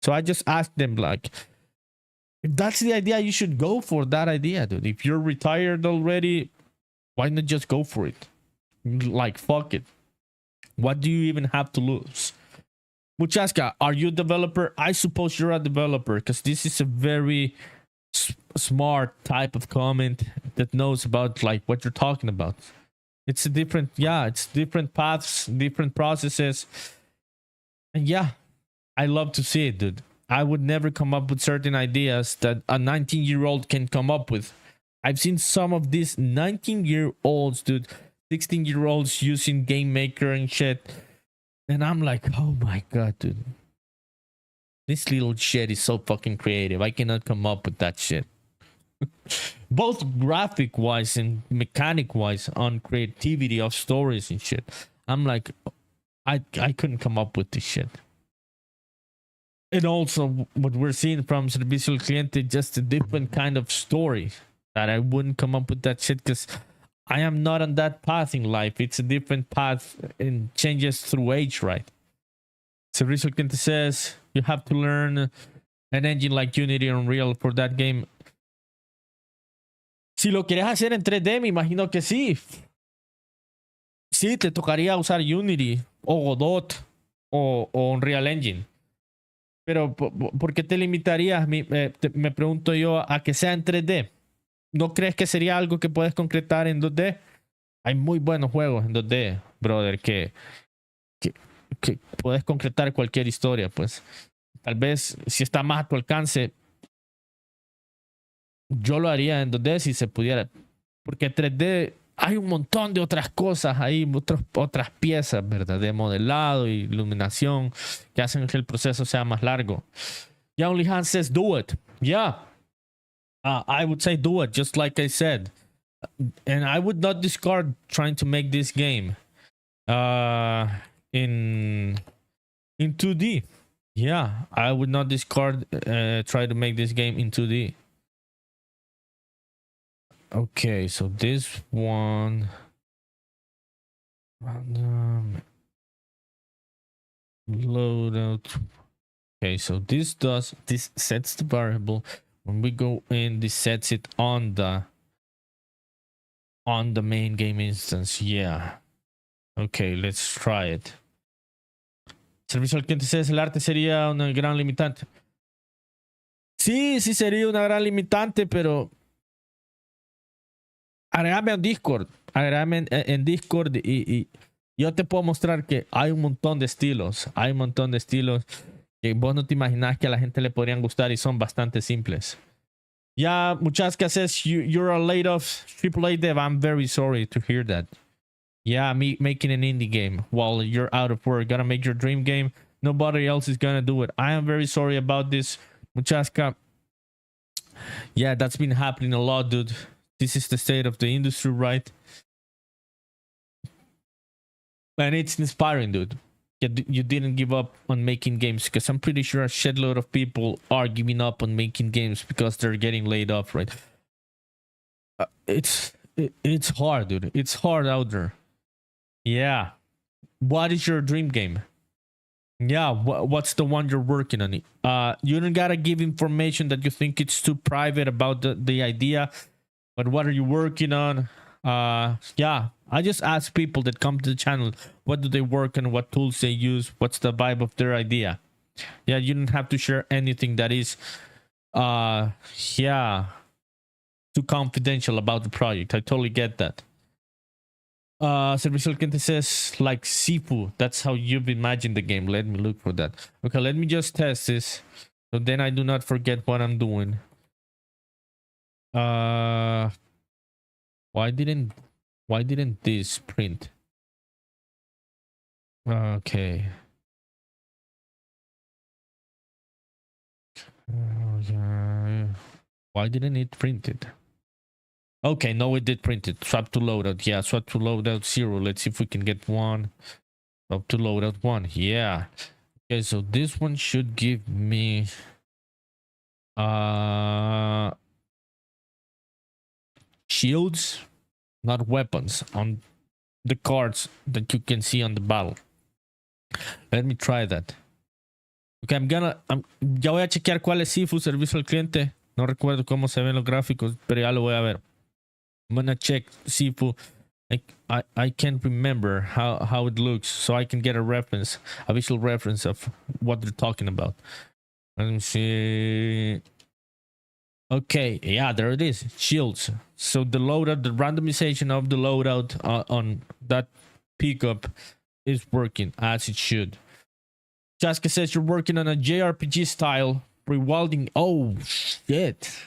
So I just asked them, like, if that's the idea, you should go for that idea, dude. If you're retired already, why not just go for it? Like, fuck it. What do you even have to lose? Muchaska, are you a developer? I suppose you're a developer, because this is a very smart type of comment that knows about like what you're talking about. It's a different, yeah, it's different paths, different processes. And yeah, I love to see it, dude. I would never come up with certain ideas that a 19-year-old can come up with. I've seen some of these 19-year-olds, dude, 16-year-olds using Game Maker and shit. And I'm like, oh my God, dude. This little shit is so fucking creative. I cannot come up with that shit. Both graphic-wise and mechanic-wise on creativity of stories and shit. I'm like, I couldn't come up with this shit. And also, what we're seeing from Servicio al Cliente, just a different kind of story. That I wouldn't come up with that shit because I am not on that path in life. It's a different path and changes through age, right? Servicio al Cliente says you have to learn an engine like Unity or Unreal for that game. Si lo quieres hacer en 3D, me imagino que sí. Sí, te tocaría usar Unity o Godot o Unreal Engine. Pero, ¿por qué te limitarías? Me pregunto yo a que sea en 3D. ¿No crees que sería algo que puedes concretar en 2D? Hay muy buenos juegos en 2D, brother, que puedes concretar cualquier historia, pues. Tal vez, si está más a tu alcance, yo lo haría en 2D si se pudiera. Porque en 3D hay un montón de otras cosas ahí, otras piezas, ¿verdad? De modelado y iluminación que hacen que el proceso sea más largo. Yeah, Only Hans says, do it. Yeah. I would say do it, just like I said. And I would not discard trying to make this game in 2D. Yeah, I would not discard try to make this game in 2D. Okay, so this one random loadout. Okay, so this sets the variable. When we go in, this sets it on the main game instance. Yeah. Okay, let's try it. Servicio al cliente says, el arte sería una gran limitante. Sí sería una gran limitante, pero agregame en Discord. Agregame en Discord y yo te puedo mostrar que hay un montón de estilos. Hay un montón de estilos que vos no te imaginás que a la gente le podrían gustar y son bastante simples. Yeah, Muchaska says you're a laid off AAA dev. I'm very sorry to hear that. Yeah, me making an indie game while you're out of work. Gotta make your dream game. Nobody else is gonna do it. I am very sorry about this, Muchaska. Yeah, that's been happening a lot, dude. This is the state of the industry, right? And it's inspiring, dude. You didn't give up on making games, because I'm pretty sure a shitload of people are giving up on making games because they're getting laid off, right? It's hard, dude. It's hard out there. Yeah. What is your dream game? Yeah, what's the one you're working on? You don't gotta give information that you think it's too private about the idea, but what are you working on? Yeah, I just ask people that come to the channel, what do they work on, what tools they use, what's the vibe of their idea. Yeah, you don't have to share anything that is yeah, too confidential about the project. I totally get that. Servicio al Cliente says like Sifu. That's how you've imagined the game. Let me look for that. Okay, let me just test this, so then I do not forget what I'm doing. Why didn't this print? Okay. Yeah. Why didn't it print it? Okay, no, it did print it. Swap to loadout. Yeah, swap to loadout 0. Let's see if we can get one. Swap to loadout 1. Yeah. Okay, so this one should give me shields, not weapons, on the cards that you can see on the battle. Let me try that. Okay, ya voy a chequear cuál es Sifu, servicio al cliente. No recuerdo cómo se ven los gráficos, pero ya lo voy a ver. I'm gonna check Sifu. I can't remember how it looks, so I can get a reference, a visual reference of what they're talking about. Let me see. Okay, yeah, there it is. Shields. So the loadout, the randomization of the loadout on that pickup is working as it should. Chaska says you're working on a JRPG style rewilding. Oh shit.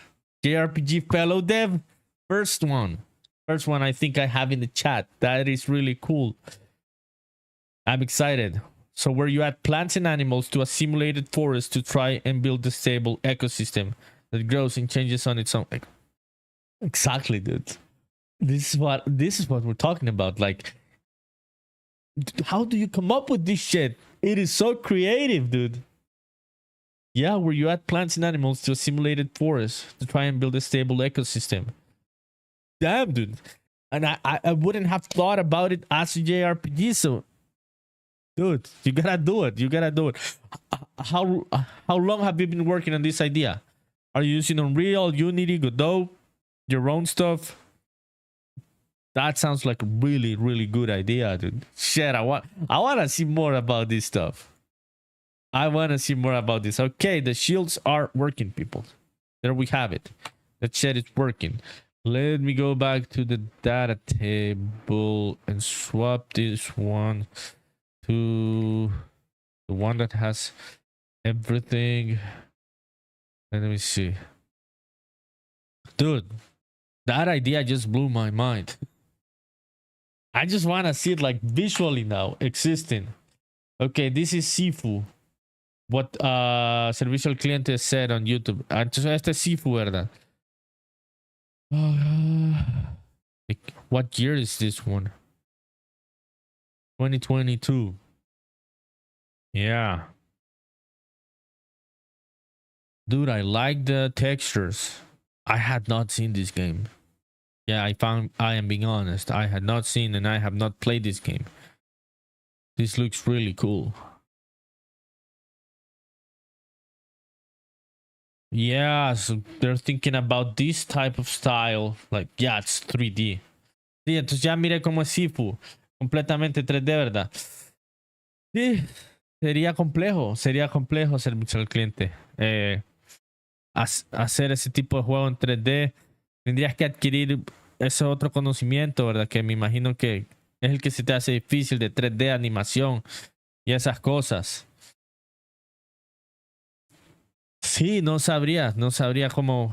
JRPG fellow dev. First one I think I have in the chat. That is really cool. I'm excited. So where you add plants and animals to a simulated forest to try and build a stable ecosystem that grows and changes on its own. Exactly, dude. This is what we're talking about. Like, how do you come up with this shit? It is so creative, dude. Yeah, where you add plants and animals to a simulated forest to try and build a stable ecosystem. Damn, dude. And I wouldn't have thought about it as a JRPG, so dude, you gotta do it. You gotta do it. How long have you been working on this idea? Are you using Unreal, Unity, Godot, your own stuff? That sounds like a really, really good idea, dude. Shit, I want to see more about this stuff. I want to see more about this. Okay, the shields are working, people. There we have it. The chat is working. Let me go back to the data table and swap this one to the one that has everything. Let me see. Dude, that idea just blew my mind. I just want to see it like visually now existing. Okay, this is Sifu. What Servicio al Cliente said on YouTube. Entonces este es Sifu, ¿verdad? What year is this one? 2022. Yeah. Dude, I like the textures. I had not seen this game. Yeah, I am being honest. I had not seen and I have not played this game. This looks really cool. Yeah, so they're thinking about this type of style. Like, yeah, it's 3D. Sí, entonces ya miré cómo es Sifu. Completamente 3D, ¿verdad? Sí, sería complejo servicio al cliente. Hacer ese tipo de juego en 3D. Tendrías que adquirir ese otro conocimiento, ¿verdad? Que me imagino que es el que se te hace difícil, de 3D, animación y esas cosas. Sí, no sabría cómo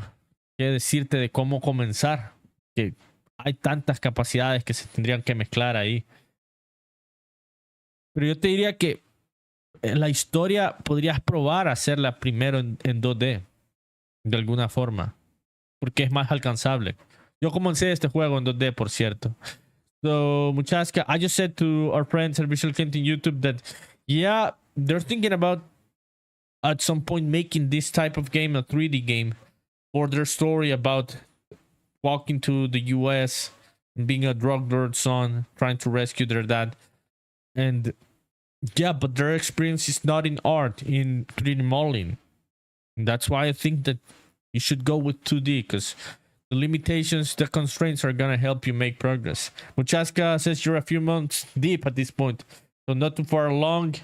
qué decirte de cómo comenzar. Que hay tantas capacidades que se tendrían que mezclar ahí. Pero yo te diría que la historia podrías probar a hacerla primero en 2D, de alguna forma, porque es más alcanzable. Yo comencé este juego en 2D, por cierto. So, Muchaska, I just said to our friend Servicial Clint in YouTube that, yeah, they're thinking about at some point making this type of game a 3D game for their story about walking to the US and being a drug lord's son, trying to rescue their dad. And yeah, but their experience is not in art, in 3D modeling. And that's why I think that you should go with 2D, because the limitations, the constraints are gonna help you make progress. Muchaska says you're a few months deep at this point, so not too far along.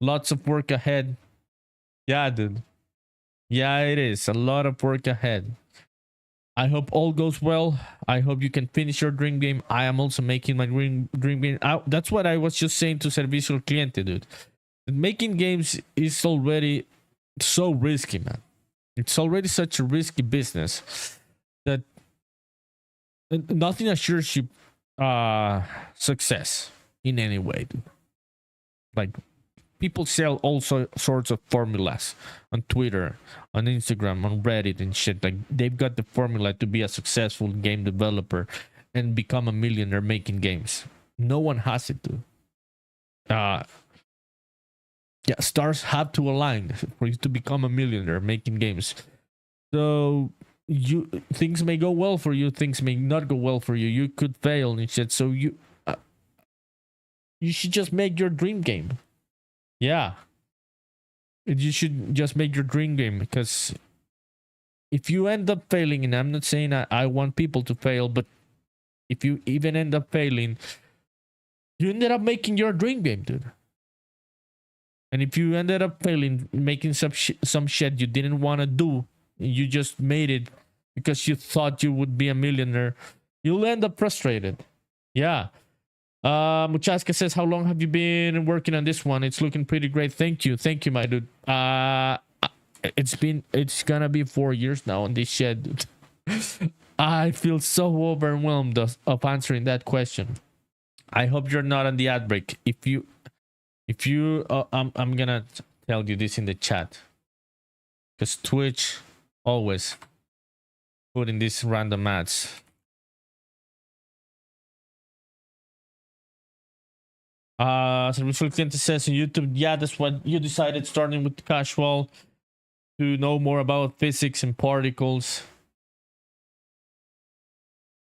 Lots of work ahead. Yeah, dude. Yeah, it is. A lot of work ahead. I hope all goes well. I hope you can finish your dream game. I am also making my dream game. That's what I was just saying to Servicio Cliente, dude. Making games is already so risky, man. It's already such a risky business that nothing assures you success in any way, dude. Like, people sell all sorts of formulas on Twitter, on Instagram, on Reddit and shit. Like, they've got the formula to be a successful game developer and become a millionaire making games. No one has it, dude. Yeah, stars have to align for you to become a millionaire making games. So things may go well for you, things may not go well for you. You could fail and shit. So you should just make your dream game. Yeah, you should just make your dream game, because if you end up failing, and I'm not saying I want people to fail, but if you even end up failing, you ended up making your dream game, dude. And if you ended up failing, making some shit you didn't want to do, you just made it because you thought you would be a millionaire, you'll end up frustrated. Yeah. Muchaska says, how long have you been working on this one? It's looking pretty great. Thank you, my dude. It's gonna be 4 years now on this shit, dude. I feel so overwhelmed of answering that question. I hope you're not on the ad break. If you I'm gonna tell you this in the chat, because Twitch always putting these random ads. Servicio Cliente says on YouTube, yeah, that's what you decided, starting with casual to know more about physics and particles.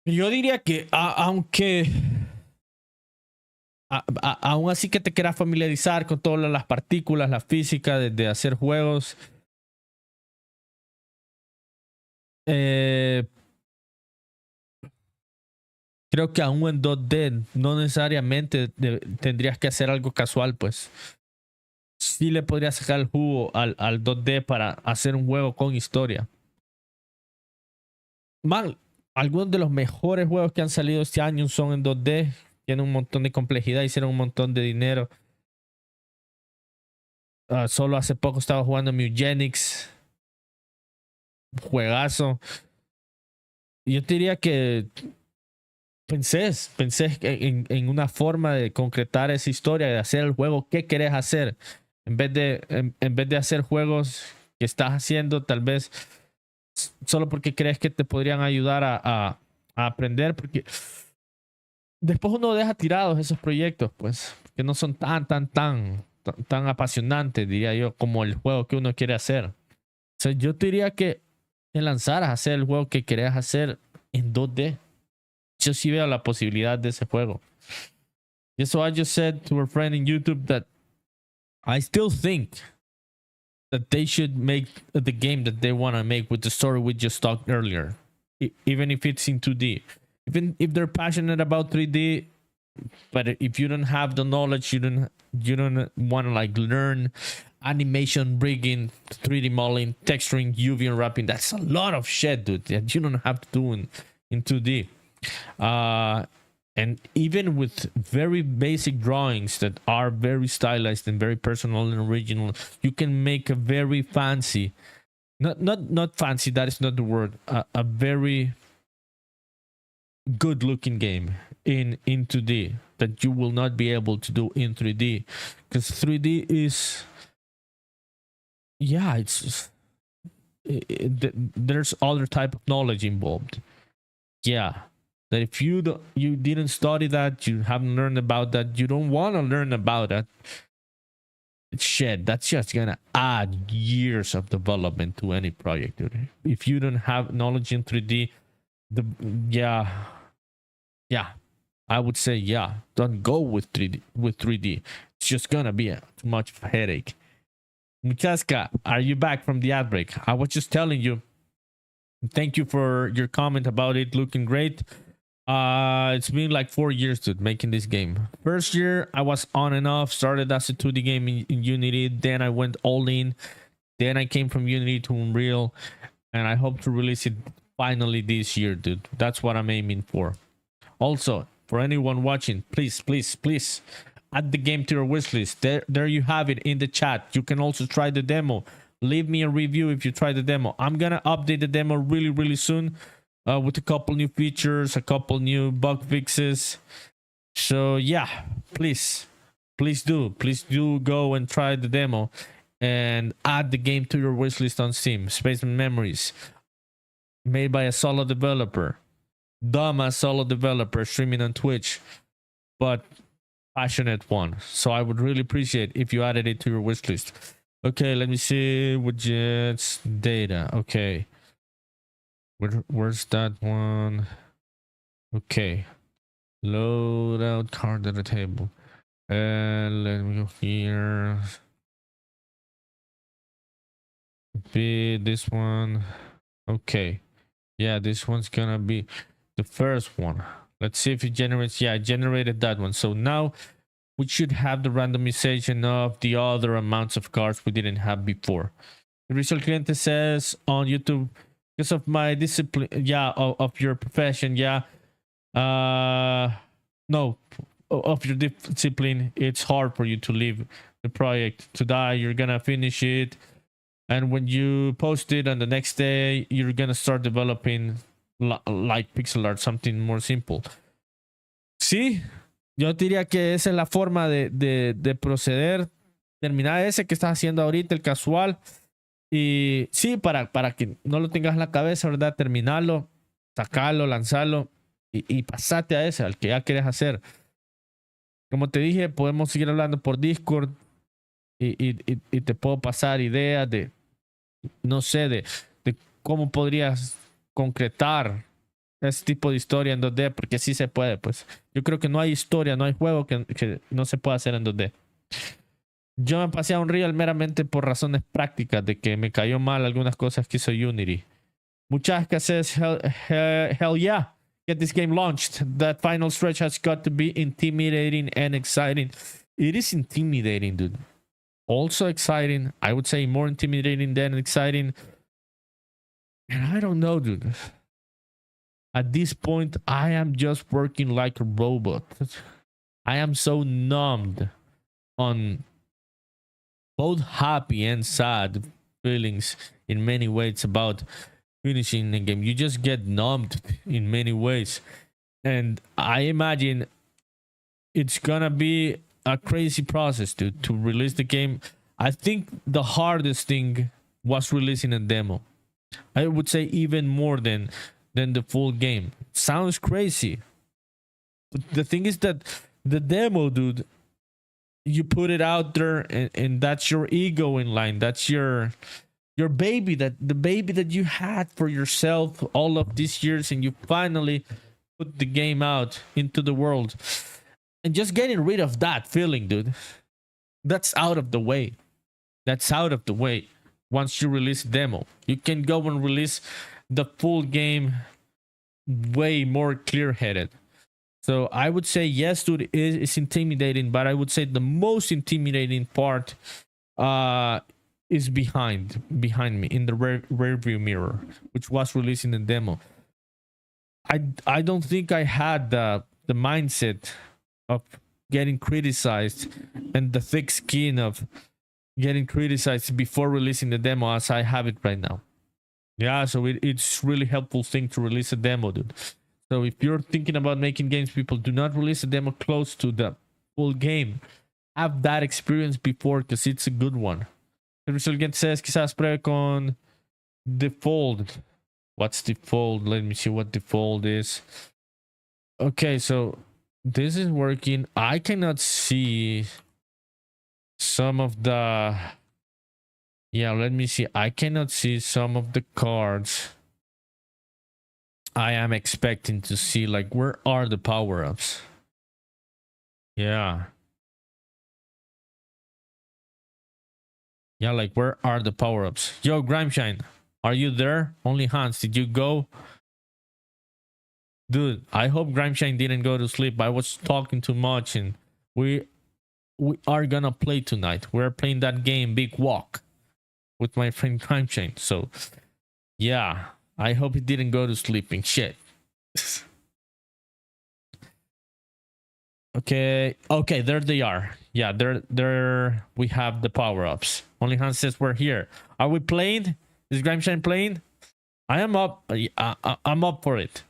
Yo diría que aunque aún así que te quieras familiarizar con todas las partículas, la física de hacer juegos, creo que aún en 2D no necesariamente tendrías que hacer algo casual, pues. Sí le podrías sacar el jugo al 2D para hacer un juego con historia. Man, algunos de los mejores juegos que han salido este año son en 2D. Tienen un montón de complejidad, hicieron un montón de dinero. Solo hace poco estaba jugando Mugenics. Juegazo. Yo te diría que pensé en una forma de concretar esa historia, de hacer el juego que querés hacer, en vez de hacer juegos que estás haciendo tal vez solo porque crees que te podrían ayudar a aprender, porque después uno deja tirados esos proyectos, pues, que no son tan apasionantes, diría yo, como el juego que uno quiere hacer. O sea, yo te diría que te lanzaras a hacer el juego que querías hacer en 2D. Yo sí veo la posibilidad de ese juego. Yeah, so I just said to a friend in YouTube that I still think that they should make the game that they want to make with the story we just talked earlier, even if it's in 2D. Even if they're passionate about 3D, but if you don't have the knowledge, you don't want to like learn animation rigging, 3D modeling, texturing, UV unwrapping. That's a lot of shit, dude, that you don't have to do in 2D. And even with very basic drawings that are very stylized and very personal and original, you can make a very fancy, not fancy, that is not the word, a very good looking game in 2D that you will not be able to do in 3D, because 3D is, yeah, there's other type of knowledge involved. Yeah, that if you didn't study that, you haven't learned about that, you don't want to learn about that, shit, that's just gonna add years of development to any project, dude. If you don't have knowledge in 3D, yeah, I would say, yeah, don't go with 3D. It's just gonna be too much of a headache. Muchaska, are you back from the ad break? I was just telling you, thank you for your comment about it looking great. It's been like 4 years, dude, making this game. First year I was on and off, started as a 2D game in Unity, then I went all in, then I came from Unity to Unreal, and I hope to release it finally this year, dude. That's what I'm aiming for. Also, for anyone watching, please add the game to your wishlist. There you have it in the chat. You can also try the demo. Leave me a review if you try the demo. I'm gonna update the demo really soon, with a couple new features, a couple new bug fixes. So yeah, please do go and try the demo and add the game to your wishlist on Steam. Spaceman Memories, made by a solo developer, dumbass solo developer streaming on Twitch, but passionate one. So I would really appreciate if you added it to your wishlist. Okay, let me see widgets, data. Okay, where's that one? Okay, load out card at the table, and let me go here. Be this one. Okay, yeah, this one's gonna be the first one. Let's see if it generates. Yeah, it generated that one. So now we should have the randomization of the other amounts of cards we didn't have before. The result cliente says on YouTube, because of my discipline, yeah, of your profession, yeah, no, of your discipline, it's hard for you to leave the project to die. You're gonna finish it, and when you post it on the next day, you're gonna start developing like pixel art, something more simple. Sí, yo diría que esa es la forma de proceder. Terminar ese que estás haciendo ahorita, el casual. Y sí, para que no lo tengas en la cabeza, ¿verdad? Terminarlo, sacarlo, lanzarlo y pasarte a ese, al que ya quieres hacer. Como te dije, podemos seguir hablando por Discord y te puedo pasar ideas de, no sé, de cómo podrías concretar ese tipo de historia en 2D, porque sí se puede, pues. Yo creo que no hay historia, no hay juego que no se pueda hacer en 2D. Yo me pasé a Unreal meramente por razones prácticas, de que me cayó mal algunas cosas que hizo Unity. Muchacha says, hell yeah, get this game launched. That final stretch has got to be intimidating and exciting. It is intimidating, dude. Also exciting. I would say more intimidating than exciting. And I don't know, dude. At this point, I am just working like a robot. I am so numbed on both happy and sad feelings in many ways about finishing the game. You just get numbed in many ways. And I imagine it's gonna be a crazy process to release the game. I think the hardest thing was releasing a demo. I would say even more than the full game. It sounds crazy, but the thing is that the demo, dude, you put it out there, and that's your ego in line. That's your baby, the baby that you had for yourself all of these years, and you finally put the game out into the world. And just getting rid of that feeling, dude, that's out of the way. That's out of the way. Once you release demo, you can go and release the full game way more clear-headed. So I would say yes, dude, it's intimidating, but I would say the most intimidating part is behind me in the rear view mirror, which was releasing the demo. I don't think I had the mindset of getting criticized and the thick skin of getting criticized before releasing the demo as I have it right now. Yeah, so it's really helpful thing to release a demo, dude. So if you're thinking about making games, people, do not release a demo close to the full game. Have that experience before, because it's a good one. El Resurgent says quizás pruebe con default. What's default? Let me see what default is. Okay, so this is working. I cannot see some of the... Yeah, let me see. I cannot see some of the cards I am expecting to see. Like, where are the power-ups? Yeah. Yeah, like, where are the power-ups? Yo, Grimeshine, are you there? Only Hans, did you go? Dude, I hope Grimeshine didn't go to sleep. I was talking too much, and we are gonna play tonight. We're playing that game, Big Walk, with my friend Grimeshine. So, yeah, I hope he didn't go to sleeping. Shit. Okay, there they are. Yeah, there we have the power-ups. Only Hans says we're here. Are we playing? Is Grimeshine playing? I am up. I'm up for it.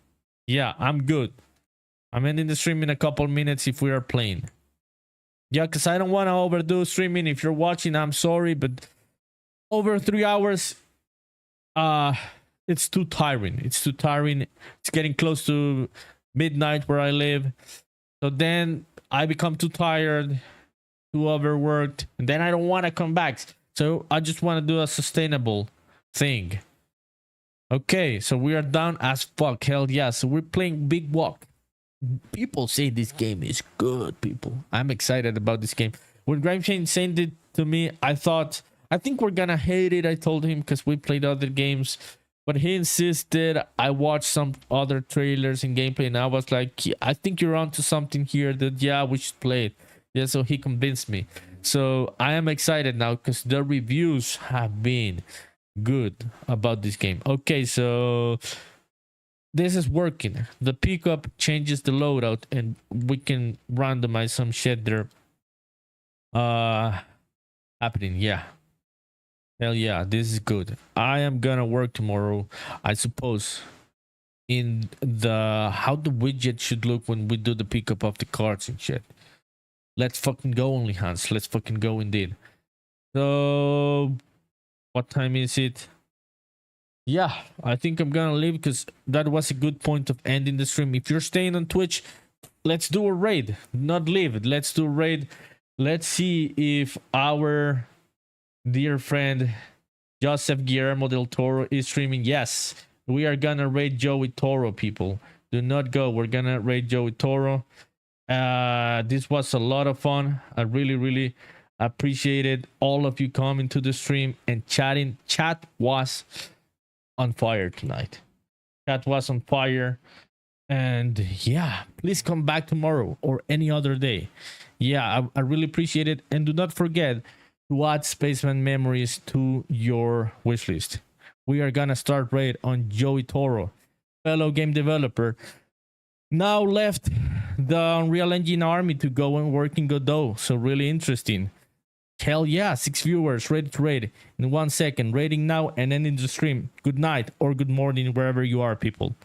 Yeah, I'm good. I'm ending the stream in a couple minutes if we are playing. Yeah, because I don't want to overdo streaming. If you're watching, I'm sorry, but over 3 hours, it's too tiring. It's too tiring. It's getting close to midnight where I live. So then I become too tired, too overworked, and then I don't want to come back. So I just want to do a sustainable thing. Okay, so we are down as fuck. Hell yeah. So we're playing Big Walk. People say this game is good, people. I'm excited about this game. When Grimeshane sent it to me, I think we're gonna hate it. I told him because we played other games. But he insisted. I watched some other trailers and gameplay, and I was like, I think you're onto something here. That, yeah, we should play it. Yeah, so he convinced me. So I am excited now because the reviews have been good about this game. Okay, so this is working. The pickup changes the loadout, and we can randomize some shit there. Happening, yeah. Hell yeah, this is good. I am gonna work tomorrow, I suppose, in the how the widget should look when we do the pickup of the cards and shit. Let's fucking go, Only Hans. Let's fucking go indeed. So, what time is it? Yeah, I think I'm gonna leave because that was a good point of ending the stream. If you're staying on Twitch, let's do a raid. Not leave it. Let's do a raid. Let's see if our dear friend Joseph Guillermo del Toro is streaming. Yes, we are gonna raid Joey Toro, people. Do not go. We're gonna raid Joey Toro. This was a lot of fun. I really appreciated all of you coming to the stream and chatting. Chat was on fire tonight. Chat was on fire. And yeah, please come back tomorrow or any other day. Yeah, I really appreciate it. And do not forget to add Spaceman Memories to your wishlist. We are gonna start raid on Joey Toro, fellow game developer. Now left the Unreal Engine army to go and work in Godot. So really interesting. Hell yeah, 6 viewers ready to raid in 1 second. Raiding now and ending the stream. Good night or good morning wherever you are, people.